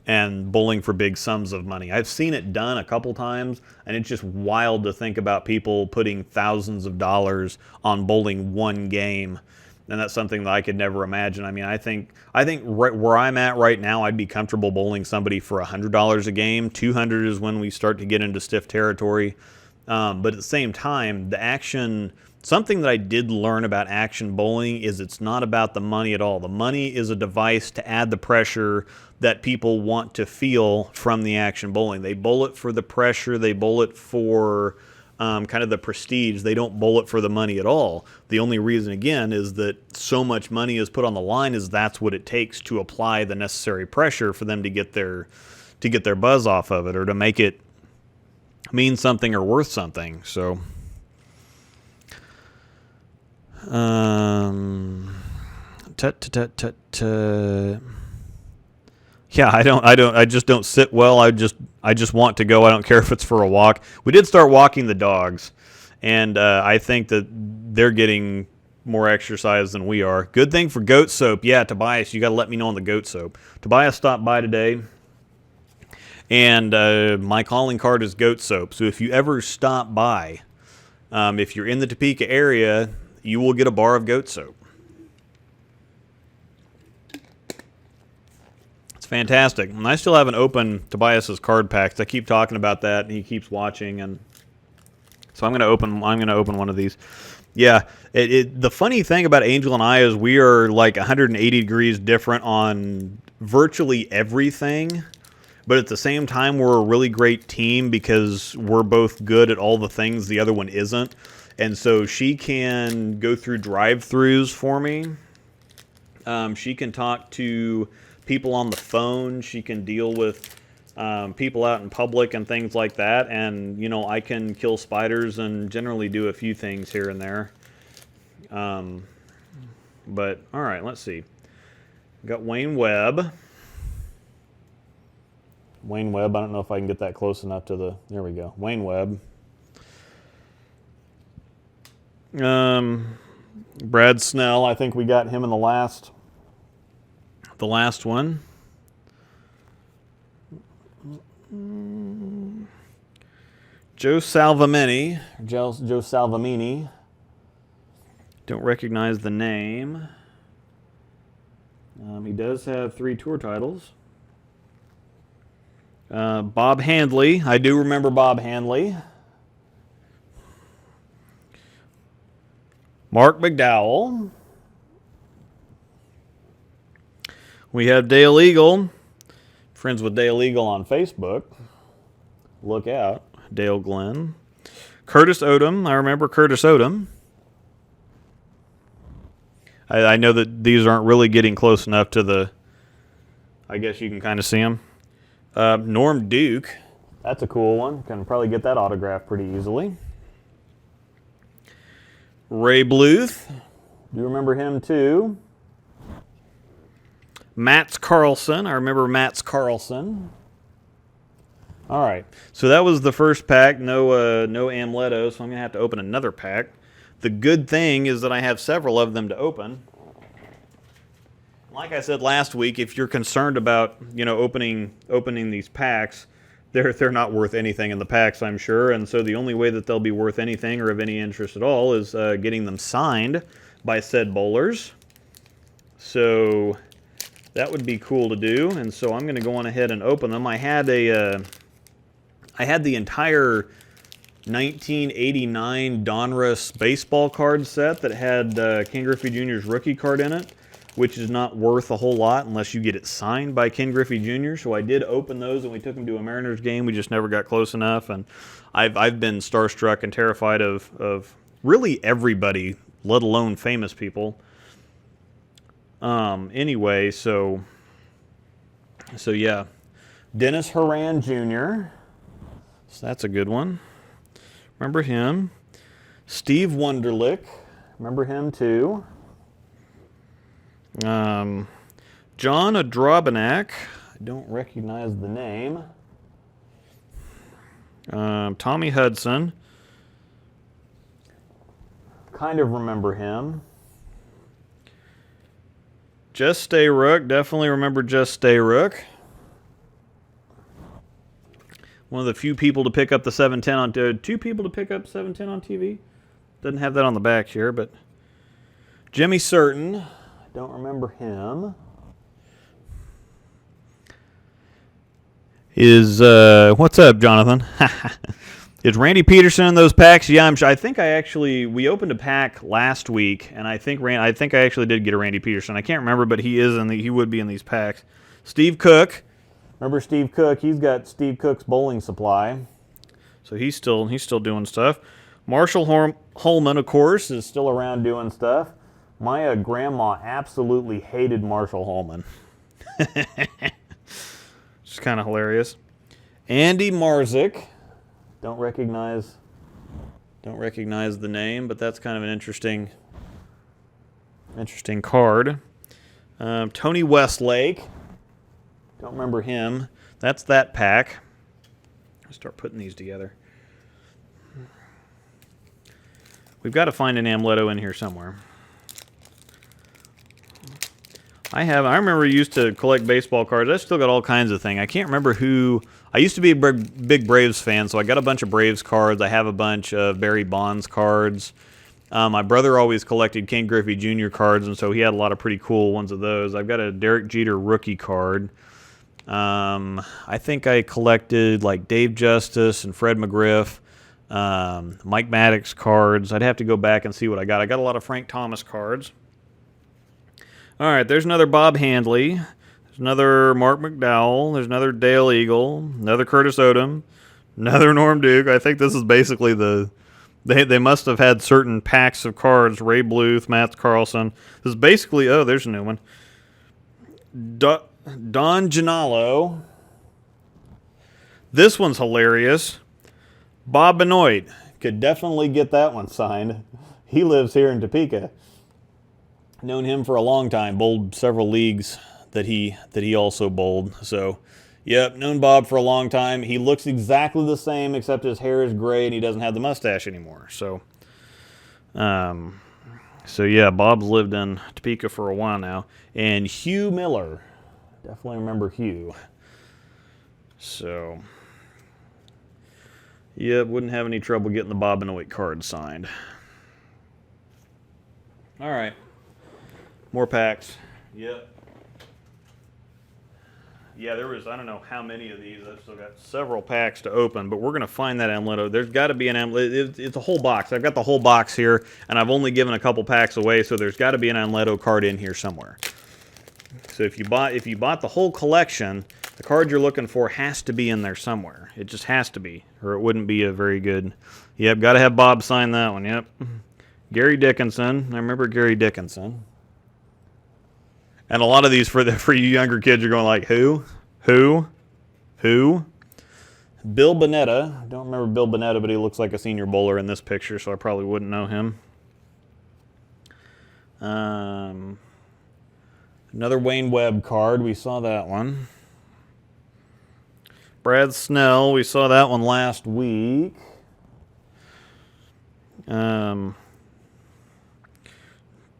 and bowling for big sums of money. I've seen it done a couple times, and it's just wild to think about people putting thousands of dollars on bowling one game. And that's something that I could never imagine. I mean, I think right where I'm at right now, I'd be comfortable bowling somebody for $100 a game. $200 is when we start to get into stiff territory. But at the same time, something that I did learn about action bowling is it's not about the money at all. The money is a device to add the pressure that people want to feel from the action bowling. They bowl it for the pressure. They bowl it for kind of the prestige. They don't bowl it for the money at all. The only reason, again, is that so much money is put on the line is that's what it takes to apply the necessary pressure for them to get their buzz off of it or to make it mean something or worth something. So yeah, I just don't sit well. I just want to go. I don't care if it's for a walk. We did start walking the dogs, and I think that they're getting more exercise than we are. Good thing for goat soap. Yeah, Tobias, you got to let me know on the goat soap. Tobias stopped by today, and my calling card is goat soap. So if you ever stop by, if you're in the Topeka area, you will get a bar of goat soap. It's fantastic. And I still haven't opened Tobias's card packs. I keep talking about that, and he keeps watching, and so I'm going to open one of these. Yeah, the funny thing about Angel and I is we are like 180 degrees different on virtually everything. but at the same time, we're a really great team because we're both good at all the things the other one isn't. And so she can go through drive-thrus for me. She can talk to people on the phone. She can deal with people out in public and things like that. And, you know, I can kill spiders and generally do a few things here and there. But, all right, let's see. We've got Wayne Webb. Wayne Webb, I don't know if I can get that close enough to the... There we go. Wayne Webb. Brad Snell, I think we got him in the last one. Joe Salvamini. Joe Salvamini. Don't recognize the name. He does have 3 tour titles. Bob Handley. I do remember Bob Handley. Mark McDowell. We have Dale Eagle. Friends with Dale Eagle on Facebook. Look out. Dale Glenn. Curtis Odom. I remember Curtis Odom. I know that these aren't really getting close enough to the... I guess you can kind of see them. Norm Duke. That's a cool one. Can probably get that autographed pretty easily. Ray Bluth. Do you remember him too? Mats Carlson. I remember Mats Carlson. All right. So that was the first pack. No Amleto, so I'm going to have to open another pack. The good thing is that I have several of them to open. Like I said last week, if you're concerned about, you know, opening these packs, they're not worth anything in the packs, I'm sure. And so the only way that they'll be worth anything or of any interest at all is getting them signed by said bowlers. So that would be cool to do. And so I'm going to go on ahead and open them. I had the entire 1989 Donruss baseball card set that had Ken Griffey Jr.'s rookie card in it, which is not worth a whole lot unless you get it signed by Ken Griffey Jr. So I did open those, and we took them to a Mariners game. We just never got close enough, and I've been starstruck and terrified of really everybody, let alone famous people. Anyway, so yeah, Dennis Horan Jr. So that's a good one. Remember him. Steve Wunderlich. Remember him too. John Adrobanak. I don't recognize the name. Tommy Hudson. Kind of remember him. Just Stay Rook. Definitely remember Just Stay Rook. One of the few people to pick up the 710 on... 2 people to pick up 710 on TV. Doesn't have that on the back here, but... Jimmy Certain. Don't remember him. What's up, Jonathan? Is Randy Peterson in those packs? Yeah, I'm sure. I think we opened a pack last week, and I think I actually did get a Randy Peterson. I can't remember, but he would be in these packs. Steve Cook. Remember Steve Cook? He's got Steve Cook's bowling supply. So he's still doing stuff. Marshall Holman, of course, is still around doing stuff. My grandma absolutely hated Marshall Holman. It's kind of hilarious. Andy Marzik. Don't recognize the name, but that's kind of an interesting card. Tony Westlake. Don't remember him. That's that pack. I'll start putting these together. We've got to find an Amleto in here somewhere. I remember I used to collect baseball cards. I still got all kinds of things. I can't remember who. I used to be a big Braves fan, so I got a bunch of Braves cards. I have a bunch of Barry Bonds cards. My brother always collected Ken Griffey Jr. cards, and so he had a lot of pretty cool ones of those. I've got a Derek Jeter rookie card. I think I collected like Dave Justice and Fred McGriff, Mike Maddox cards. I'd have to go back and see what I got. I got a lot of Frank Thomas cards. All right, there's another Bob Handley. There's another Mark McDowell. There's another Dale Eagle. Another Curtis Odom. Another Norm Duke. I think this is basically the... They must have had certain packs of cards. Ray Bluth, Matt Carlson. This is basically... Oh, there's a new one. Don Gianalo. This one's hilarious. Bob Benoit. Could definitely get that one signed. He lives here in Topeka. Known him for a long time. Bowled several leagues that he also bowled. So, yep, known Bob for a long time. He looks exactly the same except his hair is gray and he doesn't have the mustache anymore. So yeah, Bob's lived in Topeka for a while now. And Hugh Miller. Definitely remember Hugh. So, yep, wouldn't have any trouble getting the Bob Benoit card signed. All right. More packs. Yep. Yeah, there was, I don't know how many of these. I've still got several packs to open, but we're going to find that Amleto. There's got to be an Amleto. It's a whole box. I've got the whole box here, and I've only given a couple packs away, so there's got to be an Amleto card in here somewhere. So if you bought the whole collection, the card you're looking for has to be in there somewhere. It just has to be, or it wouldn't be a very good... Yep, got to have Bob sign that one, yep. Gary Dickinson. I remember Gary Dickinson. And a lot of these for you younger kids are going like, who? Bill Bonetta. I don't remember Bill Bonetta, but he looks like a senior bowler in this picture, so I probably wouldn't know him. Another Wayne Webb card. We saw that one. Brad Snell. We saw that one last week.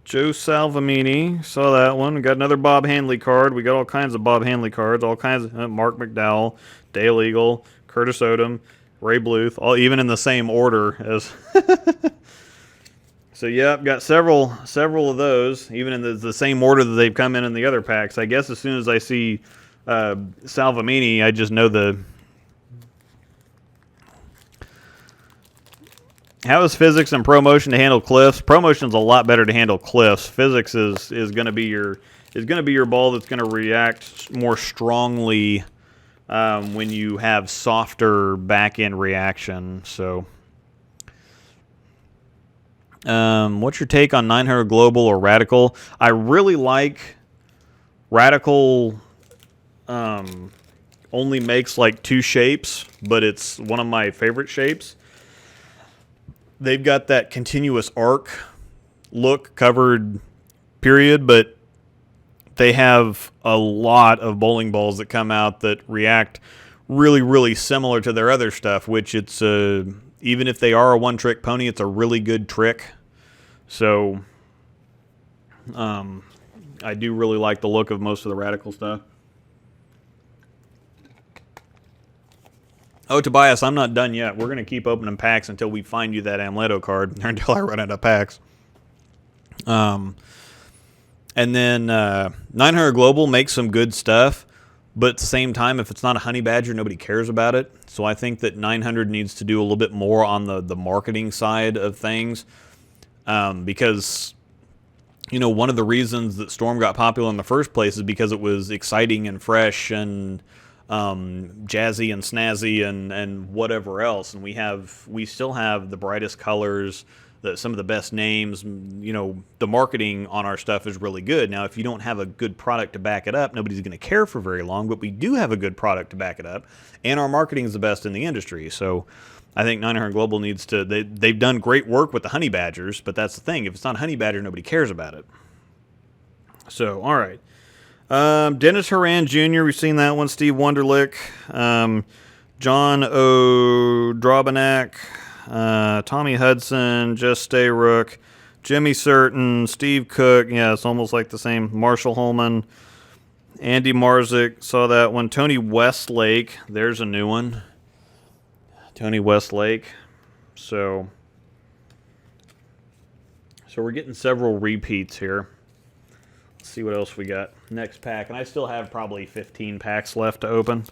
Joe Salvamini, saw that one. We got another Bob Handley card. We got all kinds of Bob Handley cards, all kinds of Mark McDowell, Dale Eagle, Curtis Odom, Ray Bluth, all even in the same order as. So yeah, I've got several of those, even in the same order that they've come in the other packs. I guess as soon as I see Salvamini, I just know the. How is physics and pro motion to handle cliffs? Pro motion's a lot better to handle cliffs. Physics is going to be your ball that's going to react more strongly when you have softer back end reaction. So, what's your take on 900 Global or Radical? I really like Radical. Only makes like 2 shapes, but it's one of my favorite shapes. They've got that continuous arc look covered period, but they have a lot of bowling balls that come out that react really, really similar to their other stuff, which it's even if they are a one-trick pony, it's a really good trick. So I do really like the look of most of the Radical stuff. Oh, Tobias, I'm not done yet. We're going to keep opening packs until we find you that Amleto card, or until I run out of packs. And then 900 Global makes some good stuff, but at the same time, if it's not a Honey Badger, nobody cares about it. So I think that 900 needs to do a little bit more on the marketing side of things, because, you know, one of the reasons that Storm got popular in the first place is because it was exciting and fresh and jazzy and snazzy and whatever else, and we still have the brightest colors, some of the best names. You know, the marketing on our stuff is really good. Now, if you don't have a good product to back it up, nobody's going to care for very long, but we do have a good product to back it up, and our marketing is the best in the industry. So I think 900 Global needs to, they've done great work with the Honey Badgers, but that's the thing, if it's not Honey Badger, nobody cares about it. So, all right. Dennis Horan Jr., we've seen that one. Steve Wunderlich, John O'Drobanak, Tommy Hudson, Just Stay Rook, Jimmy Certain, Steve Cook. Yeah, it's almost like the same. Marshall Holman, Andy Marzik, saw that one. Tony Westlake, there's a new one. Tony Westlake. So we're getting several repeats here. See what else we got. Next pack. And I still have probably 15 packs left to open.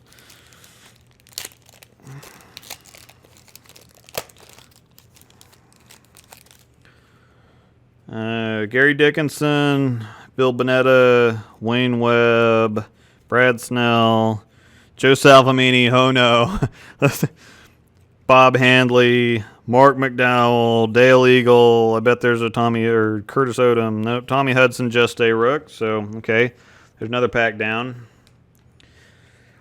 Gary Dickinson, Bill Bonetta, Wayne Webb, Brad Snell, Joe Salvamini, oh no, Bob Handley, Mark McDowell, Dale Eagle. I bet there's a Tommy or Curtis Odom. No, Tommy Hudson, just a rook. So, okay, there's another pack down.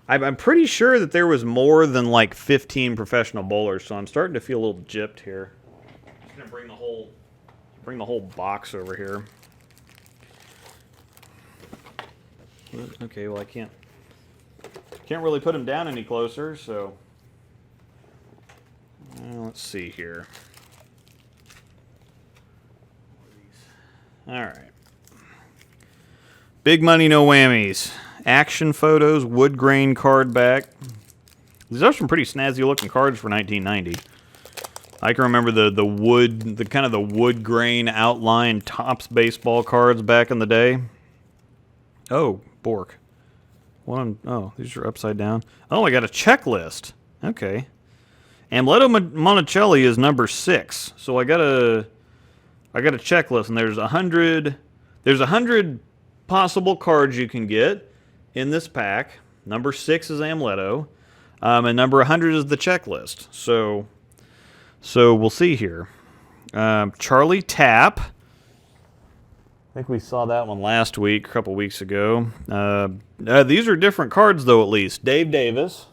I'm pretty sure that there was more than like 15 professional bowlers, so I'm starting to feel a little gypped here. I'm just gonna bring the whole box over here. Okay, well I can't really put them down any closer, so let's see here. All right. Big money, no whammies. Action photos, wood grain card back. These are some pretty snazzy looking cards for 1990. I can remember the wood grain outline Topps baseball cards back in the day. Oh, Bork. Oh, these are upside down. Oh, I got a checklist. Okay. Amleto Monticelli is number 6. So I got a checklist, and there's 100 possible cards you can get in this pack. Number 6 is Amleto, and number 100 is the checklist. So we'll see here. Charlie Tapp. I think we saw that one last week, a couple weeks ago. These are different cards, though, at least. Dave Davis.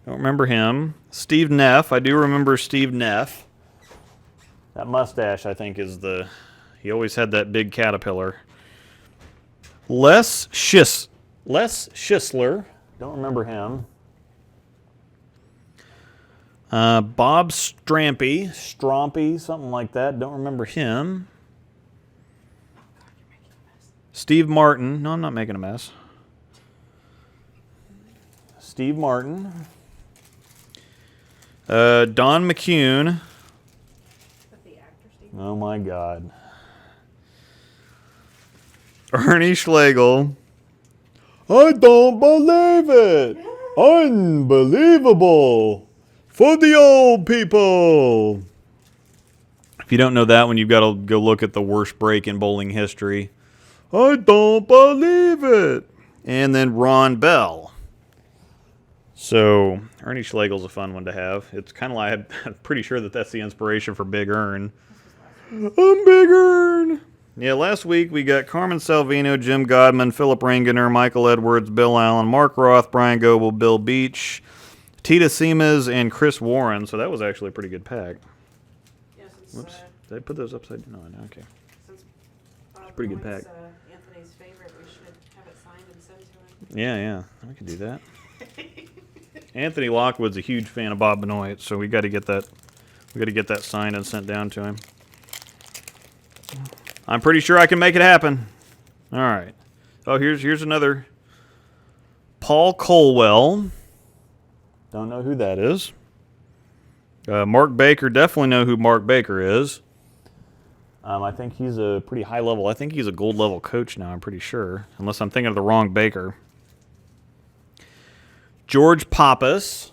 Don't remember him. Steve Neff. I do remember Steve Neff. That mustache, I think, is the... He always had that big caterpillar. Les Schisler. Don't remember him. Bob Strampy, something like that. Don't remember him. Steve Martin. No, I'm not making a mess. Steve Martin. Don McCune. Oh my God. Ernie Schlegel. I don't believe it. Unbelievable. For the old people. If you don't know that one, you've got to go look at the worst break in bowling history. I don't believe it. And then Ron Bell. So Ernie Schlegel's a fun one to have. It's kind of like, I'm pretty sure that that's the inspiration for Big Earn. I'm Big Earn. Yeah, last week we got Carmen Salvino, Jim Godman, Philip Rangener, Michael Edwards, Bill Allen, Mark Roth, Brian Goebel, Bill Beach, Tita Seamas, and Chris Warren. So that was actually a pretty good pack. Yeah, since, Whoops. Did I put those upside down? No, okay. Since It's a pretty good pack. Anthony's favorite, we should have it signed and sent to him. Yeah, we could do that. Anthony Lockwood's a huge fan of Bob Benoit, so we got to get that. We got to get that signed and sent down to him. I'm pretty sure I can make it happen. All right. Oh, here's another. Paul Colwell. Don't know who that is. Mark Baker. Definitely know who Mark Baker is. I think he's a pretty high level. I think he's a gold level coach now, I'm pretty sure. Unless I'm thinking of the wrong Baker. George Pappas.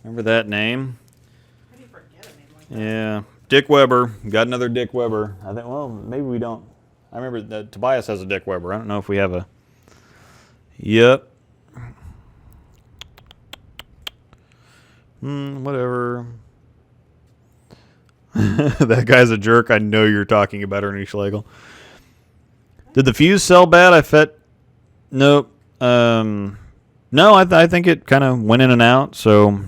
Remember that name? How do you forget a name like that? Yeah. Dick Weber. Got another Dick Weber. I think, well, maybe we don't. I remember that Tobias has a Dick Weber. I don't know if we have a. Yep. Whatever. That guy's a jerk. I know you're talking about Ernie Schlegel. Did the fuse sell bad? Nope. No, I think it kind of went in and out. So,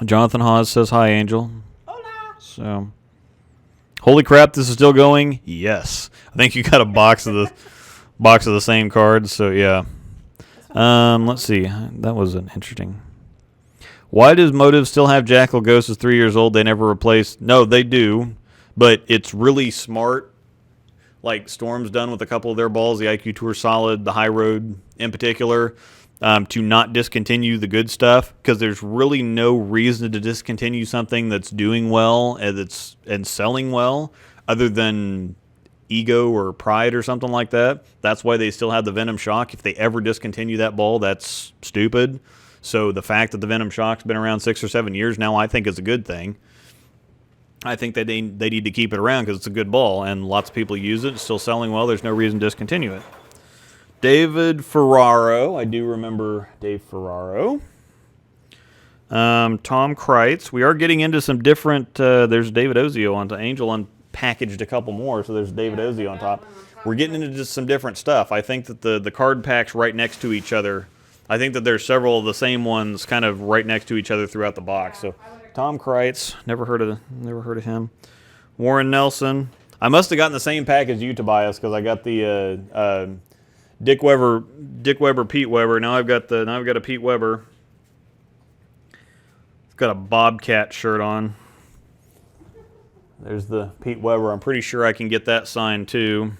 Jonathan Hawes says hi, Angel. Hola. So, holy crap, this is still going. Yes, I think you got a box of the same cards. So yeah. Let's see. That was an interesting. Why does Motive still have Jackal Ghost is 3 years old? They never replaced. No, they do, but it's really smart. Like Storm's done with a couple of their balls, the IQ Tour Solid, the High Road in particular, to not discontinue the good stuff, because there's really no reason to discontinue something that's doing well and selling well, other than ego or pride or something like that. That's why they still have the Venom Shock. If they ever discontinue that ball, that's stupid. So the fact that the Venom Shock's been around 6 or 7 years now, I think is a good thing. I think that they need to keep it around because it's a good ball, and lots of people use it. It's still selling well. There's no reason to discontinue it. David Ferraro. I do remember Dave Ferraro. Tom Kreitz. We are getting into some different. There's David Ozio on Angel unpackaged a couple more, so there's David Ozio on top. We're getting into just some different stuff. I think that the card packs right next to each other. I think that there's several of the same ones kind of right next to each other throughout the box. So Tom Kreitz, never heard of him. Warren Nelson. I must have gotten the same pack as you, Tobias, because I got the Dick Weber, Pete Weber. Now I've got a Pete Weber. It's got a Bobcat shirt on. There's the Pete Weber. I'm pretty sure I can get that signed too.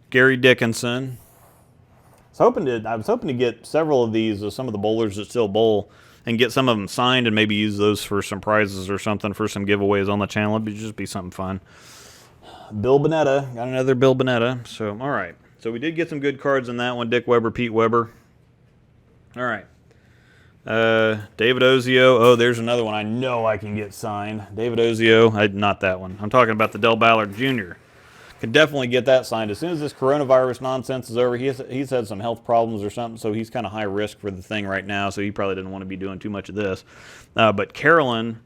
Gary Dickinson. I was hoping to get several of these, some of the bowlers that still bowl, and get some of them signed and maybe use those for some prizes or something for some giveaways on the channel. It'd just be something fun. Bill Bonetta. Got another Bill Bonetta. So, all right. So we did get some good cards in that one. Dick Weber, Pete Weber. All right. David Ozio. Oh, there's another one I know I can get signed. David Ozio. Not that one. I'm talking about the Del Ballard Jr. Could definitely get that signed. As soon as this coronavirus nonsense is over, he's had some health problems or something, so he's kind of high risk for the thing right now, so he probably didn't want to be doing too much of this. But Carolyn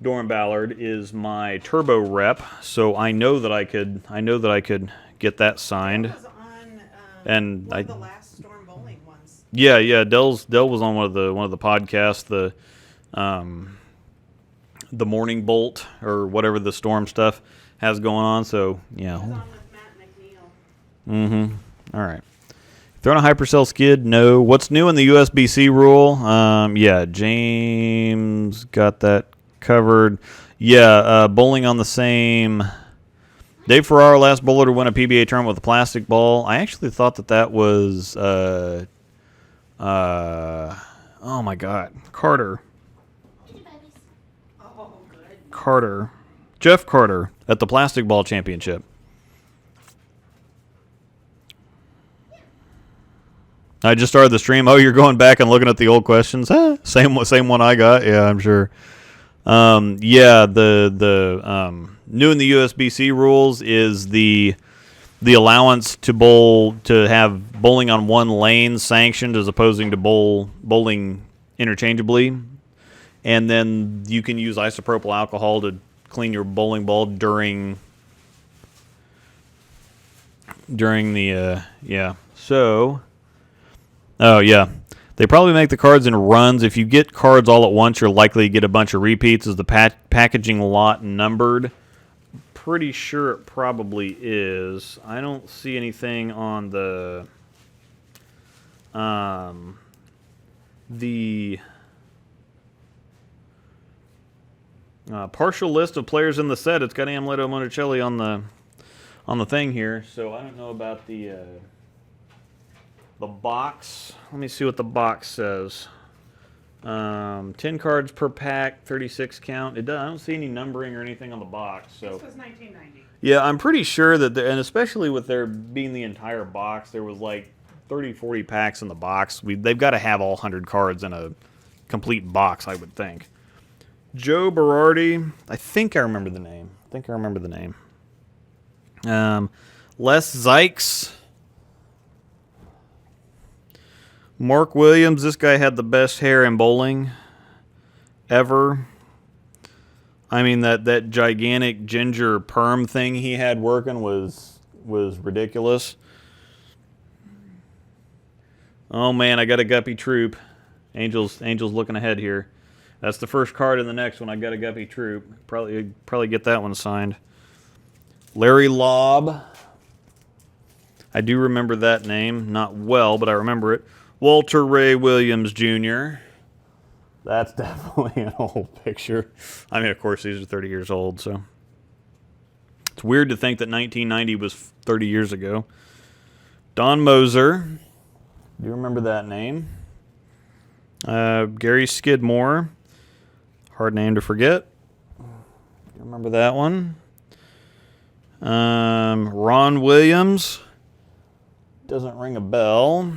Doran Ballard is my turbo rep, so I know that I could get that signed. That was on and one of the last Storm Bowling ones. Yeah. Dell was on one of the podcasts, the Morning Bolt or whatever the Storm stuff has going on. So yeah. It was on with Matt McNeil. All right. Throwing a hypercell skid? No. What's new in the USBC rule? Yeah, James got that covered. Yeah, bowling on the same. Dave Ferraro, last bowler to win a PBA tournament with a plastic ball. I actually thought that was. Oh my God, Carter. Oh, good. Carter. Jeff Carter at the Plastic Ball Championship. I just started the stream. Oh, you're going back and looking at the old questions? Same one I got. Yeah, I'm sure. Yeah, the new in the USBC rules is the allowance to have bowling on one lane sanctioned as opposing to bowling interchangeably, and then you can use isopropyl alcohol to clean your bowling ball during the yeah. So, oh yeah, they probably make the cards in runs. If you get cards all at once, you're likely to get a bunch of repeats. Is the packaging lot numbered? Pretty sure it probably is. I don't see anything on the partial list of players in the set. It's got Amleto Monticelli on the thing here, so I don't know about the box. Let me see what the box says. 10 cards per pack, 36 count. I don't see any numbering or anything on the box. So This was 1990. yeah, I'm pretty sure that, and especially with there being the entire box, there was like 30, 40 packs in the box. They've got to have all 100 cards in a complete box, I would think. Joe Berardi, I think I remember the name. Les Zykes. Mark Williams, this guy had the best hair in bowling ever. I mean, that gigantic ginger perm thing he had working was ridiculous. Oh man, I got a Guppy Troop. Angel's looking ahead here. That's the first card in the next one. I got a Guppy Troop. Probably get that one signed. Larry Lobb. I do remember that name. Not well, but I remember it. Walter Ray Williams Jr. That's definitely an old picture. I mean, of course, these are 30 years old, so. It's weird to think that 1990 was 30 years ago. Don Moser. Do you remember that name? Gary Skidmore. Hard name to forget. You remember that one? Ron Williams. Doesn't ring a bell.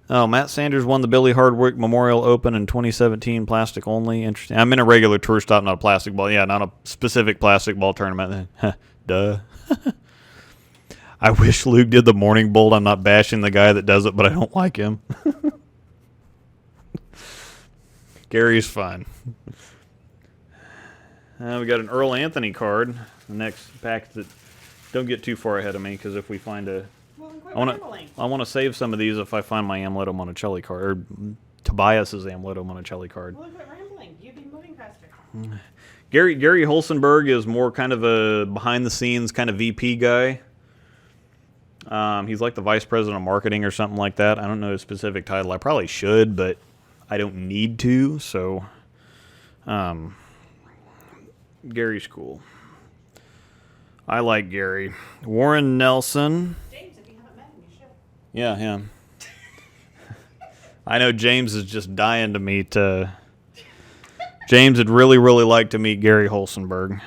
Oh, Matt Sanders won the Billy Hardwick Memorial Open in 2017, plastic only. Interesting. I'm in a regular tour stop, not a plastic ball. Yeah, not a specific plastic ball tournament. Duh. I wish Luke did the morning bolt. I'm not bashing the guy that does it, but I don't like him. Gary's fine. We got an Earl Anthony card. The next pack that don't get too far ahead of me, because if we find a, I want to save some of these if I find my Amleto Monticelli card, or Tobias's Amleto Monticelli card. Well, quit rambling. You'd be moving faster. Gary Holsenberg is more kind of a behind the scenes kind of VP guy. He's like the vice president of marketing or something like that. I don't know his specific title. I probably should, but I don't need to. So, Gary's cool. I like Gary. Warren Nelson. James, if you haven't met him, you should. Yeah, him. I know James is just dying to meet. James would really, really like to meet Gary Holsenberg.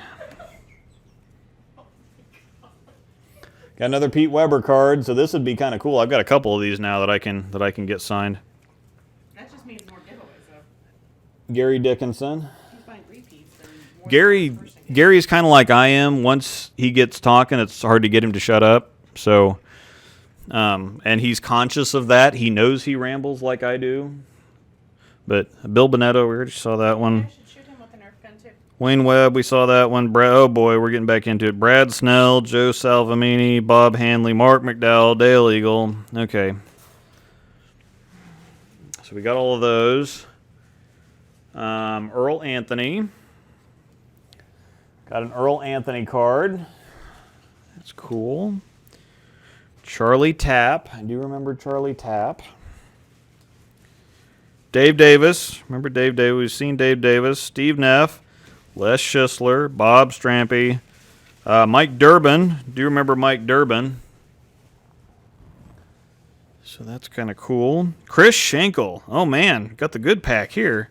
Got another Pete Weber card, so this would be kind of cool. I've got a couple of these now that I can get signed. That just means more giveaways, though. Gary Dickinson. You find repeats. Then more Gary's kind of like I am. Once he gets talking, it's hard to get him to shut up. So, and he's conscious of that. He knows he rambles like I do. But Bill Bonetto, we already saw that one. I should shoot him with a Nerf gun, too. Wayne Webb, we saw that one. Oh boy, we're getting back into it. Brad Snell, Joe Salvamini, Bob Hanley, Mark McDowell, Dale Eagle. Okay. So we got all of those. Earl Anthony. Got an Earl Anthony card. That's cool. Charlie Tapp. I do remember Charlie Tapp. Dave Davis. Remember Dave Davis? We've seen Dave Davis. Steve Neff. Les Schisler. Bob Strampy. Mike Durbin. Do you remember Mike Durbin? So that's kind of cool. Chris Schenkel. Oh, man. Got the good pack here.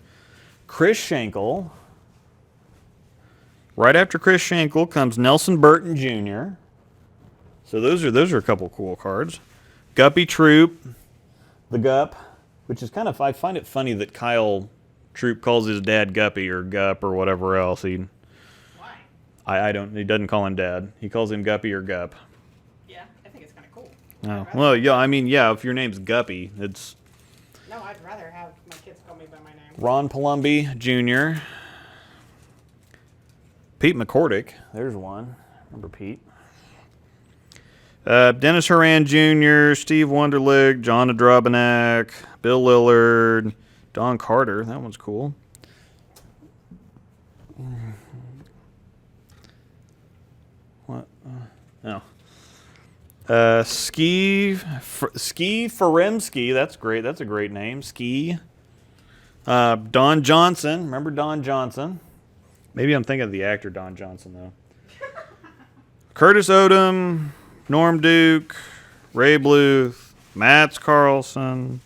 Chris Schenkel. Right after Chris Schenkel comes Nelson Burton Jr. So those are a couple cool cards. Guppy Troop. The Gup. Which is kind of, I find it funny that Kyle Troop calls his dad Guppy or Gup or whatever else. Why? He doesn't call him dad. He calls him Guppy or Gup. Yeah, I think it's kind of cool. Oh, well, yeah, I mean, yeah, if your name's Guppy, it's... No, I'd rather have my kids call me by my name. Ron Palumbi Jr. Pete McCordick. There's one. Remember Pete. Dennis Horan Jr., Steve Wunderlich, John Adrobanak, Bill Lillard, Don Carter. That one's cool. What? No. Ski Feremski. That's great. That's a great name. Ski. Don Johnson. Remember Don Johnson? Maybe I'm thinking of the actor Don Johnson, though. Curtis Odom. Norm Duke, Ray Bluth, Mats Carlson,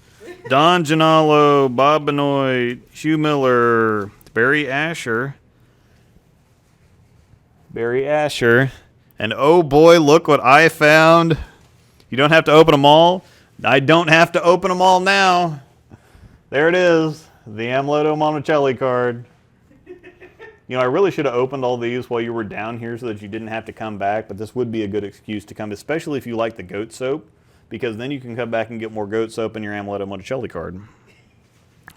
Don Gianallo, Bob Benoit, Hugh Miller, Barry Asher, and oh boy, look what I found. You don't have to open them all. I don't have to open them all now. There it is, the Amleto Monticelli card. You know, I really should have opened all these while you were down here so that you didn't have to come back, but this would be a good excuse to come, especially if you like the goat soap, because then you can come back and get more goat soap in your Amleto Monticelli card.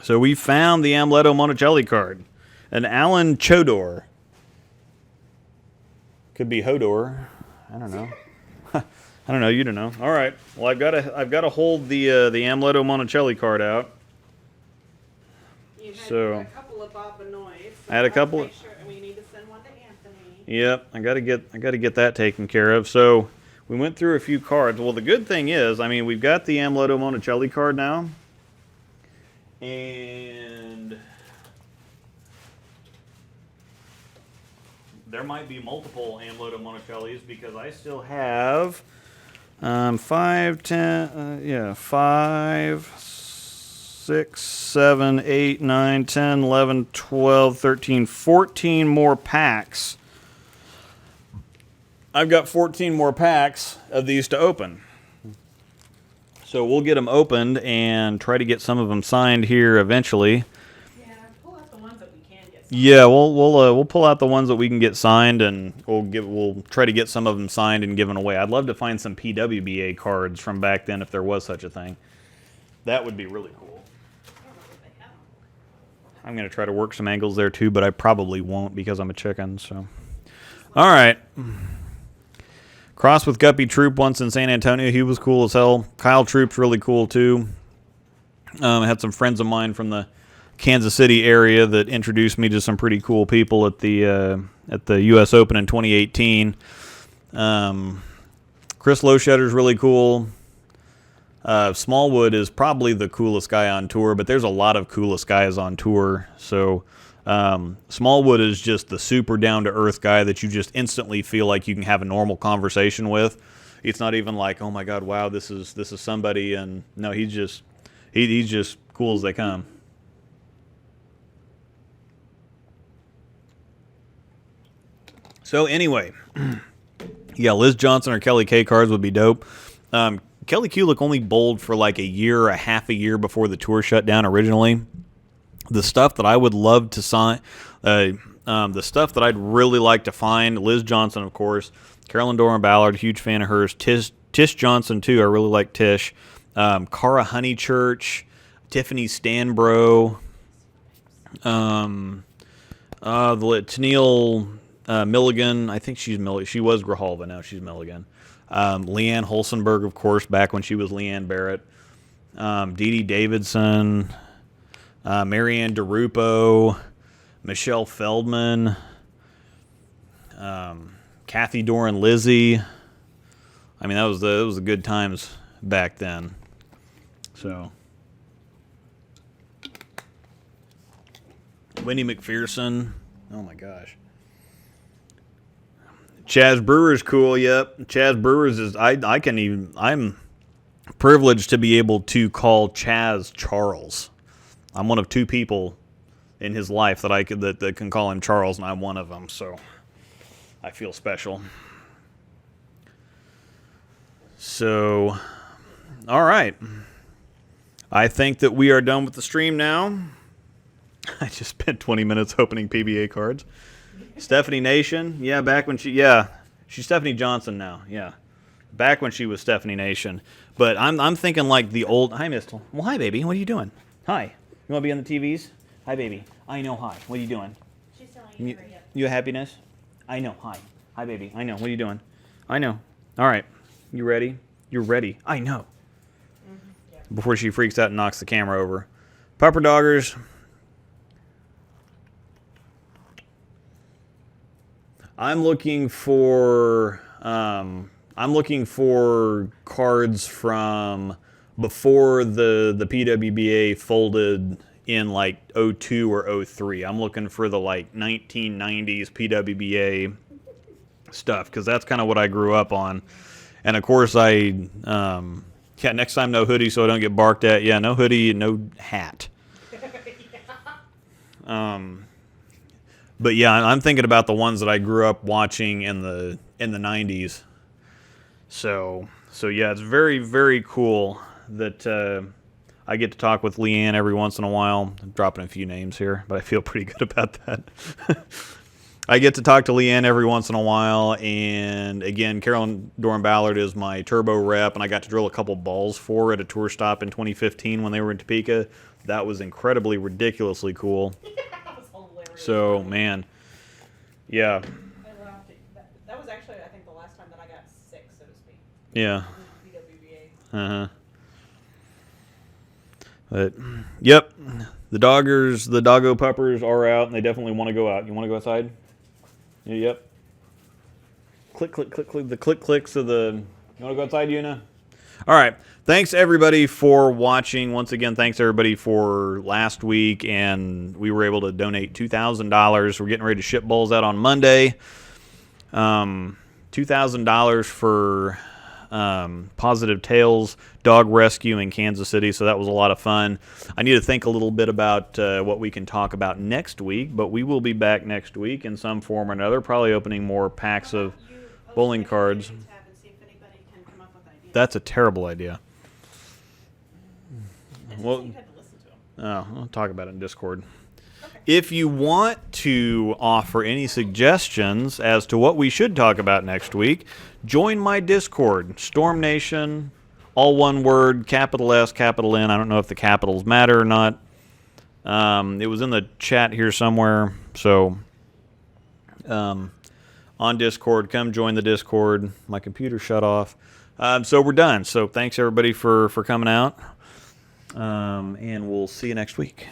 So we found the Amleto Monticelli card. An Alan Chodor. Could be Hodor. I don't know. I don't know. You don't know. All right. Well, I've got to hold the Amleto Monticelli card out. You had So a couple of Bob Benoit. So I had a couple of. sure, we need to send one to Anthony. Yep, I got to get that taken care of. So we went through a few cards. Well, the good thing is, I mean, we've got the Amleto Monticelli card now, and there might be multiple Amleto Monticellis because I still have 5, 6, 7, 8, 9, 10, 11, 12, 13, 14 more packs. I've got 14 more packs of these to open. So we'll get them opened and try to get some of them signed here eventually. Yeah, pull out the ones that we can get signed. Yeah, we'll pull out the ones that we can get signed, and we'll try to get some of them signed and given away. I'd love to find some PWBA cards from back then if there was such a thing. That would be really cool. I don't know if they have them. I'm gonna try to work some angles there too, but I probably won't because I'm a chicken. So, all right. Crossed with Guppy Troop once in San Antonio. He was cool as hell. Kyle Troop's really cool too. I had some friends of mine from the Kansas City area that introduced me to some pretty cool people at the U.S. Open in 2018. Chris Lowshutter's really cool. Smallwood is probably the coolest guy on tour, but there's a lot of coolest guys on tour. So Smallwood is just the super down-to-earth guy that you just instantly feel like you can have a normal conversation with. It's not even like, oh my God, wow, this is somebody, and no, he's just cool as they come. So anyway, yeah, Liz Johnson or Kelly K cards would be dope. Kelly Kulick only bowled for like a half a year before the tour shut down originally. The stuff that I would love to sign, the stuff that I'd really like to find, Liz Johnson, of course, Carolyn Doran Ballard, huge fan of hers, Tish Johnson, too, I really like Tish, Cara Honeychurch, Tiffany Stanbro, Tennille Milligan, I think she was Grijalva, now she's Milligan. Leanne Holsenberg, of course, back when she was Leanne Barrett. Dee Dee Davidson, Marianne DeRupo, Michelle Feldman, Kathy Doran Lizzie. I mean, that was the good times back then. So, Winnie McPherson. Oh my gosh. Chaz Brewer's cool. Yep, Chaz Brewer's is. I'm privileged to be able to call Chaz Charles. I'm one of two people in his life that can call him Charles, and I'm one of them. So I feel special. So, all right. I think that we are done with the stream now. I just spent 20 minutes opening PBA cards. Stephanie Nation, yeah, she's Stephanie Johnson now, yeah. Back when she was Stephanie Nation. But I'm thinking like the old, hi, Mistle. Well, hi, baby, what are you doing? Hi, you want to be on the TVs? Hi, baby. I know, hi, what are you doing? She's telling You have happiness? I know, hi. Hi, baby, I know, what are you doing? I know. All right, you ready? You're ready. I know. Mm-hmm. Yeah. Before she freaks out and knocks the camera over. Pupper Doggers. I'm looking for cards from before the PWBA folded in like 02 or 03. I'm looking for the like 1990s PWBA stuff because that's kind of what I grew up on. And of course next time no hoodie so I don't get barked at. Yeah, no hoodie, no hat. But yeah, I'm thinking about the ones that I grew up watching in the 90s. So yeah, it's very, very cool that I get to talk with Leanne every once in a while. I'm dropping a few names here, but I feel pretty good about that. I get to talk to Leanne every once in a while, and again, Carolyn Doran Ballard is my turbo rep, and I got to drill a couple balls for her at a tour stop in 2015 when they were in Topeka. That was incredibly, ridiculously cool. So, man, yeah. I laughed at that was actually, I think, the last time that I got sick, so to speak. Yeah. BWBA. Uh-huh. But, yep, the doggo puppers are out, and they definitely want to go out. You want to go outside? Yep. Click, click, click, click. The click, clicks of the... You want to go outside, Una? All right. Thanks, everybody, for watching. Once again, thanks, everybody, for last week. And we were able to donate $2,000. We're getting ready to ship bowls out on Monday. $2,000 for Positive Tales Dog Rescue in Kansas City. So that was a lot of fun. I need to think a little bit about what we can talk about next week. But we will be back next week in some form or another, probably opening more packs of bowling cards. That's a terrible idea. Well, you had to listen to them. I'll talk about it in Discord. Okay. If you want to offer any suggestions as to what we should talk about next week, join my Discord, Storm Nation, all one word, capital S, capital N. I don't know if the capitals matter or not. It was in the chat here somewhere. So on Discord, come join the Discord. My computer shut off. So we're done. So thanks everybody for coming out. And we'll see you next week.